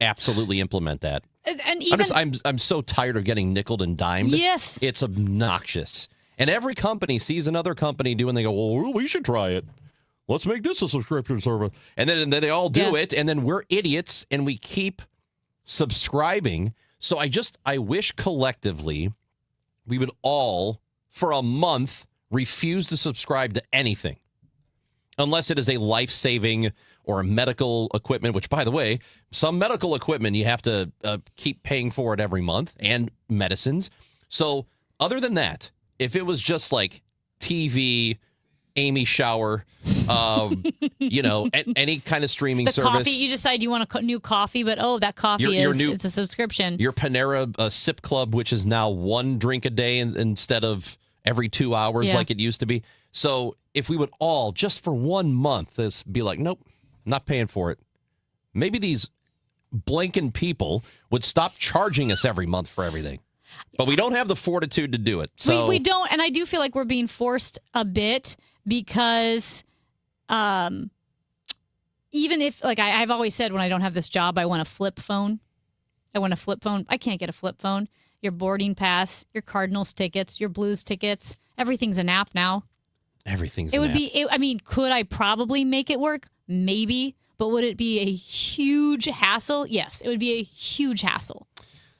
absolutely implement that. And even, I'm so tired of getting nickeled and dimed. Yes. It's obnoxious. And every company sees another company doing, they go, well, we should try it. Let's make this a subscription service. And then they all do it, and then we're idiots, and we keep subscribing. So I wish collectively we would all, for a month, refuse to subscribe to anything. unless it is a life-saving or a medical equipment, which, by the way, some medical equipment you have to keep paying for it every month, and medicines. So other than that, if it was just like TV, Amy shower, any kind of streaming The service. coffee, you decide you want a new coffee, but that coffee it's a subscription. Your Panera Sip Club, which is now 1 drink a day instead of every 2 hours like it used to be. So if we would all, just for 1 month, be like, nope, not paying for it. Maybe these blanking people would stop charging us every month for everything. But we don't have the fortitude to do it. So We don't, and I do feel like we're being forced a bit because even if, like I've always said, when I don't have this job, I want a flip phone. I can't get a flip phone. Your boarding pass, your Cardinals tickets, your Blues tickets, everything's an app now. Everything's It an would app. be, could I probably make it work? Maybe. But would it be a huge hassle? Yes, it would be a huge hassle.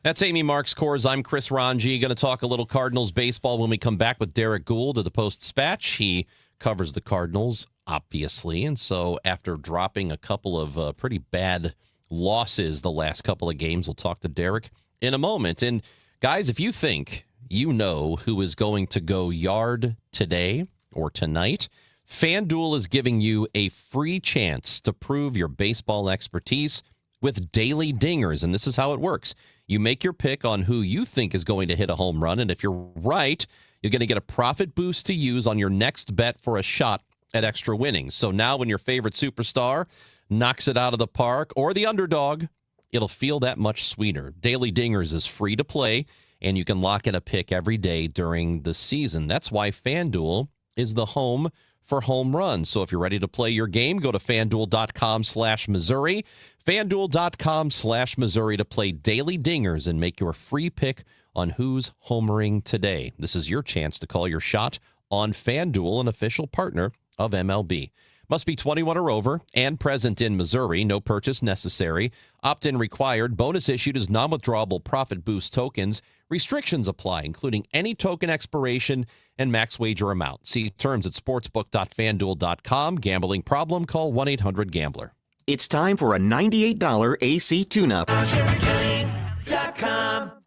That's Amy Marks Kors. I'm Chris Ranji. Going to talk a little Cardinals baseball when we come back with Derek Gould of the Post-Dispatch. He covers the Cardinals, obviously. And so after dropping a couple of pretty bad losses the last couple of games, we'll talk to Derek in a moment. And guys, if you think you know who is going to go yard today or tonight, FanDuel is giving you a free chance to prove your baseball expertise with Daily Dingers. And this is how it works. You make your pick on who you think is going to hit a home run, and if you're right, you're going to get a profit boost to use on your next bet for a shot at extra winnings. So now when your favorite superstar knocks it out of the park, or the underdog, it'll feel that much sweeter. Daily Dingers is free to play, and you can lock in a pick every day during the season. That's why FanDuel is the home for home runs. So if you're ready to play your game, go to FanDuel.com/Missouri. FanDuel.com/Missouri to play Daily Dingers and make your free pick on who's homering today. This is your chance to call your shot on FanDuel, an official partner of MLB. Must be 21 or over and present in Missouri. No purchase necessary. Opt-in required. Bonus issued as non-withdrawable profit boost tokens. Restrictions apply, including any token expiration and max wager amount. See terms at sportsbook.fanduel.com. Gambling problem? Call 1-800-GAMBLER. It's time for a $98 AC tune-up.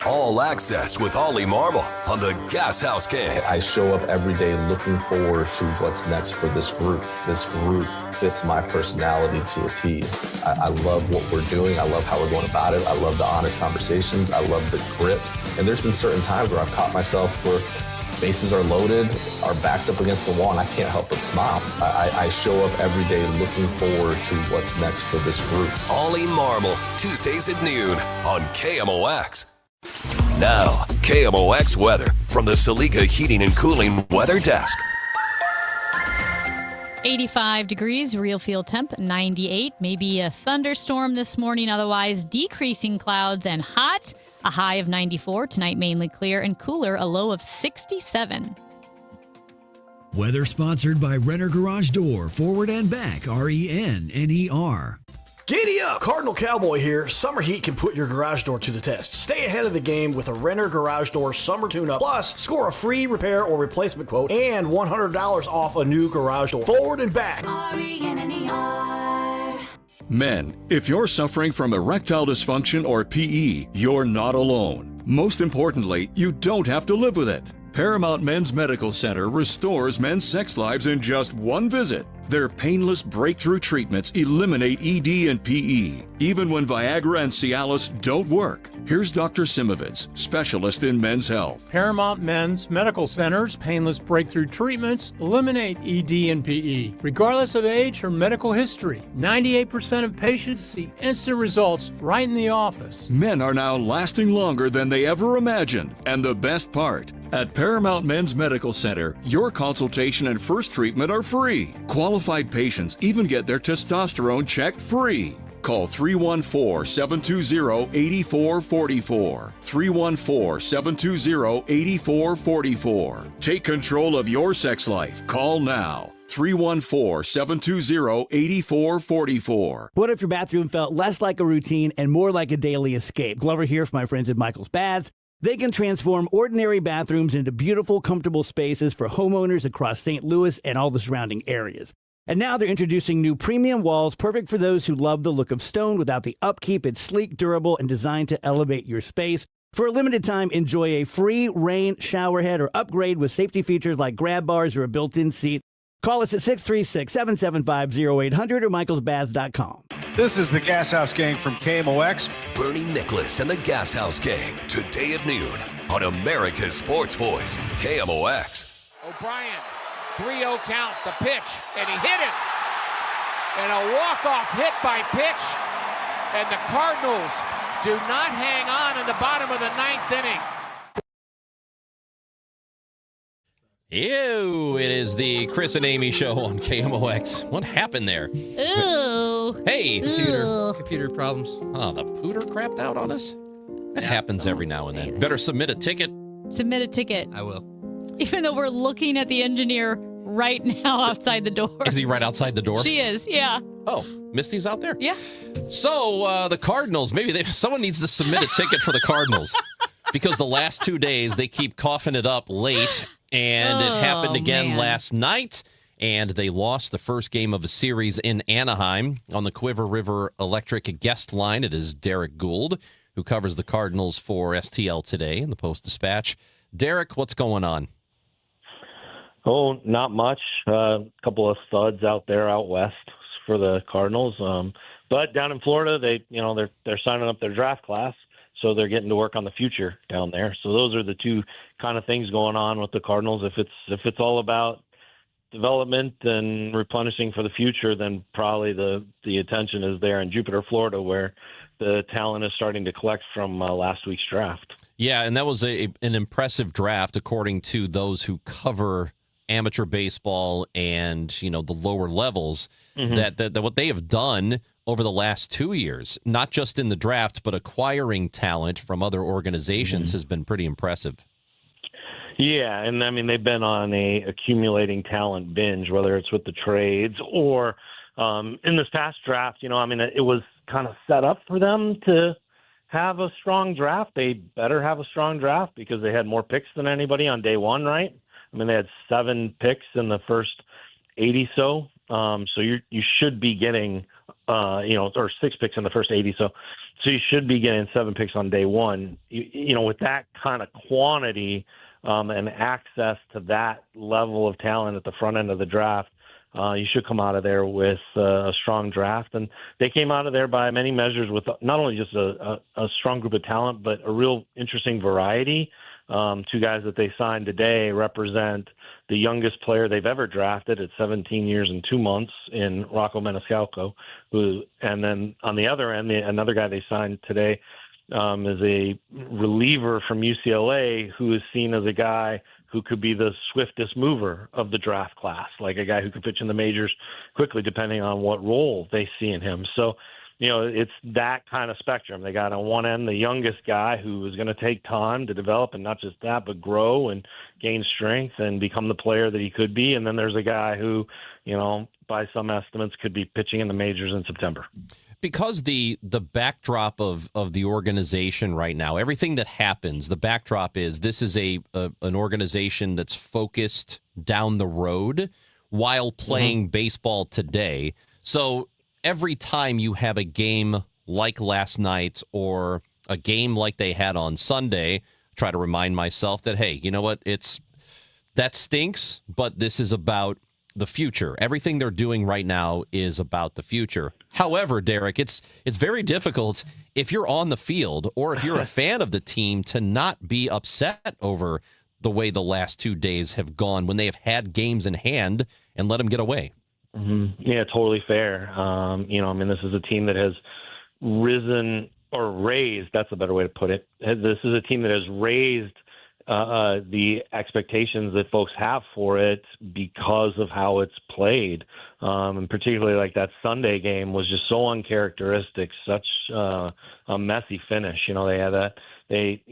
All access with Ollie Marmol on the Gas House Gang. I show up every day looking forward to what's next for this group. This group fits my personality to a T. I love what we're doing. I love how we're going about it. I love the honest conversations. I love the grit. And there's been certain times where I've caught myself where bases are loaded, our back's up against the wall, and I can't help but smile. I show up every day looking forward to what's next for this group. Ollie Marmol, Tuesdays at noon on KMOX. Now, KMOX weather from the Saliga Heating and Cooling Weather Desk. 85 degrees, real feel temp, 98. Maybe a thunderstorm this morning, otherwise decreasing clouds and hot. A high of 94. Tonight mainly clear and cooler, a low of 67. Weather sponsored by Renner Garage Door, forward and back, RENNER. Giddy up! Cardinal Cowboy here. Summer heat can put your garage door to the test. Stay ahead of the game with a Renner Garage Door summer tune-up. Plus, score a free repair or replacement quote and $100 off a new garage door. Forward and back. RENNER. Men, if you're suffering from erectile dysfunction or PE, you're not alone. Most importantly, you don't have to live with it. Paramount Men's Medical Center restores men's sex lives in just one visit. Their painless breakthrough treatments eliminate ED and PE, even when Viagra and Cialis don't work. Here's Dr. Simovitz, specialist in men's health. Paramount Men's Medical Center's painless breakthrough treatments eliminate ED and PE, regardless of age or medical history. 98% of patients see instant results right in the office. Men are now lasting longer than they ever imagined. And the best part, at Paramount Men's Medical Center, your consultation and first treatment are free. Qualified patients even get their testosterone checked free. Call 314-720-8444. 314-720-8444. Take control of your sex life. Call now. 314-720-8444. What if your bathroom felt less like a routine and more like a daily escape? Glover here from my friends at Michael's Baths. They can transform ordinary bathrooms into beautiful, comfortable spaces for homeowners across St. Louis and all the surrounding areas. And now they're introducing new premium walls, perfect for those who love the look of stone without the upkeep. It's sleek, durable, and designed to elevate your space. For a limited time, enjoy a free rain shower head or upgrade with safety features like grab bars or a built-in seat. Call us at 636-775-0800 or michaelsbaths.com. This is the Gas House Gang from KMOX. Bernie Nicholas and the Gas House Gang, today at noon on America's Sports Voice, KMOX. O'Brien, 3-0 count, the pitch, and he hit it. And a walk-off hit by pitch, and the Cardinals do not hang on in the bottom of the ninth inning. Ew, it is the Chris and Amy show on KMOX. What happened there? Ooh. Hey. Computer problems. Oh, the pooter crapped out on us? That happens every now and then. Better submit a ticket. Submit a ticket. I will. Even though we're looking at the engineer right now outside the door. Is he right outside the door? She is, yeah. Oh, Misty's out there? Yeah. So, the Cardinals, someone needs to submit a ticket for the Cardinals. Because the last 2 days, they keep coughing it up late. And it happened again last night. And they lost the first game of a series in Anaheim on the Quiver River Electric guest line. It is Derek Gould, who covers the Cardinals for STL Today in the Post-Dispatch. Derek, what's going on? Oh, not much. A couple of studs out there out west for the Cardinals. But down in Florida, they're signing up their draft class, so they're getting to work on the future down there. So those are the two kind of things going on with the Cardinals. If it's all about development and replenishing for the future, then probably the attention is there in Jupiter, Florida, where the talent is starting to collect from last week's draft. Yeah, and that was an impressive draft, according to those who cover amateur baseball and the lower levels. Mm-hmm. That what they have done over the last 2 years, not just in the draft, but acquiring talent from other organizations, has been pretty impressive. Yeah, and I mean they've been on a accumulating talent binge, whether it's with the trades or in this past draft. It was kind of set up for them to have a strong draft. They better have a strong draft because they had more picks than anybody on day one, right? I mean, they had 7 picks in the first 80 so. So you should be getting, or 6 picks in the first 80 so. So you should be getting 7 picks on day one. With that kind of quantity and access to that level of talent at the front end of the draft, you should come out of there with a strong draft. And they came out of there by many measures with not only just a strong group of talent, but a real interesting variety. 2 guys that they signed today represent the youngest player they've ever drafted at 17 years and 2 months in Rocco Maniscalco, and then on the other end, another guy they signed today is a reliever from UCLA who is seen as a guy who could be the swiftest mover of the draft class, like a guy who could pitch in the majors quickly depending on what role they see in him. So, it's that kind of spectrum. They got on one end the youngest guy who is going to take time to develop, and not just that, but grow and gain strength and become the player that he could be. And then there's a guy who, by some estimates, could be pitching in the majors in September. Because the backdrop of the organization right now, everything that happens, the backdrop is this is an organization that's focused down the road while playing baseball today. So every time you have a game like last night or a game like they had on Sunday, I try to remind myself that, hey, you know what? That stinks, but this is about the future. Everything they're doing right now is about the future. However, Derek, it's very difficult if you're on the field or if you're a fan of the team to not be upset over the way the last 2 days have gone when they have had games in hand and let them get away. Mm-hmm. Yeah, totally fair. This is a team that has risen or raised, that's a better way to put it. This is a team that has raised the expectations that folks have for it because of how it's played. And particularly like that Sunday game was just so uncharacteristic, such a messy finish. They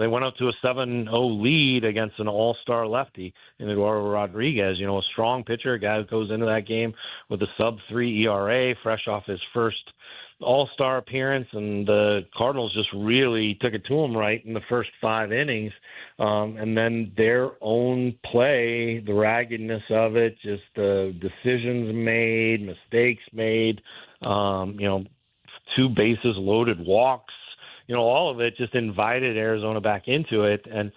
went up to a 7-0 lead against an all-star lefty in Eduardo Rodriguez, a strong pitcher, a guy who goes into that game with a sub-3 ERA, fresh off his first all-star appearance, and the Cardinals just really took it to them right in the first 5 innings. And then their own play, the raggedness of it, just the decisions made, mistakes made, 2 bases loaded walks, all of it just invited Arizona back into it. And,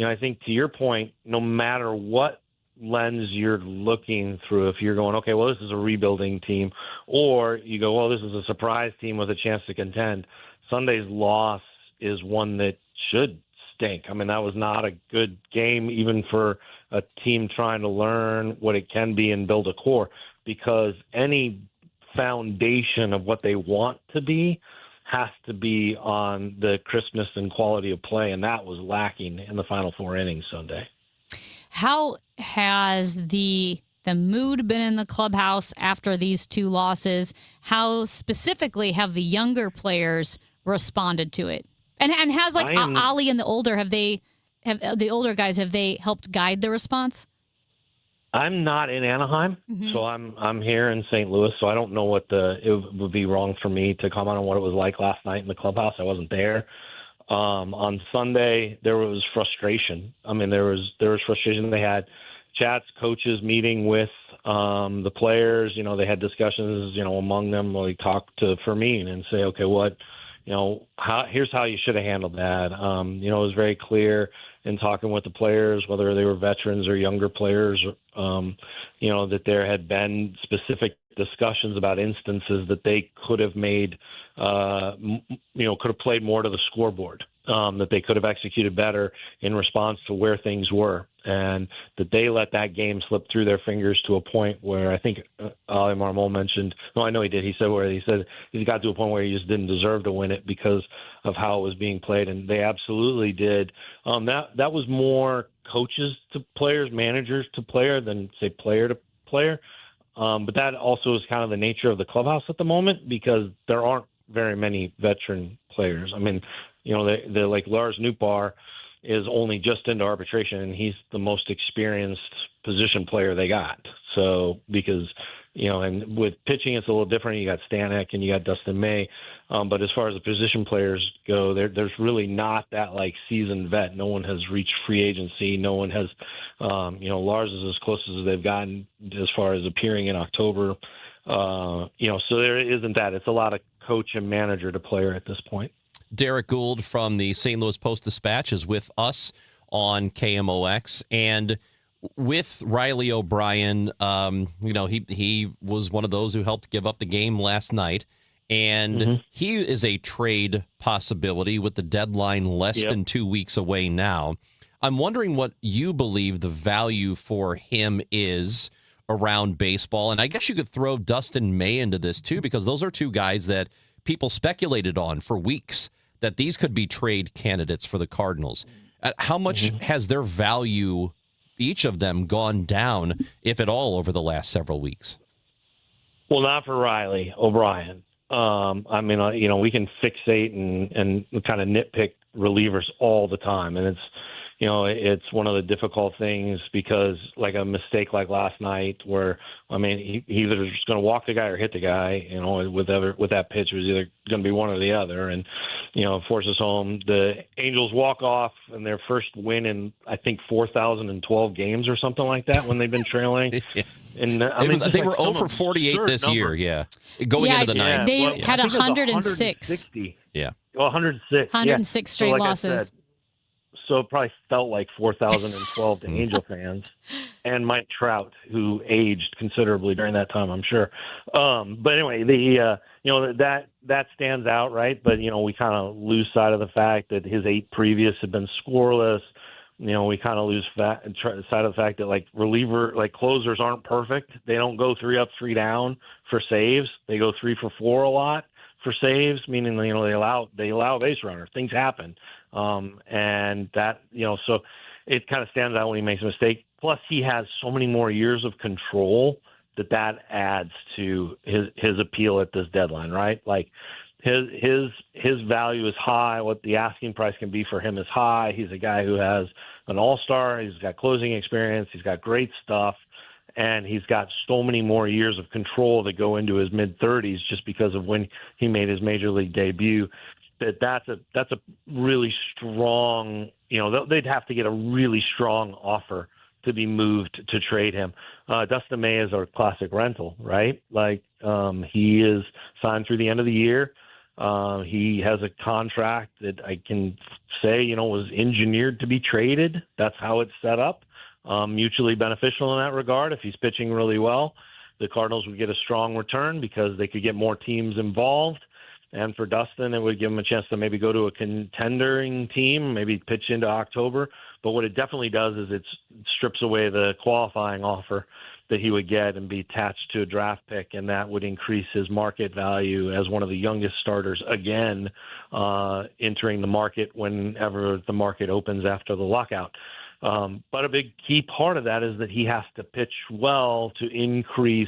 I think to your point, no matter what lens you're looking through, if you're going, okay, well, this is a rebuilding team, or you go, well, this is a surprise team with a chance to contend, Sunday's loss is one that should stink. I mean, that was not a good game, even for a team trying to learn what it can be and build a core, because any foundation of what they want to be has to be on the crispness and quality of play, and that was lacking in the final 4 innings Sunday. How has the mood been in the clubhouse after these 2 losses? How specifically have the younger players responded to it? And has Ali and the older guys, have they helped guide the response? I'm not in Anaheim, so I'm here in St. Louis, so I don't know it would be wrong for me to comment on what it was like last night in the clubhouse. I wasn't there. On Sunday, there was frustration. I mean, there was frustration. They had chats, coaches meeting with the players. They had discussions, among them. We talked to Fermin and say, okay, here's how you should have handled that. It was very clear in talking with the players, whether they were veterans or younger players, that there had been specific discussions about instances that they could have made, could have played more to the scoreboard, that they could have executed better in response to where things were, and that they let that game slip through their fingers to a point where I think Ali Marmol mentioned, no, I know he did. He said he got to a point where he just didn't deserve to win it because of how it was being played, and they absolutely did. That was more coaches to players, managers to player than, say, player to player. But that also is kind of the nature of the clubhouse at the moment, because there aren't very many veteran players. I mean, they're like Lars Nootbaar is only just into arbitration, and he's the most experienced position player they got. So because, and with pitching, it's a little different. You got Stanek and you got Dustin May. But as far as the position players go, there's really not that seasoned vet. No one has reached free agency. No one has, Lars is as close as they've gotten as far as appearing in October. So there isn't that. It's a lot of coach and manager to player at this point. Derek Gould from the St. Louis Post-Dispatch is with us on KMOX. And with Riley O'Brien, he was one of those who helped give up the game last night. And he is a trade possibility with the deadline less than 2 weeks away now. I'm wondering what you believe the value for him is around baseball. And I guess you could throw Dustin May into this too, because those are 2 guys that people speculated on for weeks that these could be trade candidates for the Cardinals. How much has their value, each of them, gone down, if at all, over the last several weeks? Well, not for Riley O'Brien. I mean, we can fixate and kind of nitpick relievers all the time. And it's one of the difficult things, because like a mistake like last night where, I mean, he either was going to walk the guy or hit the guy, with that pitch, it was either going to be one or the other. And, forces home. The Angels walk off in their first win in, I think, 4,012 games or something like that when they've been trailing. And they were 0 for 48 this year, going into the ninth. They had 106. Yeah. Well, 106. 106 straight losses. So it probably felt like 4,012 to Angel fans and Mike Trout, who aged considerably during that time, I'm sure. But anyway, that stands out, right? But, we kind of lose sight of the fact that his 8 previous have been scoreless. We kind of lose sight of the fact that closers aren't perfect. They don't go 3 up, 3 down for saves. They go 3 for 4 a lot for saves, meaning, they allow base runners. Things happen. And that, so it kind of stands out when he makes a mistake. Plus, he has so many more years of control that adds to his appeal at this deadline, right? Like his value is high. What the asking price can be for him is high. He's a guy who has an all-star. He's got closing experience. He's got great stuff. and he's got so many more years of control that go into his mid-30s just because of when he made his major league debut. That's a really strong, they'd have to get a really strong offer to be moved to trade him. Dustin May is our classic rental, right? He is signed through the end of the year. He has a contract that I can say, was engineered to be traded. That's how it's set up. Mutually beneficial in that regard. If he's pitching really well, the Cardinals would get a strong return because they could get more teams involved. And for Dustin, it would give him a chance to maybe go to a contending team, maybe pitch into October. But what it definitely does is it strips away the qualifying offer that he would get and be attached to a draft pick, and that would increase his market value as one of the youngest starters again, entering the market whenever the market opens after the lockout. But a big key part of that is that he has to pitch well to increase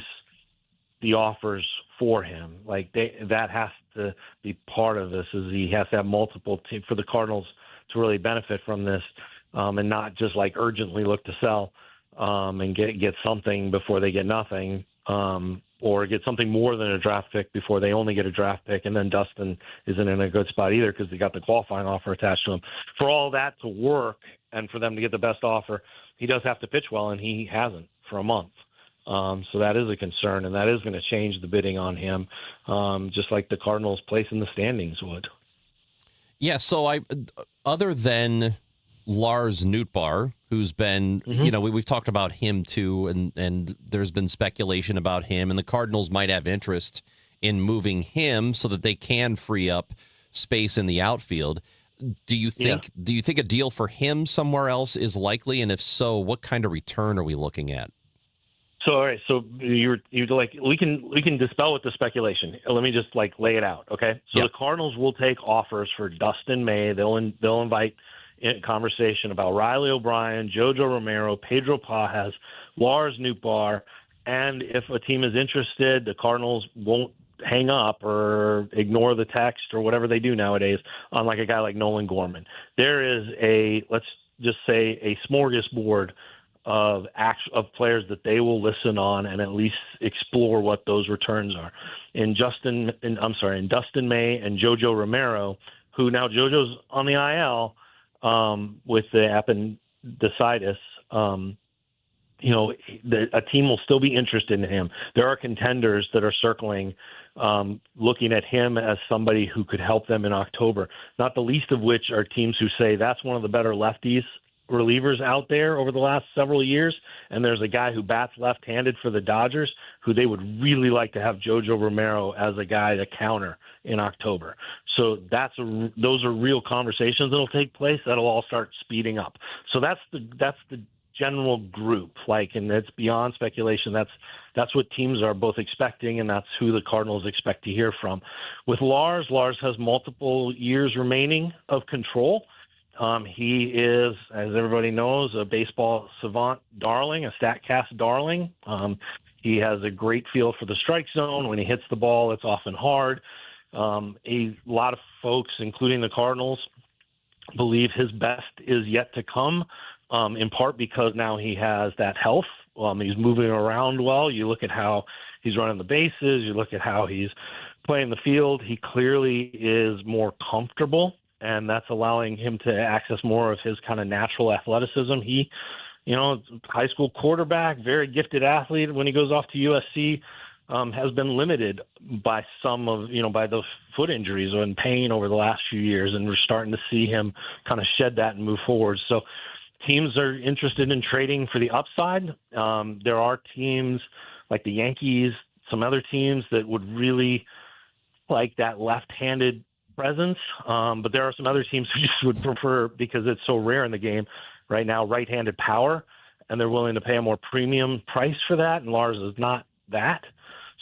the offers for him. That has to be part of this, is he has to have multiple teams for the Cardinals to really benefit from this, and not just urgently look to sell and get something before they get nothing, or get something more than a draft pick before they only get a draft pick. And then Dustin isn't in a good spot either because they got the qualifying offer attached to him. For all that to work and for them to get the best offer, he does have to pitch well, and he hasn't for a month. So that is a concern, and that is going to change the bidding on him, just like the Cardinals' place in the standings would. Yeah, so other than Lars Nootbaar, who's been, we've talked about him too, and there's been speculation about him, and the Cardinals might have interest in moving him so that they can free up space in the outfield. Do you think a deal for him somewhere else is likely? And if so, what kind of return are we looking at? So, all right. So we can dispel with the speculation. Let me just lay it out. Okay. So the Cardinals will take offers for Dustin May. They'll invite conversation about Riley O'Brien, Jojo Romero, Pedro Pajas, Lars Nootbaar, and if a team is interested, the Cardinals won't hang up or ignore the text or whatever they do nowadays on a guy like Nolan Gorman. There is let's just say a smorgasbord of players that they will listen on and at least explore what those returns are. In Dustin May and Jojo Romero, who now Jojo's on the IL with the appendicitis, a team will still be interested in him. There are contenders that are circling, looking at him as somebody who could help them in October, not the least of which are teams who say that's one of the better lefties relievers out there over the last several years, and there's a guy who bats left-handed for the Dodgers who they would really like to have Jojo Romero as a guy to counter in October. So those are real conversations that'll take place that'll all start speeding up. So that's the general group, and it's beyond speculation. That's what teams are both expecting, and that's who the Cardinals expect to hear from. With Lars has multiple years remaining of control. He is, as everybody knows, a baseball savant darling, a StatCast darling. He has a great feel for the strike zone. When he hits the ball, it's often hard. A lot of folks, including the Cardinals, believe his best is yet to come, in part because now he has that health. He's moving around well. You look at how he's running the bases. You look at how he's playing the field. He clearly is more comfortable, and that's allowing him to access more of his kind of natural athleticism. He, high school quarterback, very gifted athlete. When he goes off to USC, has been limited by by those foot injuries and pain over the last few years, and we're starting to see him kind of shed that and move forward. So teams are interested in trading for the upside. There are teams like the Yankees, some other teams that would really like that left-handed presence, but there are some other teams who just would prefer, because it's so rare in the game right now, right-handed power, and they're willing to pay a more premium price for that, and Lars is not that.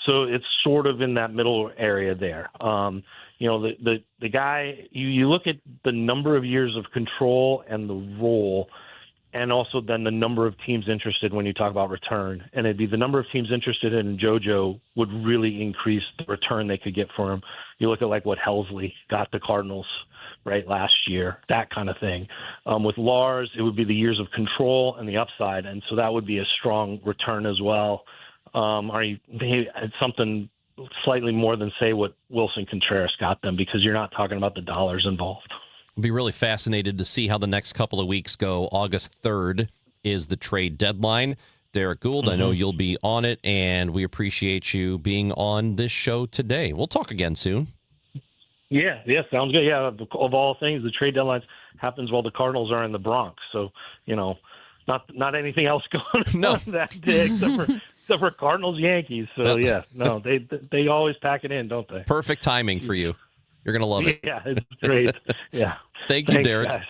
So it's sort of in that middle area there. The guy, you look at the number of years of control and the role, and also then the number of teams interested when you talk about return. And it'd be the number of teams interested in Jojo would really increase the return they could get for him. You look at what Helsley got the Cardinals right, last year, that kind of thing. With Lars, it would be the years of control and the upside, and so that would be a strong return as well. It's something slightly more than, say, what Wilson Contreras got them, because you're not talking about the dollars involved. I'll be really fascinated to see how the next couple of weeks go. August 3rd is the trade deadline. Derek Gould, I know you'll be on it, and we appreciate you being on this show today. We'll talk again soon. Yeah, sounds good. Yeah, of all things, the trade deadline happens while the Cardinals are in the Bronx. So, not anything else going on that day except for Cardinals Yankees. So they always pack it in, don't they? Perfect timing for you. You're gonna love it. Yeah, it's great. Yeah. Thanks, Derek. Guys.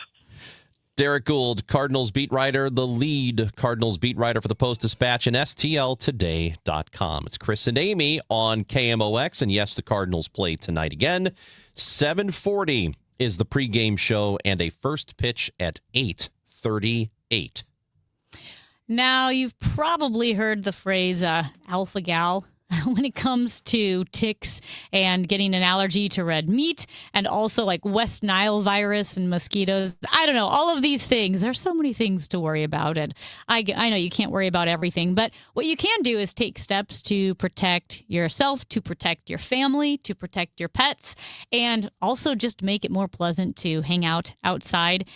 Derek Gould, Cardinals beat writer, the lead Cardinals beat writer for the Post-Dispatch and STLtoday.com. It's Chris and Amy on KMOX, and yes, the Cardinals play tonight again. 7:40 is the pregame show, and a first pitch at 8:38. Now, you've probably heard the phrase alpha gal when it comes to ticks and getting an allergy to red meat, and also like West Nile virus and mosquitoes. I don't know, all of these things. There's so many things to worry about. And I know you can't worry about everything, but what you can do is take steps to protect yourself, to protect your family, to protect your pets, and also just make it more pleasant to hang out outside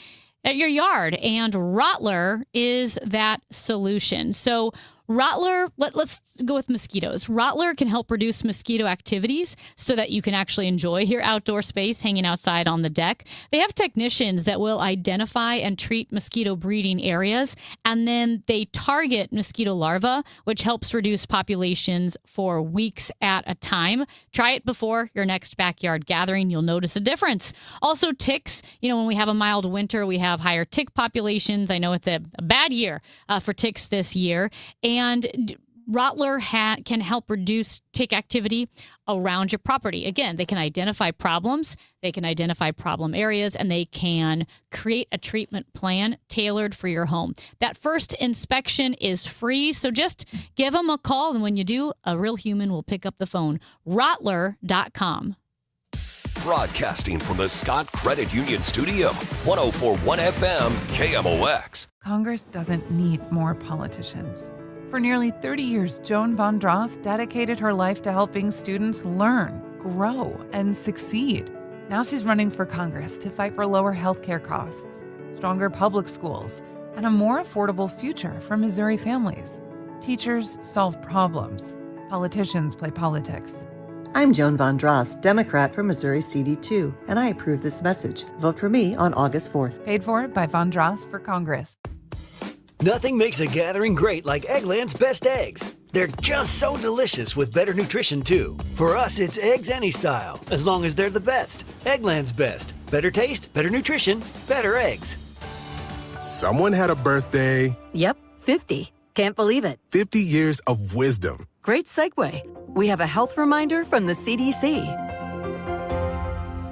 at your yard. And Rottler is that solution. So Rottler, let's go with mosquitoes. Rottler can help reduce mosquito activities so that you can actually enjoy your outdoor space hanging outside on the deck. They have technicians that will identify and treat mosquito breeding areas, and then they target mosquito larvae, which helps reduce populations for weeks at a time. Try it before your next backyard gathering. You'll notice a difference. Also, ticks. When we have a mild winter, we have higher tick populations. I know it's a bad year for ticks this year. And Rottler can help reduce tick activity around your property. Again, they can identify problems, they can identify problem areas, and they can create a treatment plan tailored for your home. That first inspection is free, so just give them a call, and when you do, a real human will pick up the phone. Rottler.com. Broadcasting from the Scott Credit Union Studio, 104.1 FM, KMOX. Congress doesn't need more politicians. For nearly 30 years, Joan Von Dross dedicated her life to helping students learn, grow, and succeed. Now she's running for Congress to fight for lower healthcare costs, stronger public schools, and a more affordable future for Missouri families. Teachers solve problems. Politicians play politics. I'm Joan Von Dross, Democrat from Missouri CD2, and I approve this message. Vote for me on August 4th. Paid for by Von Dross for Congress. Nothing makes a gathering great like Eggland's Best Eggs. They're just so delicious with better nutrition, too. For us, it's eggs any style, as long as they're the best. Eggland's Best. Better taste, better nutrition, better eggs. Someone had a birthday. Yep, 50. Can't believe it. 50 years of wisdom. Great segue. We have a health reminder from the CDC.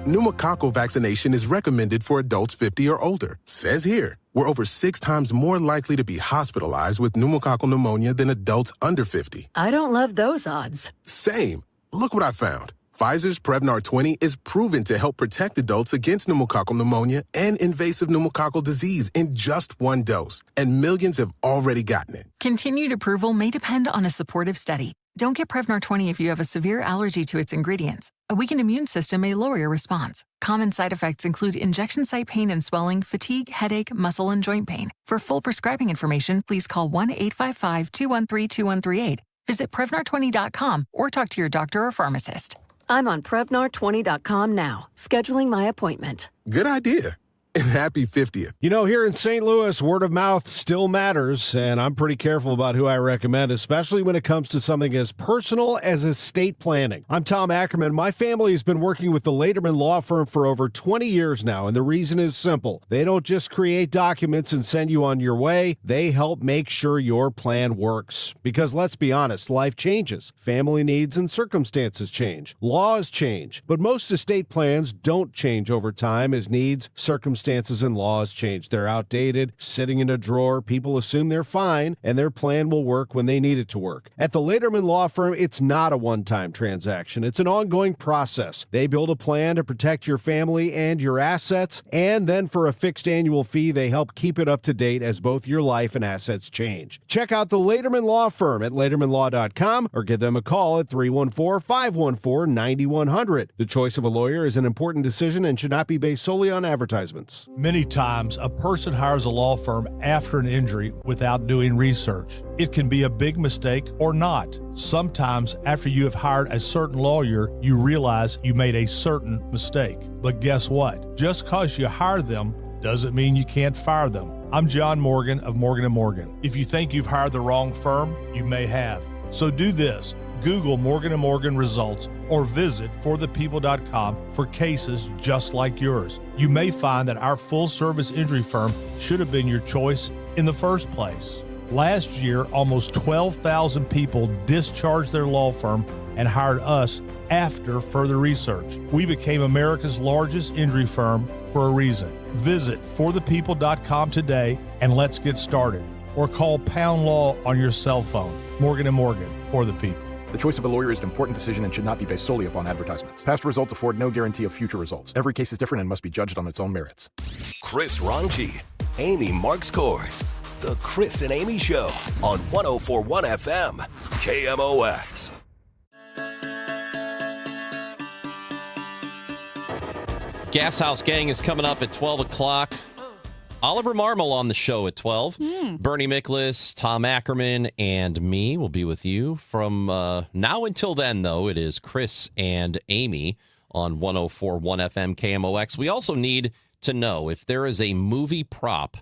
Pneumococcal vaccination is recommended for adults 50 or older. Says here, we're over 6 times more likely to be hospitalized with pneumococcal pneumonia than adults under 50. I don't love those odds. Same. Look what I found. Pfizer's Prevnar 20 is proven to help protect adults against pneumococcal pneumonia and invasive pneumococcal disease in just 1 dose. And millions have already gotten it. Continued approval may depend on a supportive study. Don't get Prevnar 20 if you have a severe allergy to its ingredients. A weakened immune system may lower your response. Common side effects include injection site pain and swelling, fatigue, headache, muscle, and joint pain. For full prescribing information, please call 1-855-213-2138. Visit Prevnar20.com or talk to your doctor or pharmacist. I'm on Prevnar20.com now, scheduling my appointment. Good idea. And happy 50th. Here in St. Louis, word of mouth still matters, and I'm pretty careful about who I recommend, especially when it comes to something as personal as estate planning. I'm Tom Ackerman. My family has been working with the Laderman Law Firm for over 20 years now, and the reason is simple. They don't just create documents and send you on your way. They help make sure your plan works. Because let's be honest, life changes. Family needs and circumstances change. Laws change. But most estate plans don't change over time as needs, circumstances, circumstances and laws change. They're outdated, sitting in a drawer. People assume they're fine, and their plan will work when they need it to work. At the Laterman Law Firm, it's not a one-time transaction. It's an ongoing process. They build a plan to protect your family and your assets, and then for a fixed annual fee, they help keep it up to date as both your life and assets change. Check out the Laterman Law Firm at latermanlaw.com or give them a call at 314-514-9100. The choice of a lawyer is an important decision and should not be based solely on advertisements. Many times, a person hires a law firm after an injury without doing research. It can be a big mistake or not. Sometimes, after you have hired a certain lawyer, you realize you made a certain mistake. But guess what? Just because you hired them doesn't mean you can't fire them. I'm John Morgan of Morgan & Morgan. If you think you've hired the wrong firm, you may have. So do this. Google Morgan & Morgan results or visit forthepeople.com for cases just like yours. You may find that our full-service injury firm should have been your choice in the first place. Last year, almost 12,000 people discharged their law firm and hired us after further research. We became America's largest injury firm for a reason. Visit forthepeople.com today and let's get started. Or call Pound Law on your cell phone. Morgan & Morgan, for the people. The choice of a lawyer is an important decision and should not be based solely upon advertisements. Past results afford no guarantee of future results. Every case is different and must be judged on its own merits. Chris Ronchi, Amy Marks Kors. The Chris and Amy Show on 104.1 FM, KMOX. Gas House Gang is coming up at 12 o'clock. Oliver Marmol on the show at 12. Bernie Miklasz, Tom Ackerman, and me will be with you from now until then, though. It is Chris and Amy on 104.1 FM KMOX. We also need to know if there is a movie prop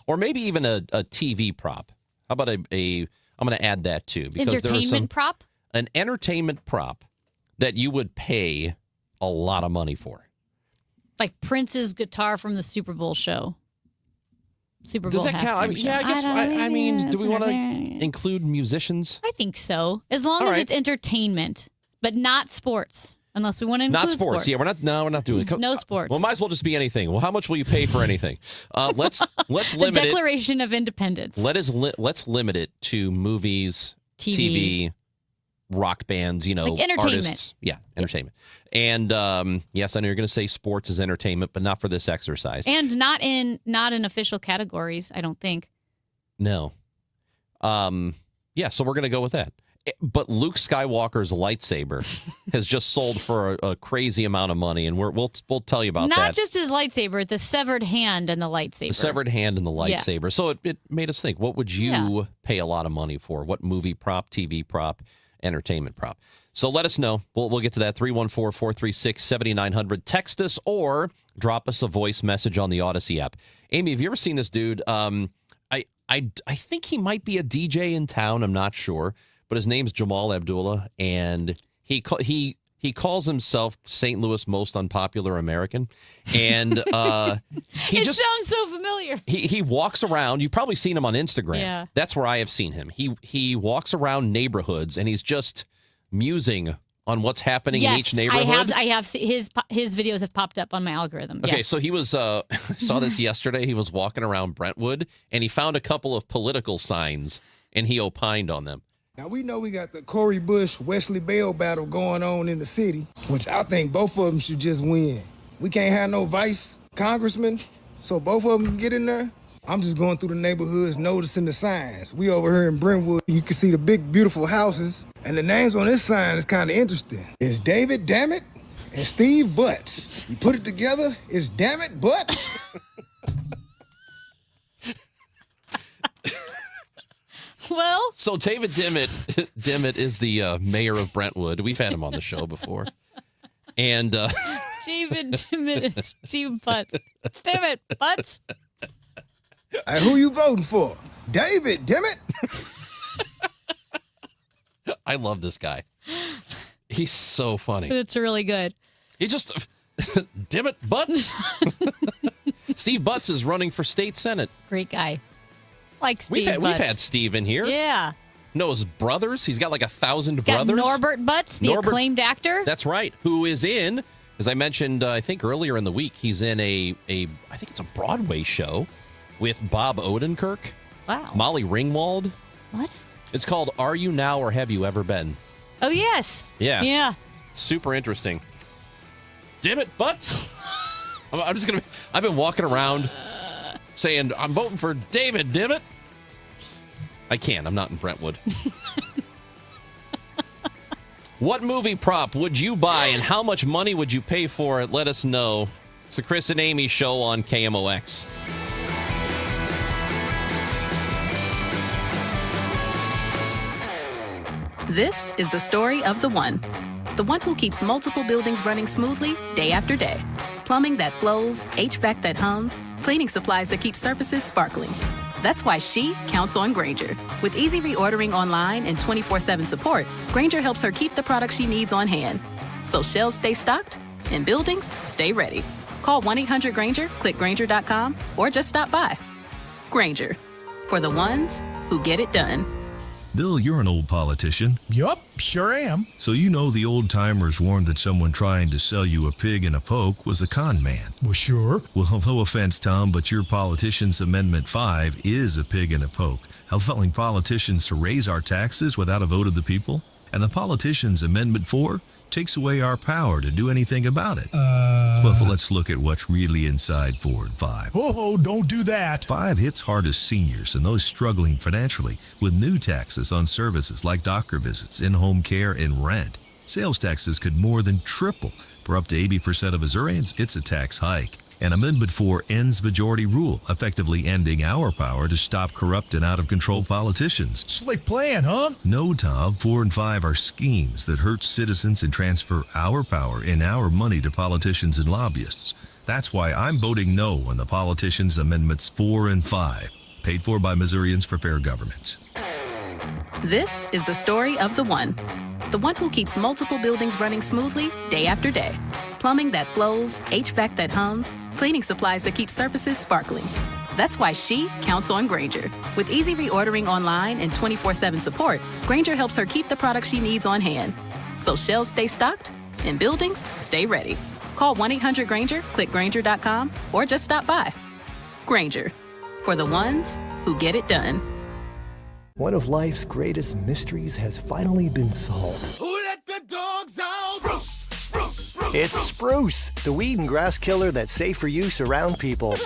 or maybe even a TV prop. How about I'm going to add that too. Because entertainment prop? An entertainment prop that you would pay a lot of money for. Like Prince's guitar from the Super Bowl show. Super Bowl. Does that count? I mean, do we want to include musicians? I think so. As long as it's entertainment, but not sports. Unless we want to include not sports. Yeah, we're not doing it. No sports. Well, might as well just be anything. Well, how much will you pay for anything? Let's limit the Declaration of Independence. Let's limit it to movies, TV, rock bands, like entertainment. Artists. Yeah, entertainment. And yes, I know you're going to say sports is entertainment, but not for this exercise. And not in official categories, I don't think. No. Yeah, so we're going to go with that. But Luke Skywalker's lightsaber has just sold for a crazy amount of money, and we'll tell you about that. Not just his lightsaber, the severed hand and the lightsaber. The severed hand and the lightsaber. Yeah. So it made us think, what would you pay a lot of money for? What movie prop, TV prop, entertainment prop? So let us know. We'll get to that. 314-436-7900. Text us or drop us a voice message on the Odyssey app. Amy, have you ever seen this dude? I think he might be a DJ in town. I'm not sure. But his name's Jamal Abdullah, and he calls himself St. Louis' most unpopular American. And it sounds so familiar. He walks around. You've probably seen him on Instagram. Yeah. That's where I have seen him. He walks around neighborhoods, and he's just musing on what's happening in each neighborhood. I have his videos have popped up on my algorithm. Okay, yes. So he was I saw this yesterday. He was walking around Brentwood, and he found a couple of political signs, and he opined on them. Now, we know we got the Corey Bush-Wesley Bell battle going on in the city, which I think both of them should just win. We can't have no vice congressman, so both of them can get in there. I'm just going through the neighborhoods noticing the signs. We over here in Brentwood, you can see the big, beautiful houses, and the names on this sign is kind of interesting. It's David Dammit and Steve Butts. You put it together, it's Dammit Butts. Well, so David Dimmitt is the mayor of Brentwood. We've had him on the show before. And David Dimmitt and Steve Butts. David Butts. Hey, who you voting for? David Dimmitt? I love this guy. He's so funny. It's really good. He just Dimmitt Butts. Steve Butts is running for state senate. Great guy. Like Steve Butts. We've had Steve in here. Yeah. No, his brothers. He's got like 1,000 brothers. Norbert Butts, the acclaimed actor. That's right. Who is in As I mentioned, I think earlier in the week, he's in I think it's a Broadway show with Bob Odenkirk. Wow. Molly Ringwald. What? It's called Are You Now or Have You Ever Been? Oh, yes. Yeah. Yeah. Super interesting. Damn it, butts. I've been walking around saying, I'm voting for David, damn it. I can't. I'm not in Brentwood. What movie prop would you buy and how much money would you pay for it? Let us know. It's the Chris and Amy Show on KMOX. This is the story of the one who keeps multiple buildings running smoothly day after day. Plumbing that flows, HVAC that hums, cleaning supplies that keep surfaces sparkling. That's why she counts on Grainger. With easy reordering online and 24/7 support, Grainger helps her keep the products she needs on hand. So shelves stay stocked and buildings stay ready. Call 1-800-GRAINGER, click Grainger.com, or just stop by. Grainger, for the ones who get it done. Bill, you're an old politician. Yup, sure am. So you know the old-timers warned that someone trying to sell you a pig in a poke was a con man. Well, sure. Well, no offense, Tom, but your politician's Amendment 5 is a pig in a poke, allowing politicians to raise our taxes without a vote of the people. And the politician's Amendment 4 takes away our power to do anything about it. Well, let's look at what's really inside 4 and 5. Oh, don't do that. 5 hits hardest seniors and those struggling financially with new taxes on services like doctor visits, in-home care, and rent. Sales taxes could more than triple. For up to 80% of Missourians, it's a tax hike. And Amendment 4 ends majority rule, effectively ending our power to stop corrupt and out-of-control politicians. Slick plan, huh? No, Tom. 4 and 5 are schemes that hurt citizens and transfer our power and our money to politicians and lobbyists. That's why I'm voting no on the politicians' Amendments 4 and 5, paid for by Missourians for fair government. This is the story of the one who keeps multiple buildings running smoothly day after day. Plumbing that flows, HVAC that hums, cleaning supplies that keep surfaces sparkling. That's why she counts on Grainger. With easy reordering online and 24/7 support, Grainger helps her keep the products she needs on hand. So shelves stay stocked and buildings stay ready. Call 1-800-GRAINGER, click Grainger.com, or just stop by. Grainger, for the ones who get it done. One of life's greatest mysteries has finally been solved. Who let the dogs out? Spruce, spruce, spruce. It's Spruce, the weed and grass killer that's safe for use around people,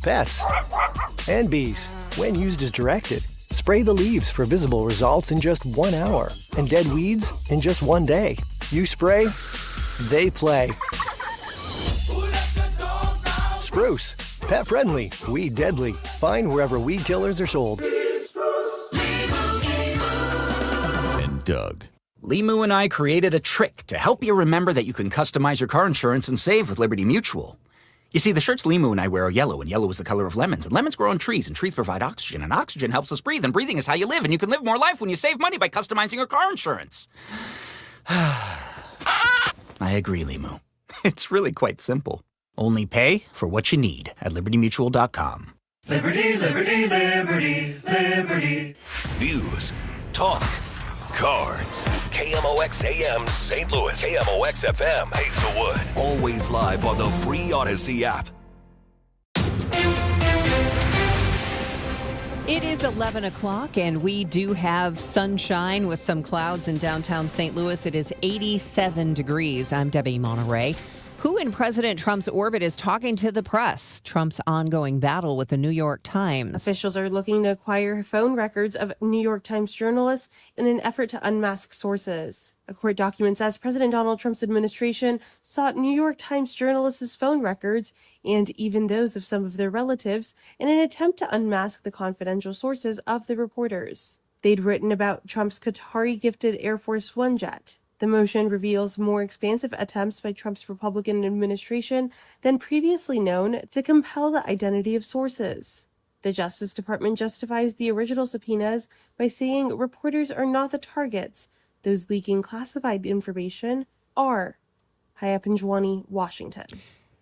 pets, and bees when used as directed. Spray the leaves for visible results in just 1 hour and dead weeds in just 1 day. You spray, they play. Spruce, pet friendly, weed deadly. Find wherever weed killers are sold. Doug. Limu and I created a trick to help you remember that you can customize your car insurance and save with Liberty Mutual. You see, the shirts Limu and I wear are yellow, and yellow is the color of lemons, and lemons grow on trees, and trees provide oxygen, and oxygen helps us breathe, and breathing is how you live, and you can live more life when you save money by customizing your car insurance. I agree, Limu. It's really quite simple. Only pay for what you need at libertymutual.com. Liberty, liberty, liberty, liberty. News, talk, cards. KMOX AM St. Louis. KMOX FM Hazelwood. Always live on the free Odyssey app. It is 11 o'clock, and we do have sunshine with some clouds in downtown St. Louis. It is 87 degrees. I'm Debbie Monterey. Who in President Trump's orbit is talking to the press? Trump's ongoing battle with the New York Times. Officials are looking to acquire phone records of New York Times journalists in an effort to unmask sources. A court document says President Donald Trump's administration sought New York Times journalists' phone records and even those of some of their relatives in an attempt to unmask the confidential sources of the reporters. They'd written about Trump's Qatari-gifted Air Force One jet. The motion reveals more expansive attempts by Trump's Republican administration than previously known to compel the identity of sources. The Justice Department justifies the original subpoenas by saying reporters are not the targets. Those leaking classified information are. Haya Pinjwani, Washington.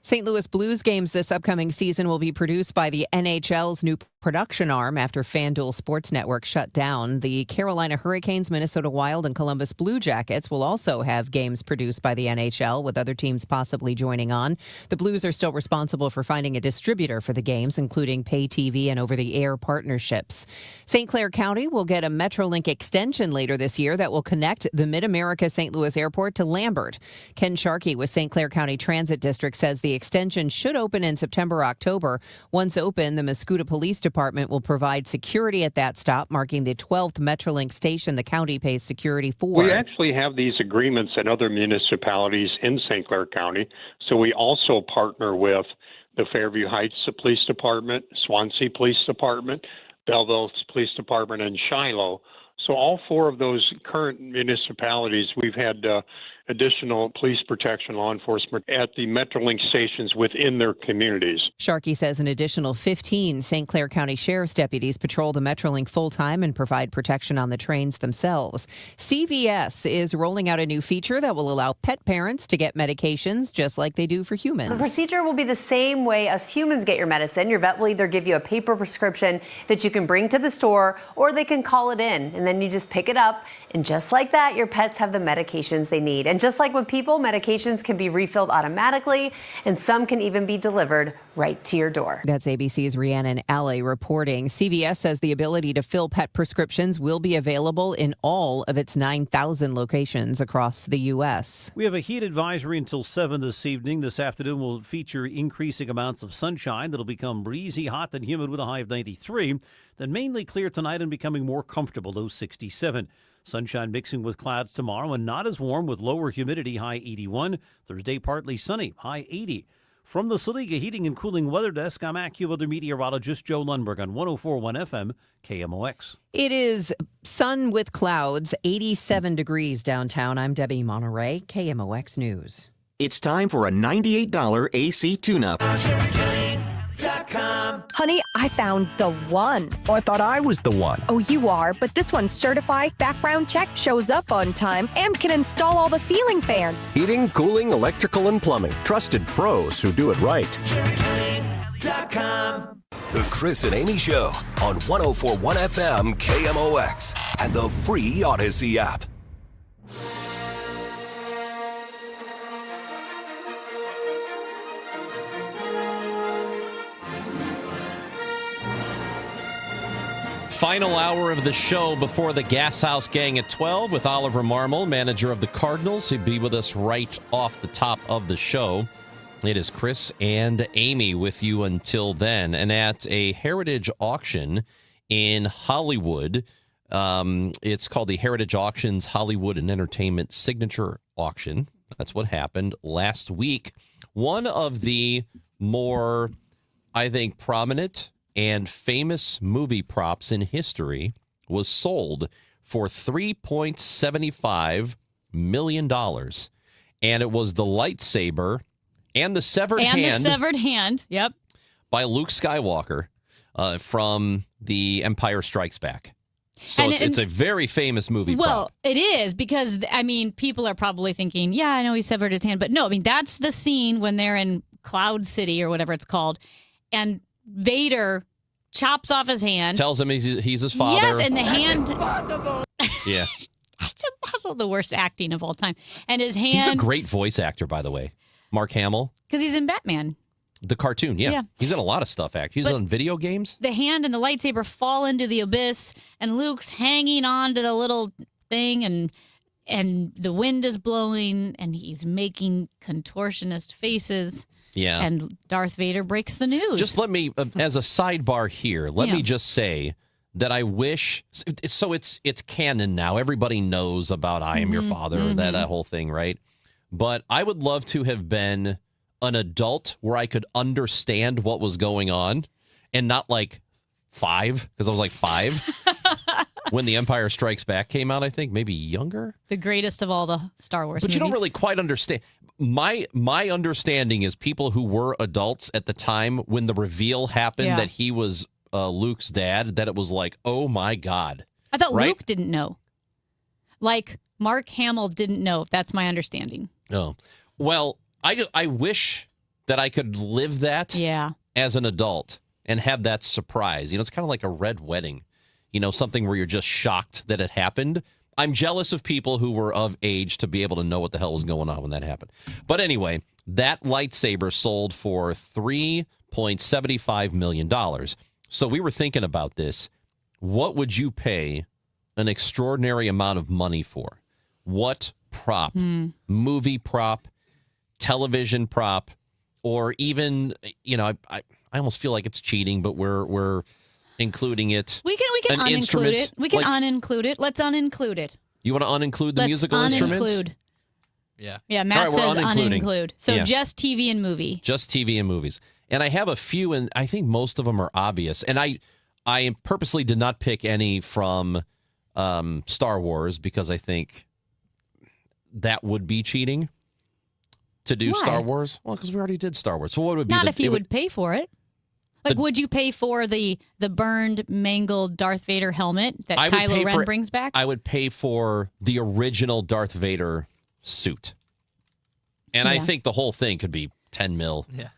St. Louis Blues games this upcoming season will be produced by the NHL's new production arm after FanDuel Sports Network shut down. The Carolina Hurricanes, Minnesota Wild, and Columbus Blue Jackets will also have games produced by the NHL, with other teams possibly joining on. The Blues are still responsible for finding a distributor for the games, including pay TV and over-the-air partnerships. St. Clair County will get a Metrolink extension later this year that will connect the Mid-America St. Louis Airport to Lambert. Ken Sharkey with St. Clair County Transit District says the extension should open in September-October. Once open, the Mascouda Police Department will provide security at that stop, marking the 12th Metrolink station the county pays security for. We actually have these agreements in other municipalities in St. Clair County, so we also partner with the Fairview Heights Police Department, Swansea Police Department, Belleville Police Department, and Shiloh. So all four of those current municipalities, we've had additional police protection, law enforcement at the Metrolink stations within their communities. Sharkey says an additional 15 St. Clair County Sheriff's deputies patrol the Metrolink full-time and provide protection on the trains themselves. CVS is rolling out a new feature that will allow pet parents to get medications just like they do for humans. The procedure will be the same way us humans get your medicine. Your vet will either give you a paper prescription that you can bring to the store, or they can call it in, and then you just pick it up. And just like that, your pets have the medications they need. And just like with people, medications can be refilled automatically, and some can even be delivered right to your door. That's ABC's Rhiannon Alley reporting. CVS says the ability to fill pet prescriptions will be available in all of its 9,000 locations across the U.S. We have a heat advisory until 7 this evening. This afternoon will feature increasing amounts of sunshine that'll become breezy, hot, and humid with a high of 93. Then mainly clear tonight and becoming more comfortable, low 67. Sunshine mixing with clouds tomorrow and not as warm with lower humidity, high 81. Thursday, partly sunny, high 80. From the Saliga Heating and Cooling Weather Desk, I'm AccuWeather meteorologist Joe Lundberg on 104.1 FM, KMOX. It is sun with clouds, 87 degrees downtown. I'm Debbie Monterey, KMOX News. It's time for a $98 AC tune-up. Honey, I found the one. Oh, I thought I was the one. Oh, you are, but this one's certified, background check, shows up on time, and can install all the ceiling fans. Heating, cooling, electrical, and plumbing. Trusted pros who do it right. The Chris and Amy Show on 104.1 FM KMOX and the free Odyssey app. Final hour of the show before the Gas House Gang at 12 with Oliver Marmol, manager of the Cardinals. He'll be with us right off the top of the show. It is Chris and Amy with you until then. And at a heritage auction in Hollywood, it's called the Heritage Auctions Hollywood and Entertainment Signature Auction. That's what happened last week. One of the more, I think, prominent and famous movie props in history was sold for $3.75 million. And it was the lightsaber and the severed hand. Yep. By Luke Skywalker from The Empire Strikes Back. So it's a very famous movie prop. Well, it is because, I mean, people are probably thinking, yeah, I know he severed his hand. But no, I mean, that's the scene when they're in Cloud City or whatever it's called. And Vader chops off his hand. Tells him he's his father. Yes, and the hand. Yeah. It's impossible. The worst acting of all time. And his hand. He's a great voice actor, by the way. Mark Hamill. Because he's in Batman. The cartoon, yeah. He's in a lot of stuff, He's on video games. The hand and the lightsaber fall into the abyss, and Luke's hanging on to the little thing, and the wind is blowing, and he's making contortionist faces. Yeah. And Darth Vader breaks the news. Just let me, as a sidebar here, let me just say that I wish, so it's canon now. Everybody knows about I Am Your Father, that whole thing, right? But I would love to have been an adult where I could understand what was going on and not like 5, because I was like 5 when The Empire Strikes Back came out, I think, maybe younger. The greatest of all the Star Wars movies. But you don't really quite understand. My understanding is people who were adults at the time when the reveal happened that he was Luke's dad, that it was like, oh my God. I thought Luke didn't know. Like Mark Hamill didn't know. That's my understanding. Oh, well, I wish that I could live that as an adult. and have that surprise. It's kind of like a red wedding, something where you're just shocked that it happened. I'm jealous of people who were of age to be able to know what the hell was going on when that happened. But anyway, that lightsaber sold for $3.75 million. So we were thinking about this. What would you pay an extraordinary amount of money for? What prop? Movie prop, television prop, or even, I almost feel like it's cheating, but we're including it. We can uninclude it. We can uninclude it. Let's uninclude it. You want to uninclude the musical instruments? Yeah. Yeah, Matt says uninclude. So just TV and movie. Just TV and movies. And I have a few, and I think most of them are obvious. And I purposely did not pick any from Star Wars because I think that would be cheating to do Star Wars. Well, because we already did Star Wars. So what would be Not if you would pay for it. Like, would you pay for the burned, mangled Darth Vader helmet that Kylo Ren brings back? I would pay for the original Darth Vader suit. And I think the whole thing could be $10 million. Yeah.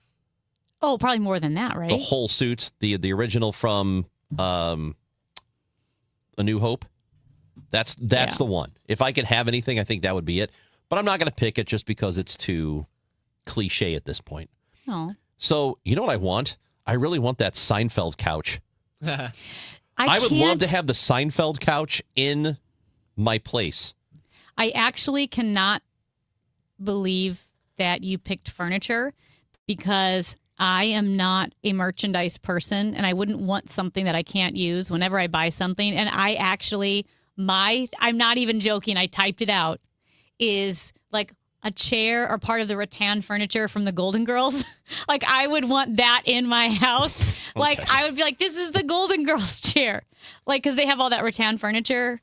Oh, probably more than that, right? The whole suit, the original from A New Hope. That's the one. If I could have anything, I think that would be it. But I'm not going to pick it just because it's too cliche at this point. Oh. So, you know what I want? I really want that Seinfeld couch. I would love to have the Seinfeld couch in my place. I actually cannot believe that you picked furniture because I am not a merchandise person and I wouldn't want something that I can't use whenever I buy something. And I'm not even joking, I typed it out, is like a chair or part of the rattan furniture from the Golden Girls. Like, I would want that in my house. Okay. Like, I would be like, this is the Golden Girls chair. Like, because they have all that rattan furniture.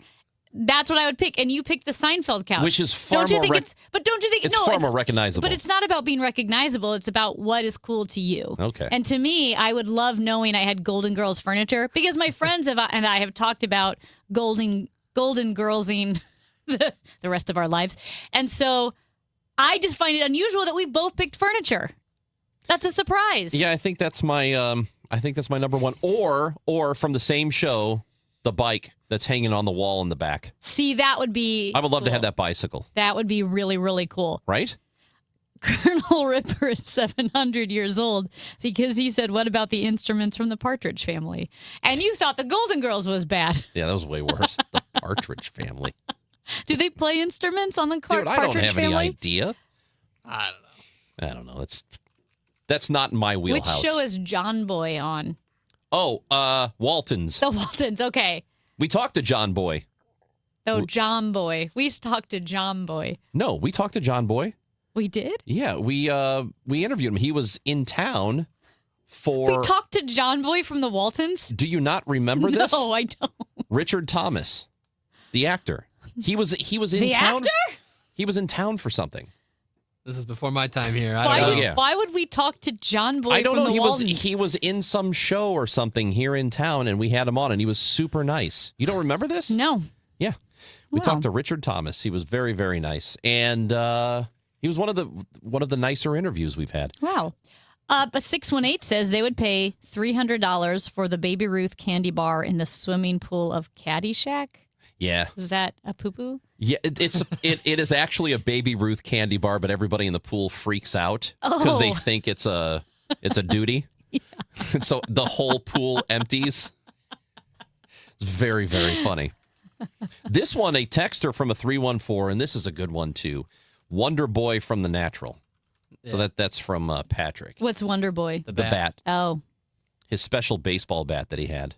That's what I would pick. And you picked the Seinfeld couch. Which is far more... But don't you think... It's far more recognizable. But it's not about being recognizable. It's about what is cool to you. Okay. And to me, I would love knowing I had Golden Girls furniture because my friends and I have talked about Golden Girlsing the rest of our lives. And so... I just find it unusual that we both picked furniture. That's a surprise. Yeah, I think that's my number one. Or from the same show, the bike that's hanging on the wall in the back. See, that would be I would love cool. to have that bicycle. That would be really, really cool. Right? Colonel Ripper is 700 years old because he said, what about the instruments from the Partridge Family? And you thought the Golden Girls was bad. Yeah, that was way worse. The Partridge Family. Do they play instruments on the Partridge Family? Dude, I don't have Family? any idea. I don't know. That's not in my wheelhouse. Which show is John Boy on? Oh, Waltons. The Waltons, okay. We talked to John Boy. Oh, John Boy. We talked to John Boy. No, we talked to John Boy. We did? Yeah, we interviewed him. He was in town for... We talked to John Boy from the Waltons? Do you not remember this? No, I don't. Richard Thomas, the actor. He was in the town. Actor? He was in town for something. This is before my time here. I don't know. Why would we talk to John Boy? I don't from know. The Waltons? He was in some show or something here in town, and we had him on, and he was super nice. You don't remember this? No. Yeah, we Wow. talked to Richard Thomas. He was very, very nice, and he was one of the nicer interviews we've had. Wow. But 618 says they would pay $300 for the Baby Ruth candy bar in the swimming pool of Caddyshack. Yeah. Is that a poo-poo? Yeah, it is actually a Baby Ruth candy bar, but everybody in the pool freaks out because they think it's a duty. Yeah. So the whole pool empties. It's very, very funny. This one, a texter from a 314, and this is a good one too. Wonder Boy from The Natural. Yeah. So that's from Patrick. What's Wonder Boy? The bat. Oh. His special baseball bat that he had.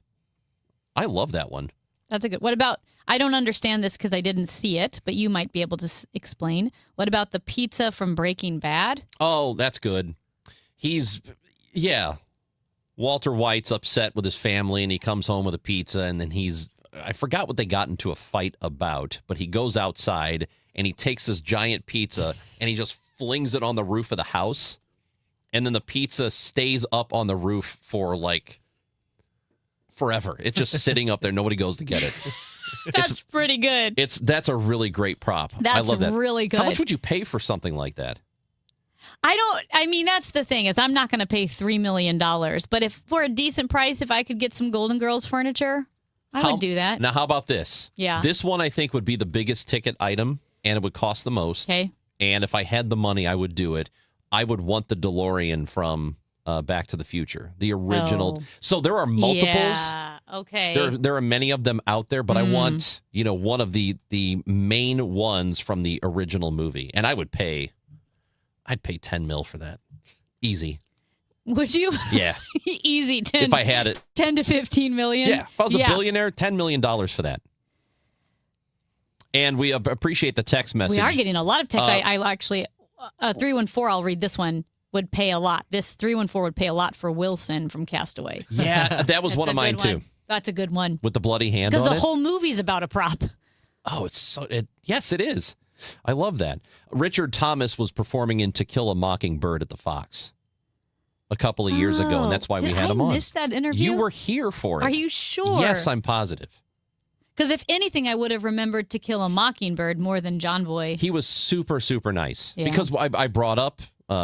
I love that one. That's a good. What about, I don't understand this because I didn't see it, but you might be able to explain. What about the pizza from Breaking Bad? Oh, that's good. Walter White's upset with his family, and he comes home with a pizza, and then I forgot what they got into a fight about, but he goes outside, and he takes this giant pizza, and he just flings it on the roof of the house, and then the pizza stays up on the roof for, like, forever. It's just sitting up there. Nobody goes to get it. That's pretty good. That's a really great prop. That's I love that. Really good. How much would you pay for something like that? I mean, that's the thing is I'm not going to pay $3 million. But if for a decent price, if I could get some Golden Girls furniture, I would do that. Now, how about this? Yeah. This one I think would be the biggest ticket item, and it would cost the most. Okay. And if I had the money, I would do it. I would want the DeLorean from Back to the Future, the original. Oh. So there are multiples. Yeah. Okay. There are many of them out there, but I want, one of the main ones from the original movie. And I'd pay $10 million for that. Easy. Would you? Yeah. Easy. 10. If I had it. 10 to 15 million. Yeah. If I was a billionaire, $10 million for that. And we appreciate the text message. We are getting a lot of texts. I actually, 314, I'll read this one, would pay a lot. This 314 would pay a lot for Wilson from Castaway. Yeah, that was one of mine, too. That's a good one. With the bloody hand on it? Because the whole movie's about a prop. Oh, yes, it is. I love that. Richard Thomas was performing in To Kill a Mockingbird at the Fox a couple of years ago, and that's why we had him on. I missed that interview? You were here for it. Are you sure? Yes, I'm positive. Because if anything, I would have remembered To Kill a Mockingbird more than John Boy. He was super, super nice. Yeah. Because I brought up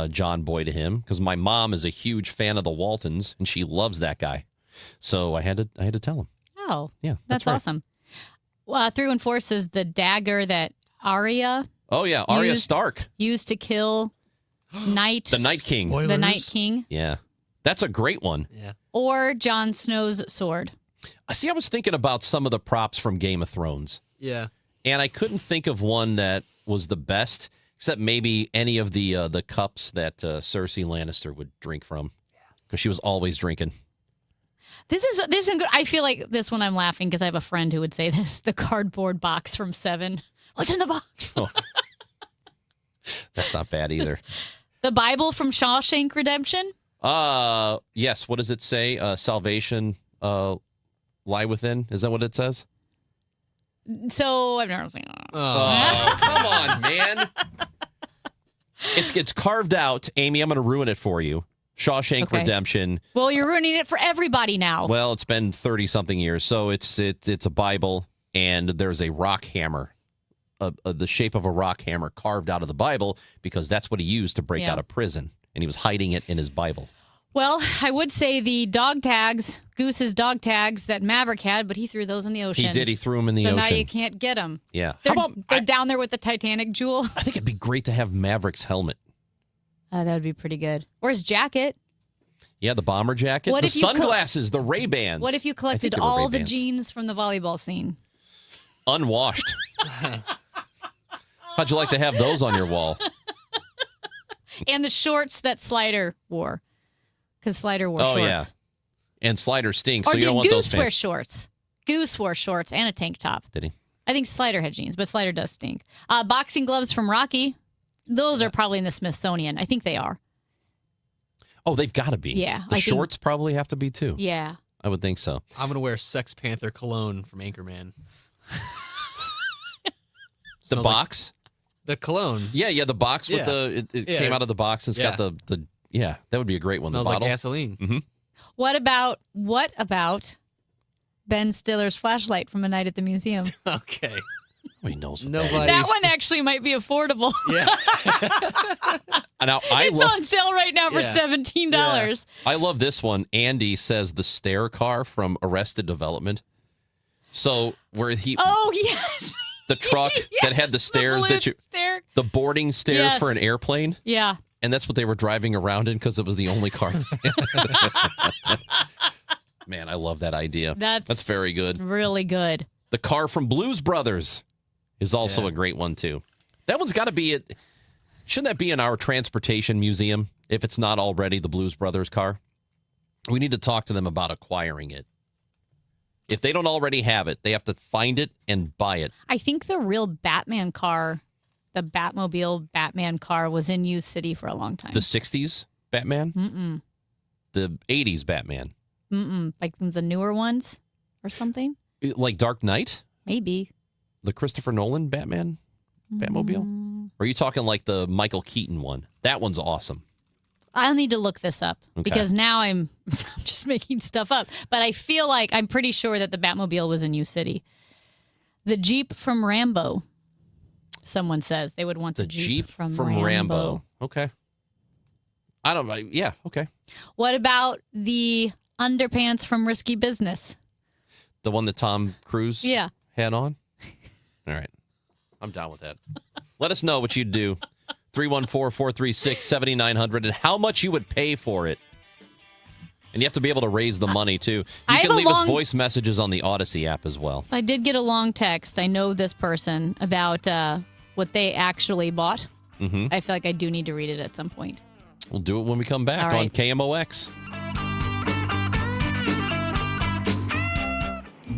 John Boy to him because my mom is a huge fan of the Waltons, and she loves that guy. So I had to tell him. Oh, yeah, that's right. awesome. 314 says the dagger that Arya. Oh yeah, Arya Stark used to kill the Night King. The Night King. Yeah, that's a great one. Yeah. Or Jon Snow's sword. See, I was thinking about some of the props from Game of Thrones. Yeah. And I couldn't think of one that was the best, except maybe any of the cups that Cersei Lannister would drink from, because she was always drinking. This is good. I feel like this one I'm laughing because I have a friend who would say this. The cardboard box from Seven. What's in the box? Oh. That's not bad either. The Bible from Shawshank Redemption? Yes. What does it say? Salvation lie within? Is that what it says? So I've never seen. Oh, come on, man. It's carved out. Amy, I'm going to ruin it for you. Shawshank Redemption. Well, you're ruining it for everybody now. Well, it's been 30-something years. So it's a Bible, and there's a rock hammer, the shape of a rock hammer carved out of the Bible, because that's what he used to break out of prison, and he was hiding it in his Bible. Well, I would say the dog tags, Goose's dog tags that Maverick had, but he threw those in the ocean. He did. He threw them in the ocean. So now you can't get them. Yeah. They're down there with the Titanic jewel. I think it'd be great to have Maverick's helmet. That would be pretty good. Or his jacket. Yeah, the bomber jacket. What the if you sunglasses, the Ray-Bans. What if you collected all the jeans from the volleyball scene? Unwashed. How'd you like to have those on your wall? And the shorts that Slider wore. Because Slider wore shorts. Oh, yeah. And Slider stinks, or so you don't want Goose those wear pants. shorts? Goose wore shorts and a tank top. Did he? I think Slider had jeans, but Slider does stink. Boxing gloves from Rocky. Those are probably in the Smithsonian. I think they are. Oh, they've got to be. Yeah. The shorts probably have to be, too. Yeah. I would think so. I'm going to wear Sex Panther cologne from Anchorman. The box? The cologne. Yeah, the box with it came out of the box and it's got the that would be a great one. Smells the bottle. like gasoline. Mm-hmm. What about Ben Stiller's flashlight from A Night at the Museum? Okay. Nobody knows what Nobody. That one actually might be affordable. Yeah. Now, It's on sale right now for $17. Yeah. I love this one. Andy says the stair car from Arrested Development. So where he yes. the truck that had the stairs the boarding stairs for an airplane. Yeah. And that's what they were driving around in because it was the only car. Man, I love that idea. That's very good. Really good. The car from Blues Brothers is also a great one, too. That one's got to be it. Shouldn't that be in our transportation museum if it's not already the Blues Brothers car? We need to talk to them about acquiring it. If they don't already have it, they have to find it and buy it. I think the real Batman car, the Batmobile Batman car, was in Use City for a long time. The 60s Batman? Mm-mm. The 80s Batman? Mm-mm. Like the newer ones or something? Like Dark Knight? Maybe. The Christopher Nolan Batman? Batmobile? Or are you talking like the Michael Keaton one? That one's awesome. I'll need to look this up Okay. because now I'm just making stuff up. But I feel like I'm pretty sure that the Batmobile was in U City. The Jeep from Rambo. Someone says they would want the Jeep from Rambo. Okay. I don't know. Yeah, okay. What about the underpants from Risky Business? The one that Tom Cruise had on? All right. I'm down with that. Let us know what you'd do. 314-436-7900 and how much you would pay for it. And you have to be able to raise the money, too. You can leave us voice messages on the Odyssey app as well. I did get a long text. I know this person about what they actually bought. Mm-hmm. I feel like I do need to read it at some point. We'll do it when we come back All right. on KMOX.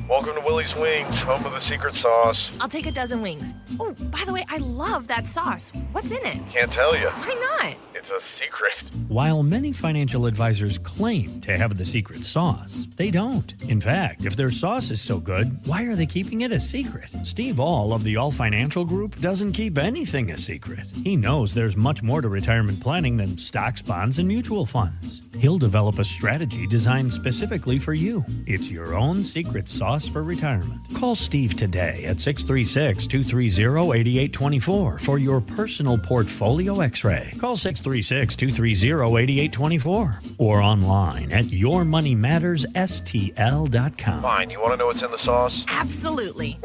Welcome to Willie's Wings, home of the secret sauce. I'll take a dozen wings. Oh, by the way, I love that sauce. What's in it? Can't tell you. Why not? It's a secret. While many financial advisors claim to have the secret sauce, they don't. In fact, if their sauce is so good, why are they keeping it a secret? Steve All of the All Financial Group doesn't keep anything a secret. He knows there's much more to retirement planning than stocks, bonds, and mutual funds. He'll develop a strategy designed specifically for you. It's your own secret sauce for retirement. Call Steve today at 636-230-8824 for your personal portfolio x-ray. Call 636-230-8824 or online at yourmoneymattersstl.com. Fine, you want to know what's in the sauce? Absolutely.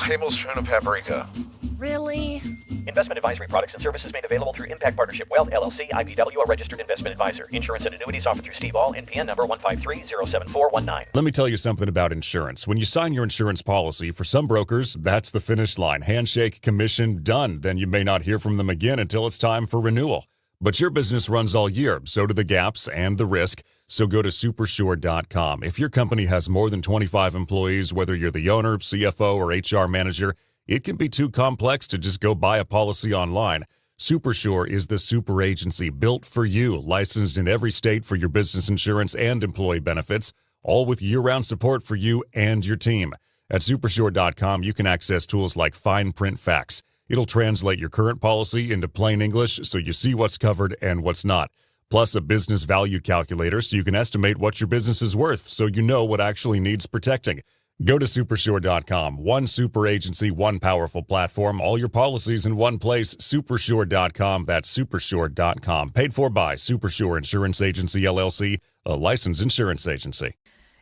Tablespoon of paprika. Really? Investment advisory products and services made available through Impact Partnership Wealth, LLC, IPW, a registered investment advisor. Insurance and annuities offered through Steve All, NPN number 153-07419. Let me tell you something about insurance. When you sign your insurance policy, for some brokers, that's the finish line. Handshake, commission, done. Then you may not hear from them again until it's time for renewal. But your business runs all year, so do the gaps and the risk. So go to Supersure.com. If your company has more than 25 employees, whether you're the owner, CFO, or HR manager, it can be too complex to just go buy a policy online. Supersure is the super agency built for you, licensed in every state for your business insurance and employee benefits, all with year-round support for you and your team. At Supersure.com, you can access tools like Fine Print Facts. It'll translate your current policy into plain English so you see what's covered and what's not. Plus a business value calculator so you can estimate what your business is worth so you know what actually needs protecting. Go to Supersure.com. One super agency, one powerful platform, all your policies in one place. Supersure.com. That's Supersure.com. Paid for by Supersure Insurance Agency, LLC, a licensed insurance agency.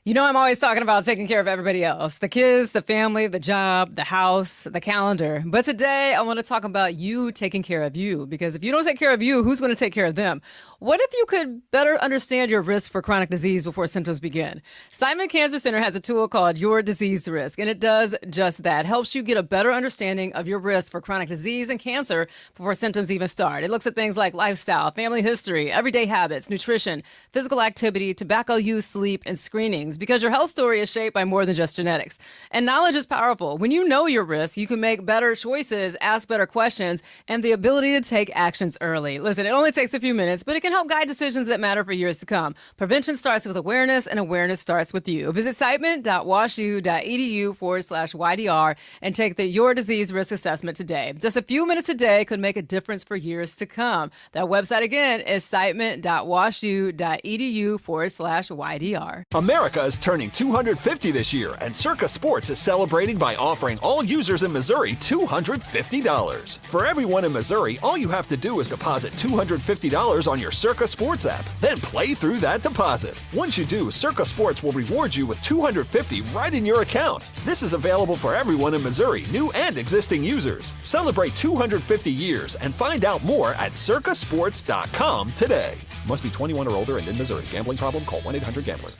You know, I'm always talking about taking care of everybody else. The kids, the family, the job, the house, the calendar. But today, I want to talk about you taking care of you. Because if you don't take care of you, who's going to take care of them? What if you could better understand your risk for chronic disease before symptoms begin? Simon Cancer Center has a tool called Your Disease Risk, and it does just that. It helps you get a better understanding of your risk for chronic disease and cancer before symptoms even start. It looks at things like lifestyle, family history, everyday habits, nutrition, physical activity, tobacco use, sleep, and screenings. Because your health story is shaped by more than just genetics. And knowledge is powerful. When you know your risk, you can make better choices, ask better questions, and the ability to take actions early. Listen, it only takes a few minutes, but it can help guide decisions that matter for years to come. Prevention starts with awareness, and awareness starts with you. Visit siteman.washu.edu/YDR and take the Your Disease Risk Assessment today. Just a few minutes a day could make a difference for years to come. That website again is siteman.washu.edu/YDR. America is turning 250 this year, and Circa Sports is celebrating by offering all users in Missouri $250. For everyone in Missouri, all you have to do is deposit $250 on your Circa Sports app, then play through that deposit. Once you do, Circa Sports will reward you with $250 right in your account. This is available for everyone in Missouri, new and existing users. Celebrate 250 years and find out more at circasports.com today. Must be 21 or older and in Missouri. Gambling problem? Call 1-800-GAMBLER.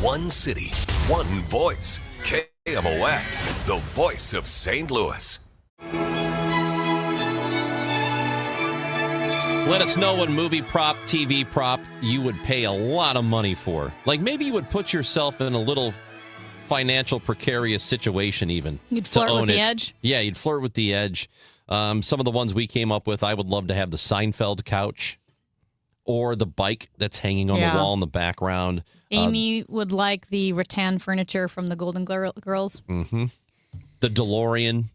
One city, one voice. KMOX, the voice of St. Louis. Let us know what movie prop, TV prop you would pay a lot of money for. Like maybe you would put yourself in a little financial precarious situation even. You'd flirt with the edge? Yeah, you'd flirt with the edge. Some of the ones we came up with, I would love to have the Seinfeld couch or the bike that's hanging on the wall in the background. Amy would like the rattan furniture from the Golden Girls. Mm-hmm. The DeLorean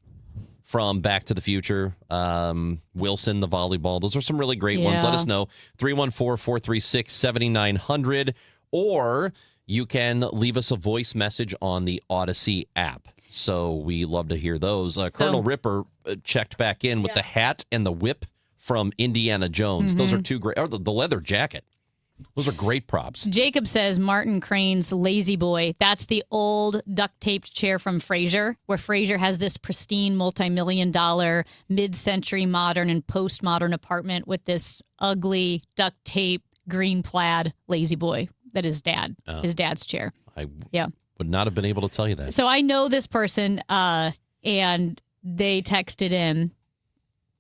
from Back to the Future. Wilson, the volleyball. Those are some really great ones. Let us know. 314-436-7900. Or you can leave us a voice message on the Odyssey app. So we love to hear those. Colonel Ripper checked back in with the hat and the whip from Indiana Jones. Those are two great. Or the leather jacket. Those are great props. Jacob says Martin Crane's Lazy Boy. That's the old duct-taped chair from Frasier, where Frasier has this pristine multi-million-dollar mid-century modern and postmodern apartment with this ugly duct-tape green plaid Lazy Boy that is his dad's chair. I would not have been able to tell you that. So I know this person, and they texted in.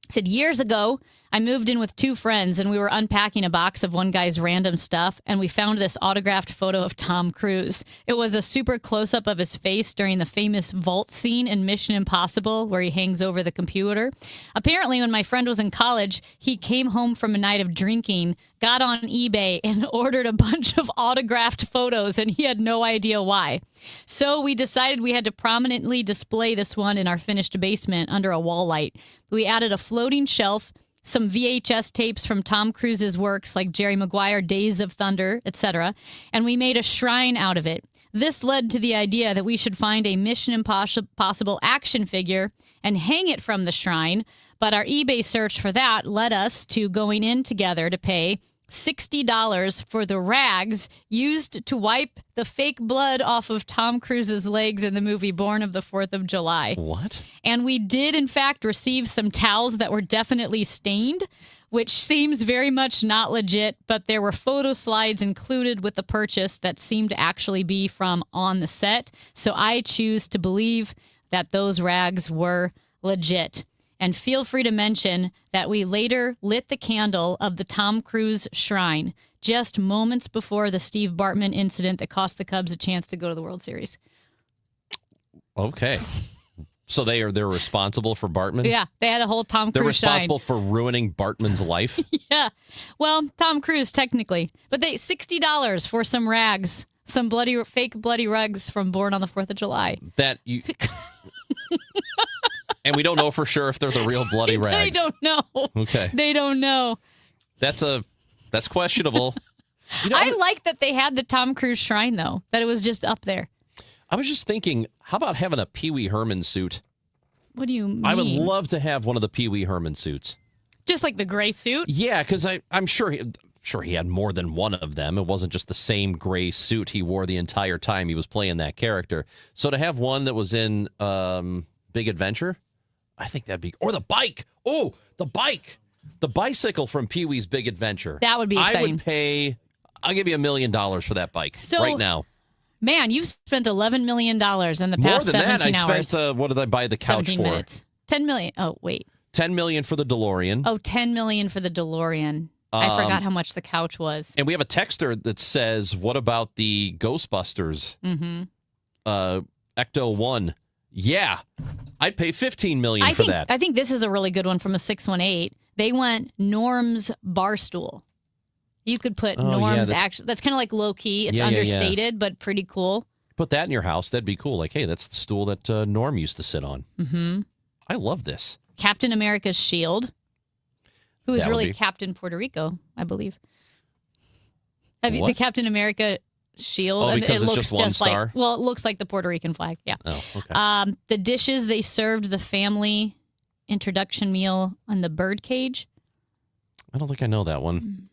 Said, years ago, I moved in with two friends and we were unpacking a box of one guy's random stuff and we found this autographed photo of Tom Cruise. It was a super close-up of his face during the famous vault scene in Mission Impossible where he hangs over the computer. Apparently, when my friend was in college, he came home from a night of drinking, got on eBay and ordered a bunch of autographed photos and he had no idea why. So we decided we had to prominently display this one in our finished basement under a wall light. We added a floating shelf, some VHS tapes from Tom Cruise's works like Jerry Maguire, Days of Thunder, etc., and we made a shrine out of it. This led to the idea that we should find a Mission Impossible action figure and hang it from the shrine, but our eBay search for that led us to going in together to pay $60 for the rags used to wipe the fake blood off of Tom Cruise's legs in the movie Born of the 4th of July. What? And we did, in fact, receive some towels that were definitely stained, which seems very much not legit, but there were photo slides included with the purchase that seemed to actually be from on the set. So I choose to believe that those rags were legit. And feel free to mention that we later lit the candle of the Tom Cruise shrine just moments before the Steve Bartman incident that cost the Cubs a chance to go to the World Series. Okay. So they're responsible for Bartman? Yeah, they had a whole Tom Cruise They're responsible shrine. for ruining Bartman's life? Yeah. Well, Tom Cruise, technically. But they $60 for some rags, some fake bloody rugs from Born on the 4th of July. That you... And we don't know for sure if they're the real bloody rags. They don't know. Okay. They don't know. That's questionable. I like that they had the Tom Cruise shrine, though, that it was just up there. I was just thinking, how about having a Pee Wee Herman suit? What do you mean? I would love to have one of the Pee Wee Herman suits. Just like the gray suit? Yeah, because I'm sure he had more than one of them. It wasn't just the same gray suit he wore the entire time he was playing that character. So to have one that was in Big Adventure, I think that'd be... Or the bike! Oh, the bike! The bicycle from Pee Wee's Big Adventure. That would be exciting. I would pay... I'll give you $1 million for that bike right now. Man, you've spent $11 million in the More past than 17 that, I hours. spent, what did I buy the couch 17 for? minutes. $10 million. Oh, wait. $10 million for the DeLorean. Oh, $10 million for the DeLorean. I forgot how much the couch was. And we have a texter that says, what about the Ghostbusters Ecto-1? Yeah, I'd pay $15 million for that. I think this is a really good one from a 618. They went Norm's Barstool. You could put Norm's actually. That's kind of like low key. It's understated, but pretty cool. Put that in your house. That'd be cool. Like, hey, that's the stool that Norm used to sit on. Mm-hmm. I love this. Captain America's shield, who is That would really be- Captain Puerto Rico, I believe. Have you What? the Captain America shield? Oh, And because it it's looks just one star? like it looks like the Puerto Rican flag. Yeah. Oh, okay. The dishes they served the family introduction meal on the bird cage. I don't think I know that one.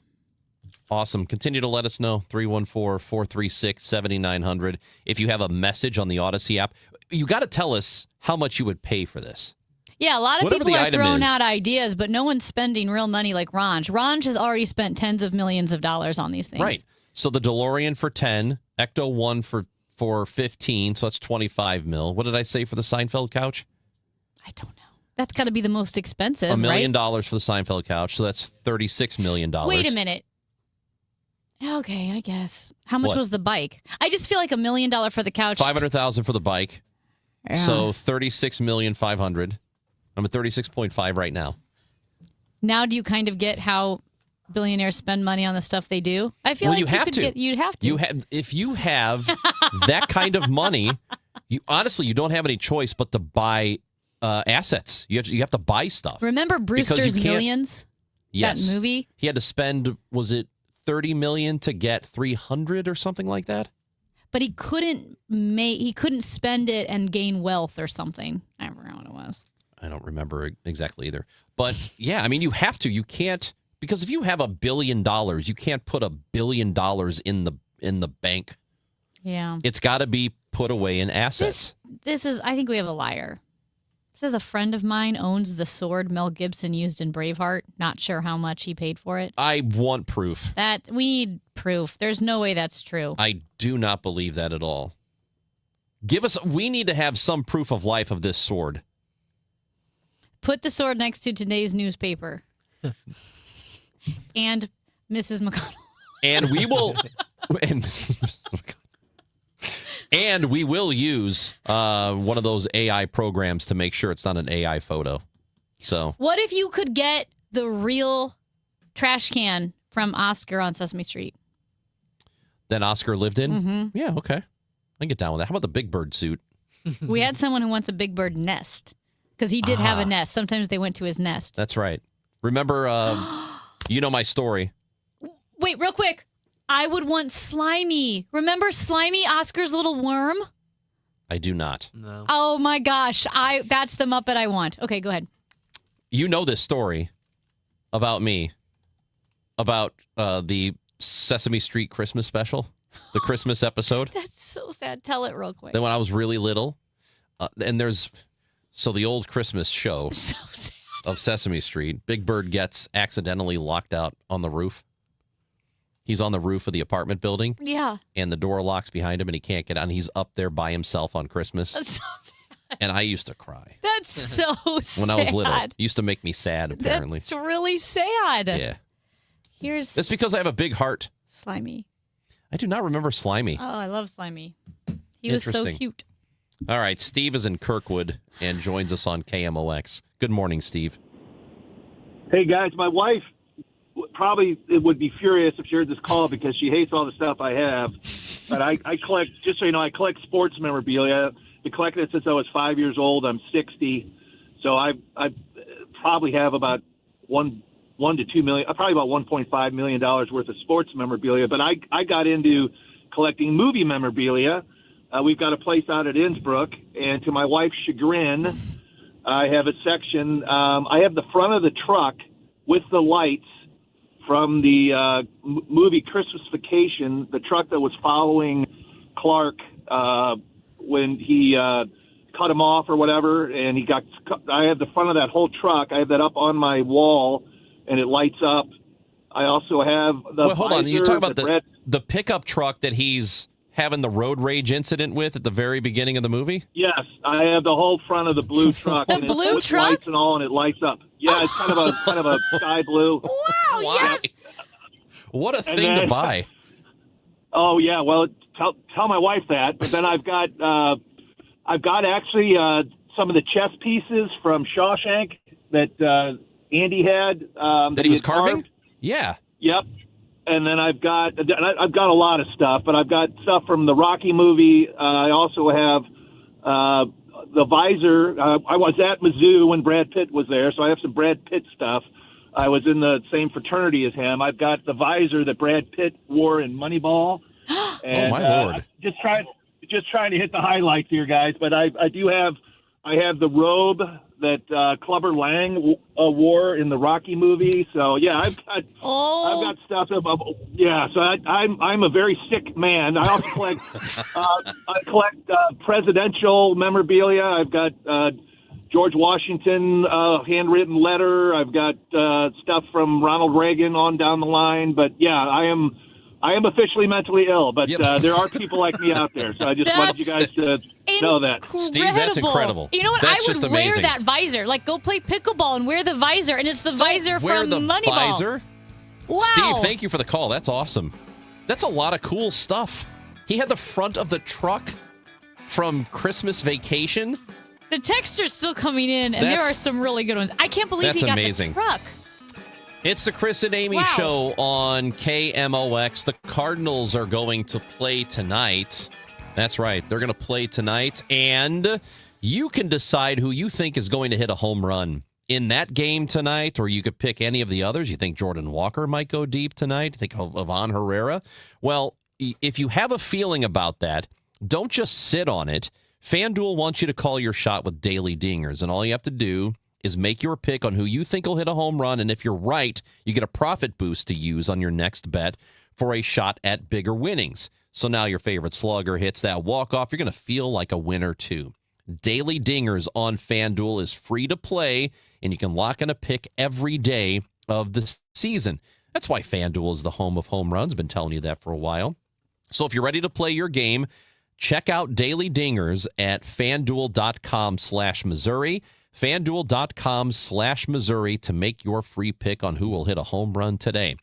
Awesome. Continue to let us know. 314-436-7900. If you have a message on the Odyssey app, you got to tell us how much you would pay for this. Yeah, a lot of Whatever people the are item throwing is. out ideas, but no one's spending real money like Ranj. Ranj has already spent tens of millions of dollars on these things. Right. So the DeLorean for 10, Ecto-1 for 15, so that's 25 mil. What did I say for the Seinfeld couch? I don't know. That's got to be the most expensive, $1 million right? for the Seinfeld couch, so that's $36 million. Wait a minute. Okay, I guess. How much What? was the bike? I just feel like $1 million for the couch. $500,000 for the bike. Yeah. So $36,500,000. I'm at 36.5 right now. Now do you kind of get how billionaires spend money on the stuff they do? I feel like you have could to. You'd have to. If you have that kind of money, you don't have any choice but to buy assets. You have to buy stuff. Remember Because you Brewster's can't- Millions? Yes. That movie? He had to spend, was it $30 million to get 300 or something like that? But he couldn't spend it and gain wealth or something. I don't remember what it was. I don't remember exactly either. But yeah, I mean, you have to. You can't, because if you have $1 billion, you can't put $1 billion in the bank. Yeah. It's got to be put away in assets. This is, I think we have a liar. It says a friend of mine owns the sword Mel Gibson used in Braveheart. Not sure how much he paid for it. I want proof. We need proof. There's no way that's true. I do not believe that at all. We need to have some proof of life of this sword. Put the sword next to today's newspaper. And Mrs. McConnell. And we will... And we will use one of those AI programs to make sure it's not an AI photo. So, what if you could get the real trash can from Oscar on Sesame Street? That Oscar lived in? Mm-hmm. Yeah, okay. I can get down with that. How about the Big Bird suit? We had someone who wants a Big Bird nest because he did have a nest. Sometimes they went to his nest. That's right. Remember, you know my story. Wait, real quick. I would want Slimy. Remember Slimy, Oscar's little worm? I do not. No. Oh my gosh, that's the Muppet I want. Okay, go ahead. You know this story about me, about the Sesame Street Christmas special, the Christmas episode. That's so sad. Tell it real quick. Then when I was really little, and there's the old Christmas show so sad. Of Sesame Street, Big Bird gets accidentally locked out on the roof. He's on the roof of the apartment building. Yeah. And the door locks behind him and he can't get on. He's up there by himself on Christmas. That's so sad. And I used to cry. That's so sad. When I was little. It used to make me sad, apparently. That's really sad. Yeah. Here's... It's because I have a big heart. Slimy. I do not remember Slimy. Oh, I love Slimy. He was so cute. All right. Steve is in Kirkwood and joins us on KMOX. Good morning, Steve. Hey, guys. My wife probably would be furious if she heard this call because she hates all the stuff I have. But I collect, just so you know, I collect sports memorabilia. Been collecting it since I was 5 years old. I'm 60. So I probably have about $1 to $2 million, probably about $1.5 million worth of sports memorabilia. But I got into collecting movie memorabilia. We've got a place out at Innsbruck, and to my wife's chagrin, I have a section. I have the front of the truck with the lights from the movie Christmas Vacation, the truck that was following Clark when he cut him off or whatever, and I have the front of that whole truck. I have that up on my wall, and it lights up. I also have the hold on. You talk about the pickup truck that he's having the road rage incident with at the very beginning of the movie? Yes, I have the whole front of the blue truck. The and blue with truck? lights and all, and it lights up. Yeah, it's kind of a sky blue. Wow, yes. What a thing to buy. Oh yeah, well, tell my wife that. But then I've got actually some of the chess pieces from Shawshank that Andy had that he was carving. Carved. Yeah. Yep. And then I've got a lot of stuff, but I've got stuff from the Rocky movie. I also have the visor. I was at Mizzou when Brad Pitt was there, so I have some Brad Pitt stuff. I was in the same fraternity as him. I've got the visor that Brad Pitt wore in Moneyball. And, oh my Lord! Just trying to hit the highlights here, guys. But I have the robe that Clubber Lang wore in the Rocky movie. So yeah, I've got stuff. So I'm a very sick man. I also collect presidential memorabilia. I've got George Washington handwritten letter. I've got stuff from Ronald Reagan on down the line. But yeah, I am officially mentally ill, but there are people like me out there. So I just wanted you guys to know that. Steve, that's incredible. You know what? That's I would just wear amazing. that visor. Like, go play pickleball and wear the visor, and it's the visor Wear from the Moneyball. visor? Wow. Steve, thank you for the call. That's awesome. That's a lot of cool stuff. He had the front of the truck from Christmas Vacation. The texts are still coming in, and there are some really good ones. I can't believe he got amazing. the truck. It's the Chris and Amy show on KMOX. The Cardinals are going to play tonight. That's right. They're going to play tonight. And you can decide who you think is going to hit a home run in that game tonight, or you could pick any of the others. You think Jordan Walker might go deep tonight? You think of Ivan Herrera? Well, if you have a feeling about that, don't just sit on it. FanDuel wants you to call your shot with daily dingers, and all you have to do is make your pick on who you think will hit a home run, and if you're right, you get a profit boost to use on your next bet for a shot at bigger winnings. So now your favorite slugger hits that walk-off, you're going to feel like a winner too. Daily Dingers on FanDuel is free to play, and you can lock in a pick every day of the season. That's why FanDuel is the home of home runs. Been telling you that for a while. So if you're ready to play your game, check out Daily Dingers at FanDuel.com/Missouri. FanDuel.com/Missouri to make your free pick on who will hit a home run today.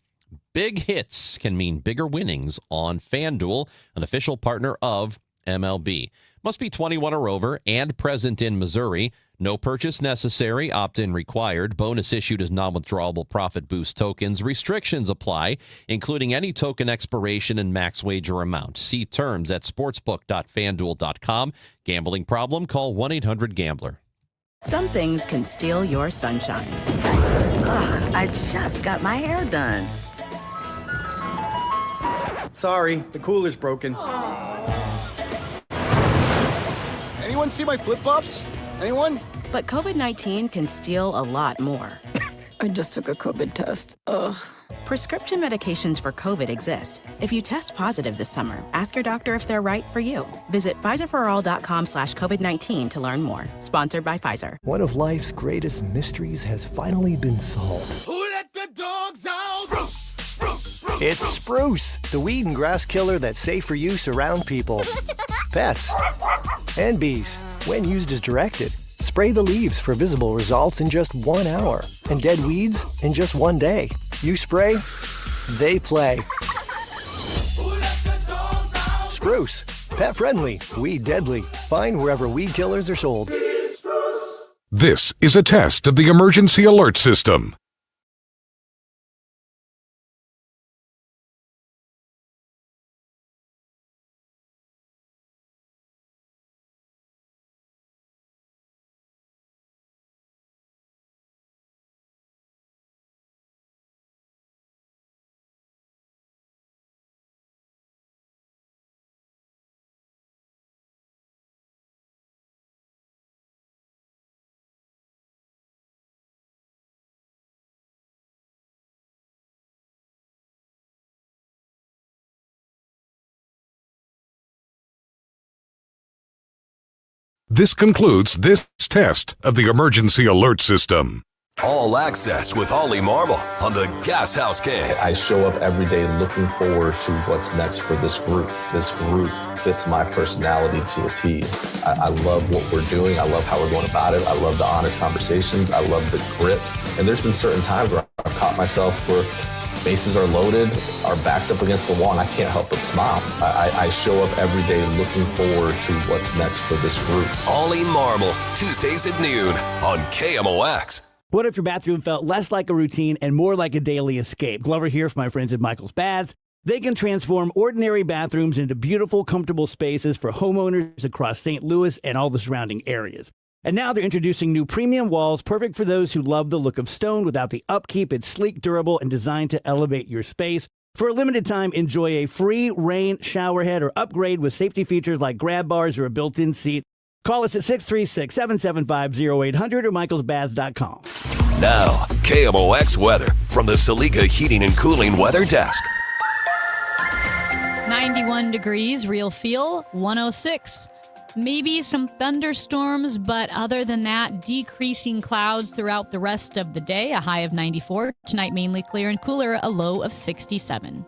Big hits can mean bigger winnings on FanDuel, an official partner of MLB. Must be 21 or over and present in Missouri. No purchase necessary. Opt-in required. Bonus issued as non-withdrawable profit boost tokens. Restrictions apply, including any token expiration and max wager amount. See terms at sportsbook.fanduel.com. Gambling problem? Call 1-800-GAMBLER. Some things can steal your sunshine. Ugh, I just got my hair done. Sorry, the cooler's broken. Anyone see my flip-flops? Anyone? But COVID-19 can steal a lot more. I just took a COVID test. Ugh. Prescription medications for COVID exist. If you test positive this summer, ask your doctor if they're right for you. Visit PfizerForAll.com/COVID-19 to learn more. Sponsored by Pfizer. One of life's greatest mysteries has finally been solved. Who let the dogs out? Spruce, spruce, spruce. It's Spruce, the weed and grass killer that's safe for use around people, pets, and bees. When used as directed, spray the leaves for visible results in just 1 hour and dead weeds in just 1 day. You spray, they play. Spruce, pet friendly, weed deadly. Find wherever weed killers are sold. This is a test of the emergency alert system. This concludes this test of the emergency alert system. All access with Ollie Marble on the Gas House Gang. I show up every day looking forward to what's next for this group. This group fits my personality to a T. I love what we're doing. I love how we're going about it. I love the honest conversations. I love the grit. And there's been certain times where I've caught myself where bases are loaded, our back's up against the wall, and I can't help but smile. I show up every day looking forward to what's next for this group. Ollie Marble, Tuesdays at noon on KMOX. What if your bathroom felt less like a routine and more like a daily escape? Glover here for my friends at Michael's Baths. They can transform ordinary bathrooms into beautiful, comfortable spaces for homeowners across St. Louis and all the surrounding areas. And now they're introducing new premium walls, perfect for those who love the look of stone without the upkeep. It's sleek, durable, and designed to elevate your space. For a limited time, enjoy a free rain shower head or upgrade with safety features like grab bars or a built-in seat. Call us at 636-775-0800 or michaelsbaths.com. Now, KMOX weather from the Saliga Heating and Cooling Weather Desk. 91 degrees, real feel, 106. Maybe some thunderstorms, but other than that, decreasing clouds throughout the rest of the day. A high of 94. Tonight, mainly clear and cooler, a low of 67.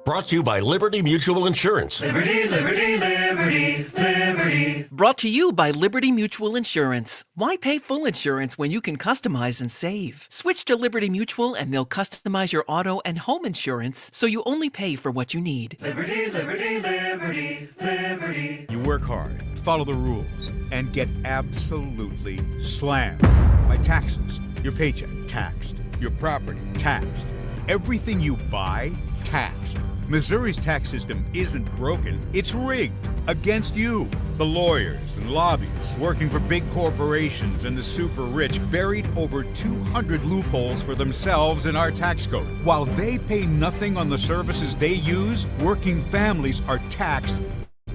Brought to you by Liberty Mutual Insurance. Liberty, liberty, liberty, liberty. Brought to you by Liberty Mutual Insurance. Why pay full insurance when you can customize and save? Switch to Liberty Mutual and they'll customize your auto and home insurance so you only pay for what you need. Liberty, liberty, liberty, liberty. You work hard, follow the rules, and get absolutely slammed by taxes. Your paycheck taxed, your property taxed, everything you buy taxed. Missouri's tax system isn't broken, it's rigged against you. The lawyers and lobbyists working for big corporations and the super rich buried over 200 loopholes for themselves in our tax code. While they pay nothing on the services they use, working families are taxed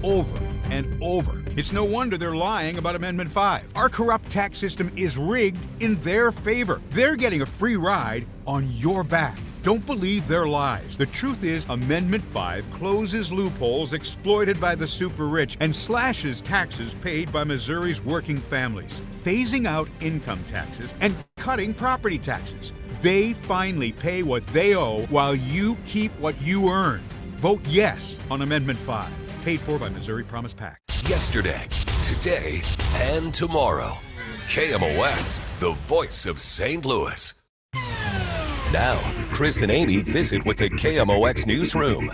over and over. It's no wonder they're lying about Amendment 5. Our corrupt tax system is rigged in their favor. They're getting a free ride on your back. Don't believe their lies. The truth is, Amendment 5 closes loopholes exploited by the super rich and slashes taxes paid by Missouri's working families, phasing out income taxes and cutting property taxes. They finally pay what they owe while you keep what you earn. Vote yes on Amendment 5. Paid for by Missouri Promise PAC. Yesterday, today, and tomorrow. KMOX, the voice of St. Louis. Now, Chris and Amy visit with the KMOX newsroom.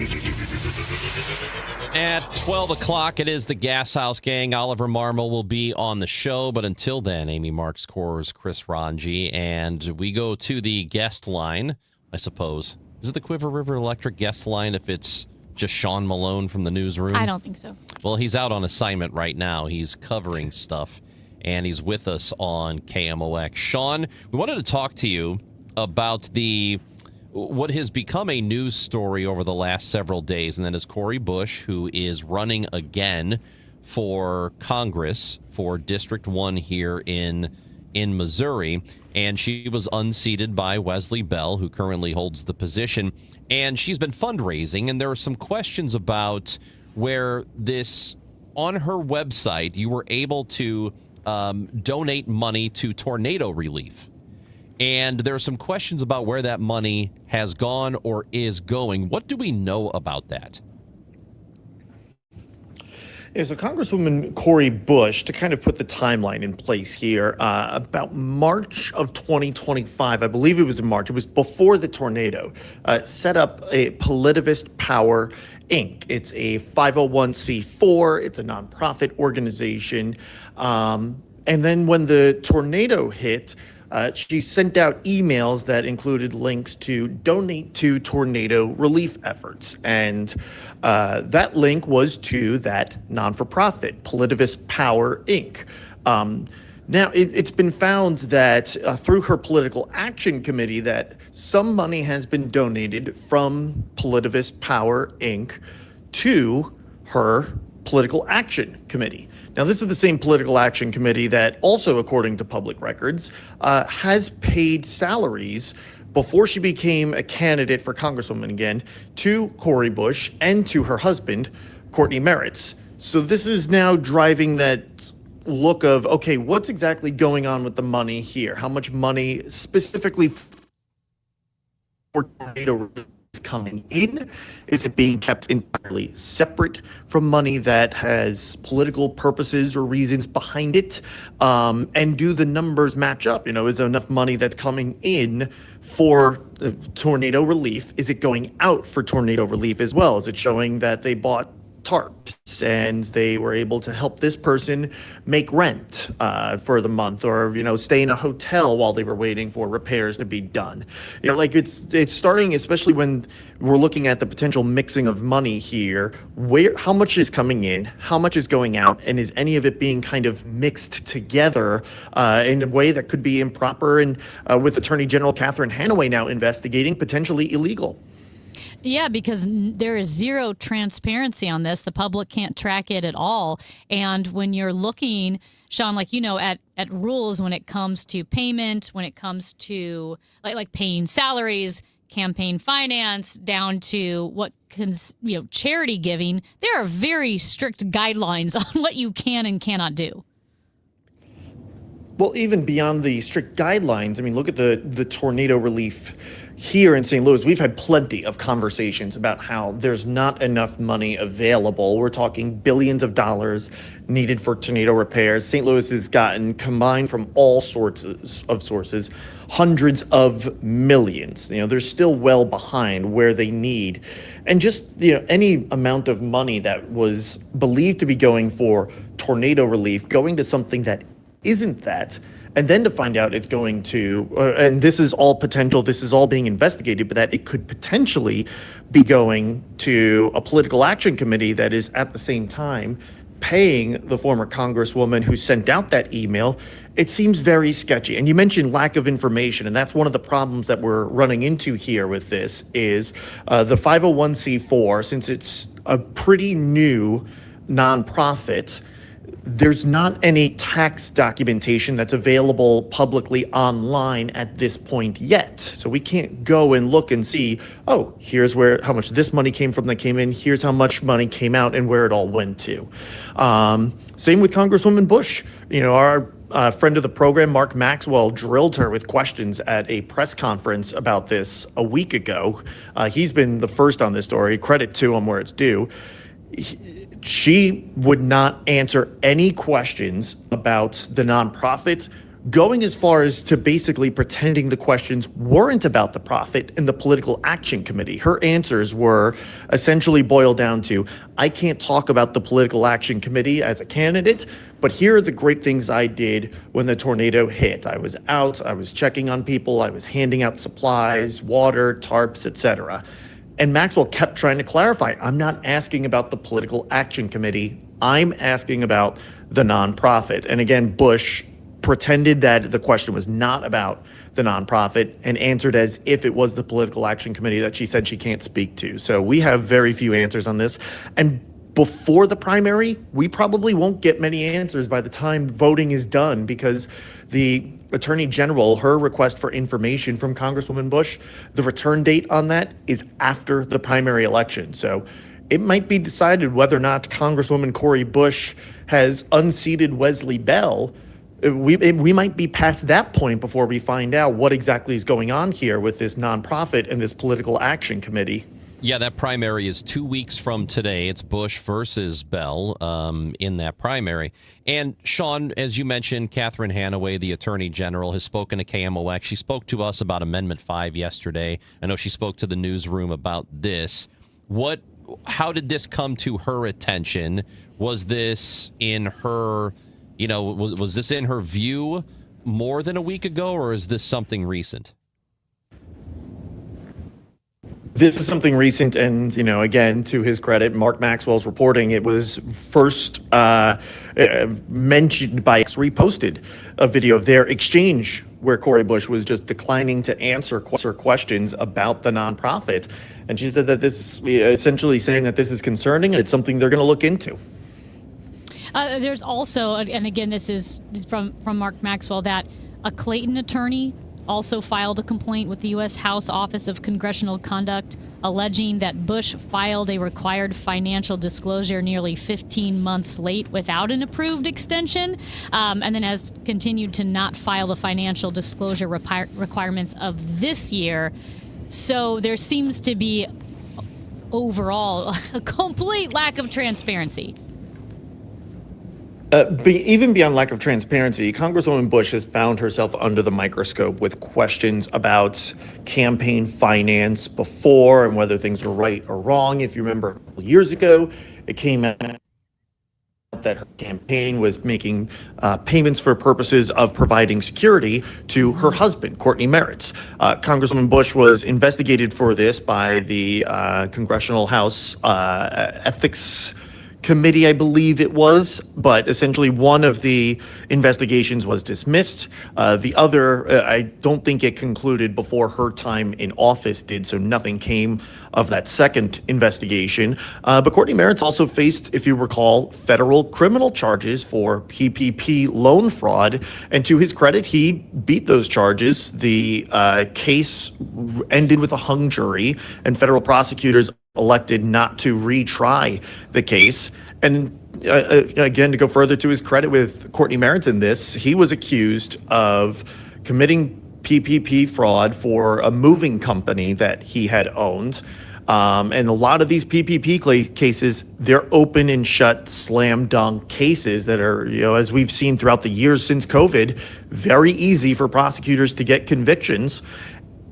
At 12 o'clock, it is the Gas House Gang. Oliver Marmol will be on the show. But until then, Amy Marks Kors, Chris Ranji, and we go to the guest line, I suppose. Is it the Quiver River Electric guest line if it's just Sean Malone from the newsroom? I don't think so. Well, he's out on assignment right now. He's covering stuff, and he's with us on KMOX. Sean, we wanted to talk to you about what has become a news story over the last several days, and that is Cori Bush, who is running again for Congress for District 1 here in Missouri, and she was unseated by Wesley Bell, who currently holds the position, and she's been fundraising, and there are some questions about where this, on her website, you were able to donate money to tornado relief. And there are some questions about where that money has gone or is going. What do we know about that? Yeah, so Congresswoman Cori Bush, to kind of put the timeline in place here, about March of 2025, I believe it was in March, it was before the tornado, set up a Politivist Power Inc. It's a 501c4, it's a nonprofit organization. And then when the tornado hit, she sent out emails that included links to donate to tornado relief efforts. And that link was to that non-for-profit, Politivist Power, Inc. Now, it's been found that through her political action committee that some money has been donated from Politivist Power, Inc. to her political action committee. Now, this is the same political action committee that also, according to public records, has paid salaries before she became a candidate for Congresswoman again to Cori Bush and to her husband, Courtney Meritz. So this is now driving that look of, okay, what's exactly going on with the money here? How much money specifically for tornado is coming in? Is it being kept entirely separate from money that has political purposes or reasons behind it? And do the numbers match up? You know, is there enough money that's coming in for tornado relief? Is it going out for tornado relief as well? Is it showing that they bought tarps and they were able to help this person make rent for the month, or, you know, stay in a hotel while they were waiting for repairs to be done? You know, like it's starting, especially when we're looking at the potential mixing of money here, how much is coming in, how much is going out, and is any of it being kind of mixed together in a way that could be improper, and with Attorney General Catherine Hanaway now investigating, potentially illegal? Yeah, because there is zero transparency on this. The public can't track it at all. And when you're looking, Sean, like, you know, at rules when it comes to payment, when it comes to like paying salaries, campaign finance, down to what charity giving, there are very strict guidelines on what you can and cannot do. Well, even beyond the strict guidelines, I mean, look at the tornado relief here in St. Louis. We've had plenty of conversations about how there's not enough money available. We're talking billions of dollars needed for tornado repairs. St. Louis has gotten, combined from all sorts of sources, hundreds of millions. You know, they're still well behind where they need. And just, you know, any amount of money that was believed to be going for tornado relief, going to something that isn't that, and then to find out it's going to, and this is all potential, this is all being investigated, but that it could potentially be going to a political action committee that is at the same time paying the former Congresswoman who sent out that email. It seems very sketchy. And you mentioned lack of information, and that's one of the problems that we're running into here with this is the 501c4, since it's a pretty new nonprofit, there's not any tax documentation that's available publicly online at this point yet. So we can't go and look and see, oh, here's how much this money came from that came in, here's how much money came out and where it all went to. Same with Congresswoman Bush. Our friend of the program, Mark Maxwell, drilled her with questions at a press conference about this a week ago. He's been the first on this story. Credit to him where it's due. She would not answer any questions about the nonprofit, going as far as to basically pretending the questions weren't about the profit and the Political Action Committee. Her answers were essentially boiled down to, I can't talk about the Political Action Committee as a candidate, but here are the great things I did when the tornado hit. I was out, I was checking on people, I was handing out supplies, water, tarps, etc. And Maxwell kept trying to clarify, I'm not asking about the Political Action Committee, I'm asking about the nonprofit. And again, Bush pretended that the question was not about the nonprofit and answered as if it was the Political Action Committee that she said she can't speak to. So we have very few answers on this. And before the primary, we probably won't get many answers by the time voting is done, because the Attorney General, her request for information from Congresswoman Bush, the return date on that is after the primary election. So it might be decided whether or not Congresswoman Cori Bush has unseated Wesley Bell. We might be past that point before we find out what exactly is going on here with this nonprofit and this Political Action Committee. Yeah, that primary is 2 weeks from today. It's Bush versus Bell in that primary. And Sean, as you mentioned, Catherine Hanaway, the Attorney General, has spoken to KMOX. She spoke to us about Amendment 5 yesterday. I know she spoke to the newsroom about this. How did this come to her attention? Was this in her, was this in her view more than a week ago, or is this something recent? This is something recent, and, again, to his credit, Mark Maxwell's reporting, it was first mentioned by reposted a video of their exchange where Cori Bush was just declining to answer questions about the nonprofit. And she said that this essentially saying that this is concerning and it's something they're going to look into. There's also, and again, this is from Mark Maxwell, that a Clayton attorney also filed a complaint with the U.S. House Office of Congressional Conduct, alleging that Bush filed a required financial disclosure nearly 15 months late without an approved extension, and then has continued to not file the financial disclosure requirements of this year. So there seems to be overall a complete lack of transparency. Even beyond lack of transparency, Congresswoman Bush has found herself under the microscope with questions about campaign finance before and whether things were right or wrong. If you remember, a couple years ago, it came out that her campaign was making payments for purposes of providing security to her husband, Courtney Merritt. Congresswoman Bush was investigated for this by the Congressional House Ethics Committee, I believe it was, but essentially one of the investigations was dismissed. The other, I don't think it concluded before her time in office did, so nothing came of that second investigation. But Courtney Merritt also faced, if you recall, federal criminal charges for PPP loan fraud, and to his credit, he beat those charges. The case ended with a hung jury, and federal prosecutors elected not to retry the case. And again, to go further to his credit with Courtney Merritt in this, he was accused of committing PPP fraud for a moving company that he had owned. And a lot of these PPP cases, they're open and shut, slam dunk cases that are, as we've seen throughout the years since COVID, very easy for prosecutors to get convictions.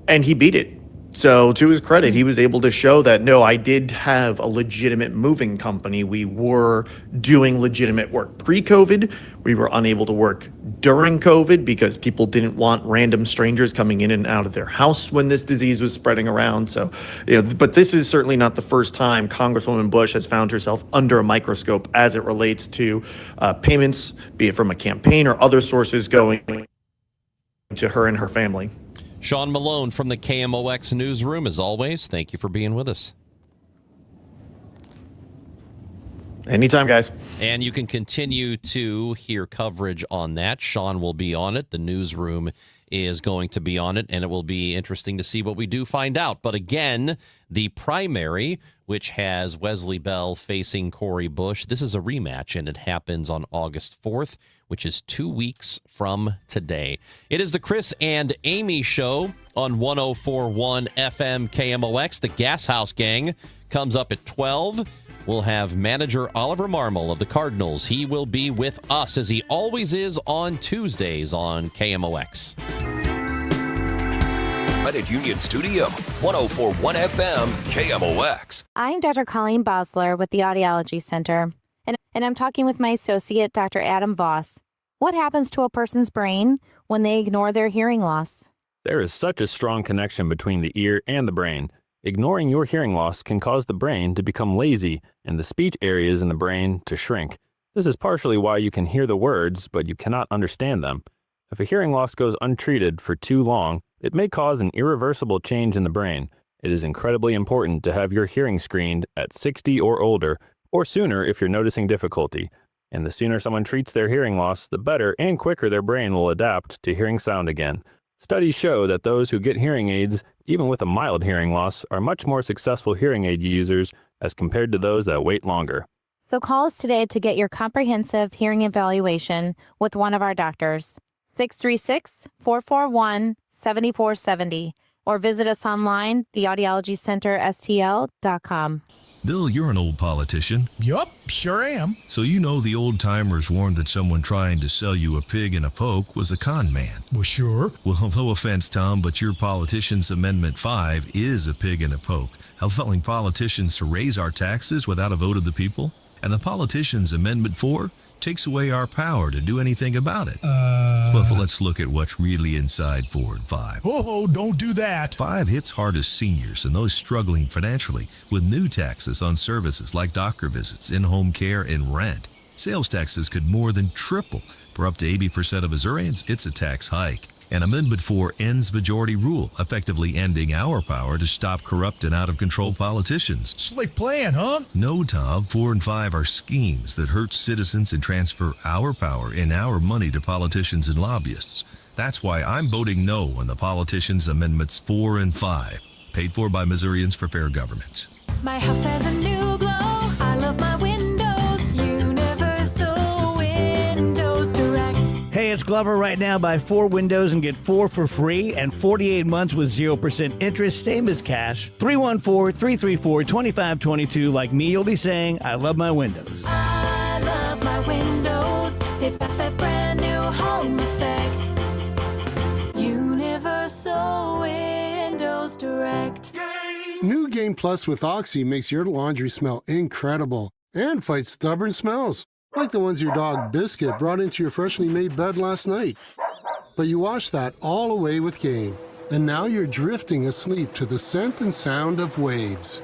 And he beat it. So to his credit, he was able to show that, no, I did have a legitimate moving company. We were doing legitimate work pre-COVID. We were unable to work during COVID because people didn't want random strangers coming in and out of their house when this disease was spreading around. So, but this is certainly not the first time Congresswoman Bush has found herself under a microscope as it relates to payments, be it from a campaign or other sources going to her and her family. Sean Malone from the KMOX newsroom, as always, thank you for being with us. Anytime, guys. And you can continue to hear coverage on that. Sean will be on it. The newsroom is going to be on it, and it will be interesting to see what we do find out. But again, the primary, which has Wesley Bell facing Corey Bush, this is a rematch, and it happens on August 4th, which is 2 weeks from today. It is the Chris and Amy Show on 104.1 FM KMOX. The Gas House Gang comes up at 12. We'll have manager Oliver Marmol of the Cardinals. He will be with us, as he always is on Tuesdays on KMOX. Credit Union Studio, 104.1 FM KMOX. I'm Dr. Colleen Bosler with the Audiology Center, and I'm talking with my associate, Dr. Adam Voss. What happens to a person's brain when they ignore their hearing loss? There is such a strong connection between the ear and the brain. Ignoring your hearing loss can cause the brain to become lazy and the speech areas in the brain to shrink. This is partially why you can hear the words, but you cannot understand them. If a hearing loss goes untreated for too long, it may cause an irreversible change in the brain. It is incredibly important to have your hearing screened at 60 or older, or sooner if you're noticing difficulty. And the sooner someone treats their hearing loss, the better and quicker their brain will adapt to hearing sound again. Studies show that those who get hearing aids, even with a mild hearing loss, are much more successful hearing aid users as compared to those that wait longer. So call us today to get your comprehensive hearing evaluation with one of our doctors. 636-441-7470, or visit us online, theaudiologycenterstl.com. Bill, you're an old politician. Yup, sure am. So you know the old-timers warned that someone trying to sell you a pig in a poke was a con man. Well, sure. Well, no offense, Tom, but your Politicians Amendment 5 is a pig in a poke, allowing politicians to raise our taxes without a vote of the people. And the Politicians Amendment 4 takes away our power to do anything about it. Well, let's look at what's really inside Ford 5. Oh, don't do that. 5 hits hardest seniors and those struggling financially with new taxes on services like doctor visits, in-home care, and rent. Sales taxes could more than triple. For up to 80% of Missourians, it's a tax hike. And Amendment 4 ends majority rule, effectively ending our power to stop corrupt and out-of-control politicians. Slick plan, huh? No, Tom. 4 and 5 are schemes that hurt citizens and transfer our power and our money to politicians and lobbyists. That's why I'm voting no on the Politicians Amendments 4 and 5, paid for by Missourians for Fair Government. My house has a new glow. I love my windows. Universal Windows Direct. Hey, it's Glover. Right now, buy 4 windows and get 4 for free and 48 months with 0% interest, same as cash. 314-334-2522. Like me, you'll be saying, I love my windows. I love my windows. They've got that brand new home effect. Universal Windows Direct. New Game Plus with Oxy makes your laundry smell incredible and fights stubborn smells, like the ones your dog Biscuit brought into your freshly made bed last night. But you washed that all away with Game, and now you're drifting asleep to the scent and sound of waves.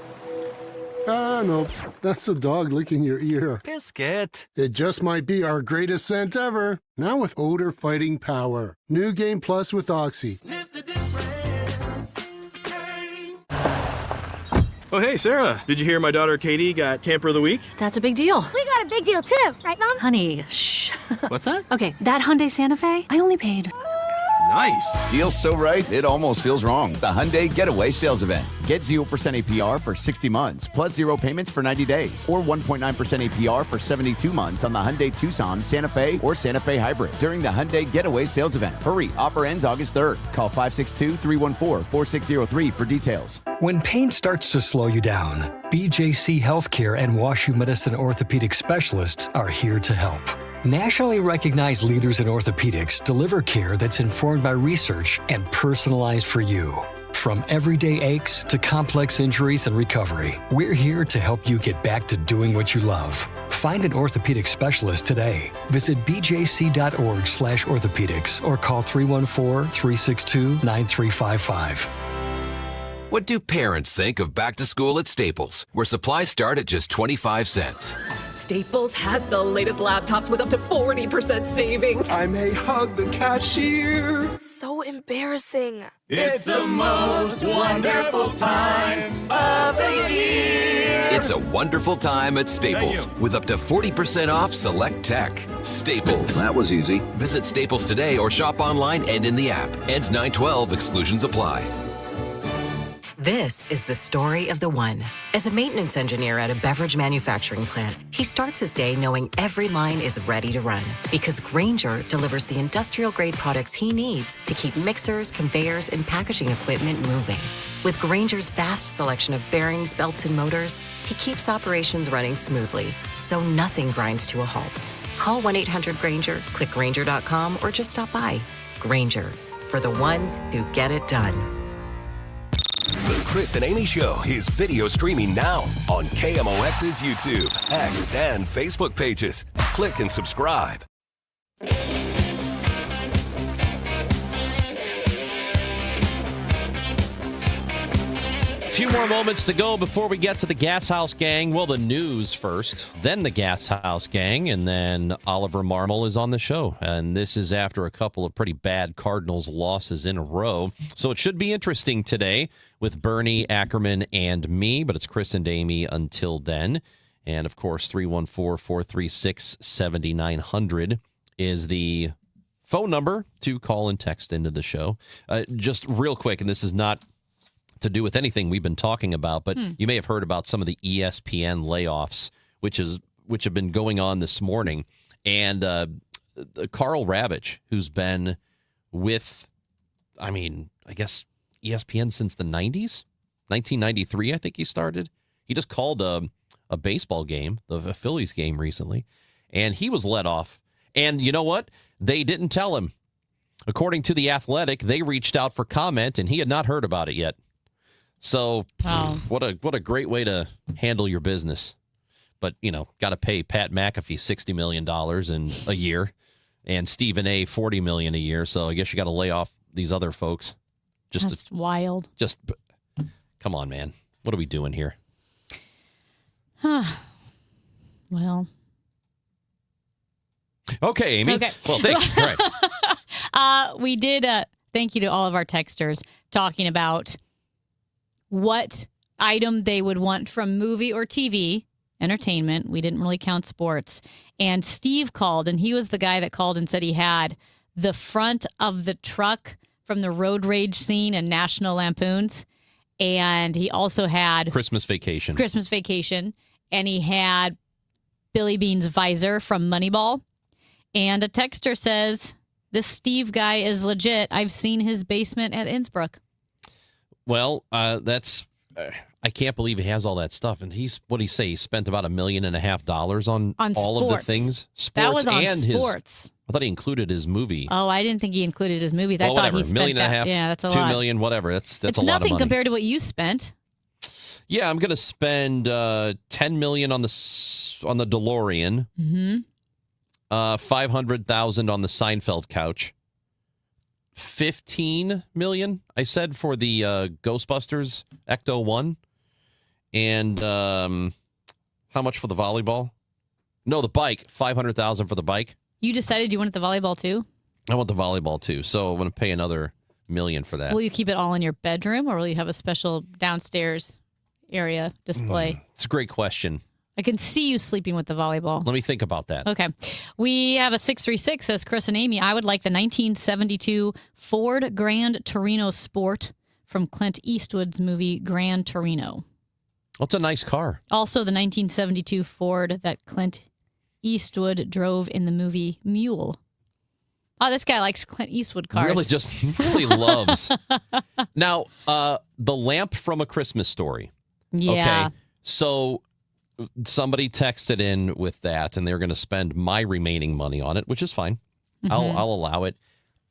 Ah, no, that's the dog licking your ear. Biscuit. It just might be our greatest scent ever, now with odor-fighting power. New Game Plus with Oxy. Oh, hey, Sarah. Did you hear my daughter Katie got Camper of the Week? That's a big deal. We got a big deal too, right, Mom? Honey, shh. What's that? Okay, that Hyundai Santa Fe, I only paid. Nice. Deal's so right, it almost feels wrong. The Hyundai Getaway Sales Event. Get 0% APR for 60 months, plus 0 payments for 90 days, or 1.9% APR for 72 months on the Hyundai Tucson, Santa Fe, or Santa Fe Hybrid during the Hyundai Getaway Sales Event. Hurry, offer ends August 3rd. Call 562-314-4603 for details. When pain starts to slow you down, BJC Healthcare and WashU Medicine orthopedic specialists are here to help. Nationally recognized leaders in orthopedics deliver care that's informed by research and personalized for you. From everyday aches to complex injuries and recovery, we're here to help you get back to doing what you love. Find an orthopedic specialist today. Visit bjc.org/orthopedics or call 314-362-9355. What do parents think of back to school at Staples, where supplies start at just 25 cents? Staples has the latest laptops with up to 40% savings. I may hug the cashier. So embarrassing. It's the most wonderful time of the year. It's a wonderful time at Staples with up to 40% off select tech. Staples. That was easy. Visit Staples today or shop online and in the app. Ends 9/12. Exclusions apply. This is the story of the one. As a maintenance engineer at a beverage manufacturing plant, he starts his day knowing every line is ready to run because Grainger delivers the industrial-grade products he needs to keep mixers, conveyors, and packaging equipment moving. With Grainger's vast selection of bearings, belts, and motors, he keeps operations running smoothly, so nothing grinds to a halt. Call 1-800-GRAINGER, click Grainger.com, or just stop by. Grainger, for the ones who get it done. The Chris and Amy Show is video streaming now on KMOX's YouTube, X, and Facebook pages. Click and subscribe. Few more moments to go before we get to the Gas House Gang. Well, the news first, then the Gas House Gang, and then Oliver Marmol is on the show. And this is after a couple of pretty bad Cardinals losses in a row. So it should be interesting today with Bernie, Ackerman, and me. But it's Chris and Amy until then. And, of course, 314-436-7900 is the phone number to call and text into the show. Just real quick, and this is not to do with anything we've been talking about, but you may have heard about some of the ESPN layoffs, which have been going on this morning. And Carl Ravitch, who's been with, I guess ESPN since the 90s, 1993, I think he started. He just called a baseball game, the Phillies game recently, and he was let off. And you know what? They didn't tell him. According to The Athletic, they reached out for comment, and he had not heard about it yet. So what a great way to handle your business. But, got to pay Pat McAfee $60 million in a year and Stephen A. $40 million a year. So I guess you got to lay off these other folks. That's wild. Just come on, man. What are we doing here? Well. Okay, Amy. Okay. Well, thanks. All right. We did thank you to all of our texters talking about what item they would want from movie or TV, entertainment. We didn't really count sports. And Steve called, and he was the guy that called and said he had the front of the truck from the road rage scene in National Lampoons. And he also had Christmas Vacation. And he had Billy Bean's visor from Moneyball. And a texter says, this Steve guy is legit. I've seen his basement at Innsbruck. Well, that's I can't believe he has all that stuff. And what did he say? He spent about $1.5 million on all sports. of the things. Sports that was on and sports. I thought he included his movie. Oh, I didn't think he included his movies. Well, I thought whatever. he spent $1.5 million. Yeah, that's a $2 lot. $2 million, whatever. That's it's a lot of money. nothing compared to what you spent. Yeah, I'm going to spend $10 million on the DeLorean. Mm-hmm. $500,000 on the Seinfeld couch. $15 million, I said, for the Ghostbusters Ecto-1. And how much for the volleyball? No, the bike. $500,000 for the bike. You decided you wanted the volleyball too? I want the volleyball too, so I'm going to pay another $1 million for that. Will you keep it all in your bedroom, or will you have a special downstairs area display? It's a great question. I can see you sleeping with the volleyball. Let me think about that. Okay. We have a 636, says Chris and Amy. I would like the 1972 Ford Grand Torino Sport from Clint Eastwood's movie Gran Torino. Well, it's a nice car. Also, the 1972 Ford that Clint Eastwood drove in the movie Mule. Oh, this guy likes Clint Eastwood cars. Really loves. Now, the lamp from A Christmas Story. Yeah. Okay. So somebody texted in with that, and they're going to spend my remaining money on it, which is fine. Mm-hmm. I'll allow it.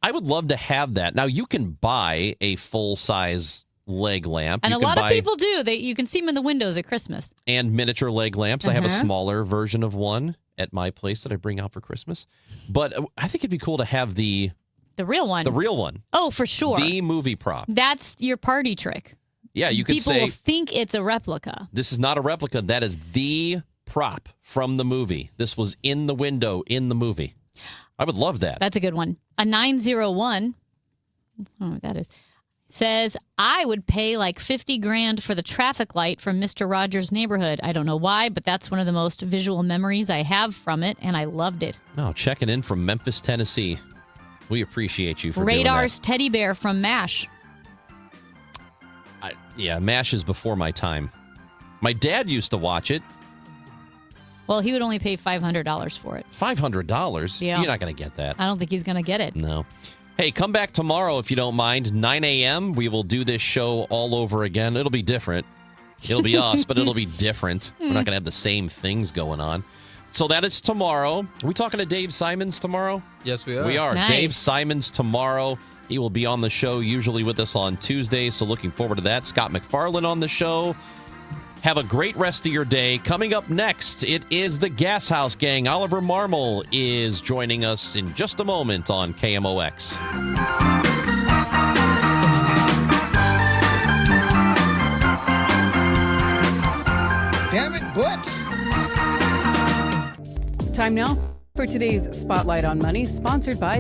I would love to have that. Now, you can buy a full-size leg lamp. And you a lot of people do. You can see them in the windows at Christmas. And miniature leg lamps. I have a Uh-huh. smaller version of one at my place that I bring out for Christmas. But I think it'd be cool to have the real one. The real one. Oh, for sure. The movie prop. That's your party trick. Yeah, you could People say will think it's a replica. this is not a replica. That is the prop from the movie. This was in the window in the movie. I would love that. That's a good one. A 901. Oh, that is. says, I would pay like $50,000 for the traffic light from Mr. Rogers' Neighborhood. I don't know why, but that's one of the most visual memories I have from it, and I loved it. Oh, checking in from Memphis, Tennessee. We appreciate you for Radar's doing that. teddy bear from MASH. Yeah, MASH is before my time. My dad used to watch it. Well, he would only pay $500 for it. $500? Yeah. You're not going to get that. I don't think he's going to get it. No. Hey, come back tomorrow if you don't mind. 9 a.m. We will do this show all over again. It'll be different. It'll be us, but it'll be different. We're not going to have the same things going on. So that is tomorrow. Are we talking to Dave Simons tomorrow? Yes, we are. We are. Nice. Dave Simons tomorrow. He will be on the show, usually with us on Tuesday, so looking forward to that. Scott McFarlane on the show. Have a great rest of your day. Coming up next, it is the Gas House Gang. Oliver Marmol is joining us in just a moment on KMOX. Damn it, Butch! Time now for today's Spotlight on Money, sponsored by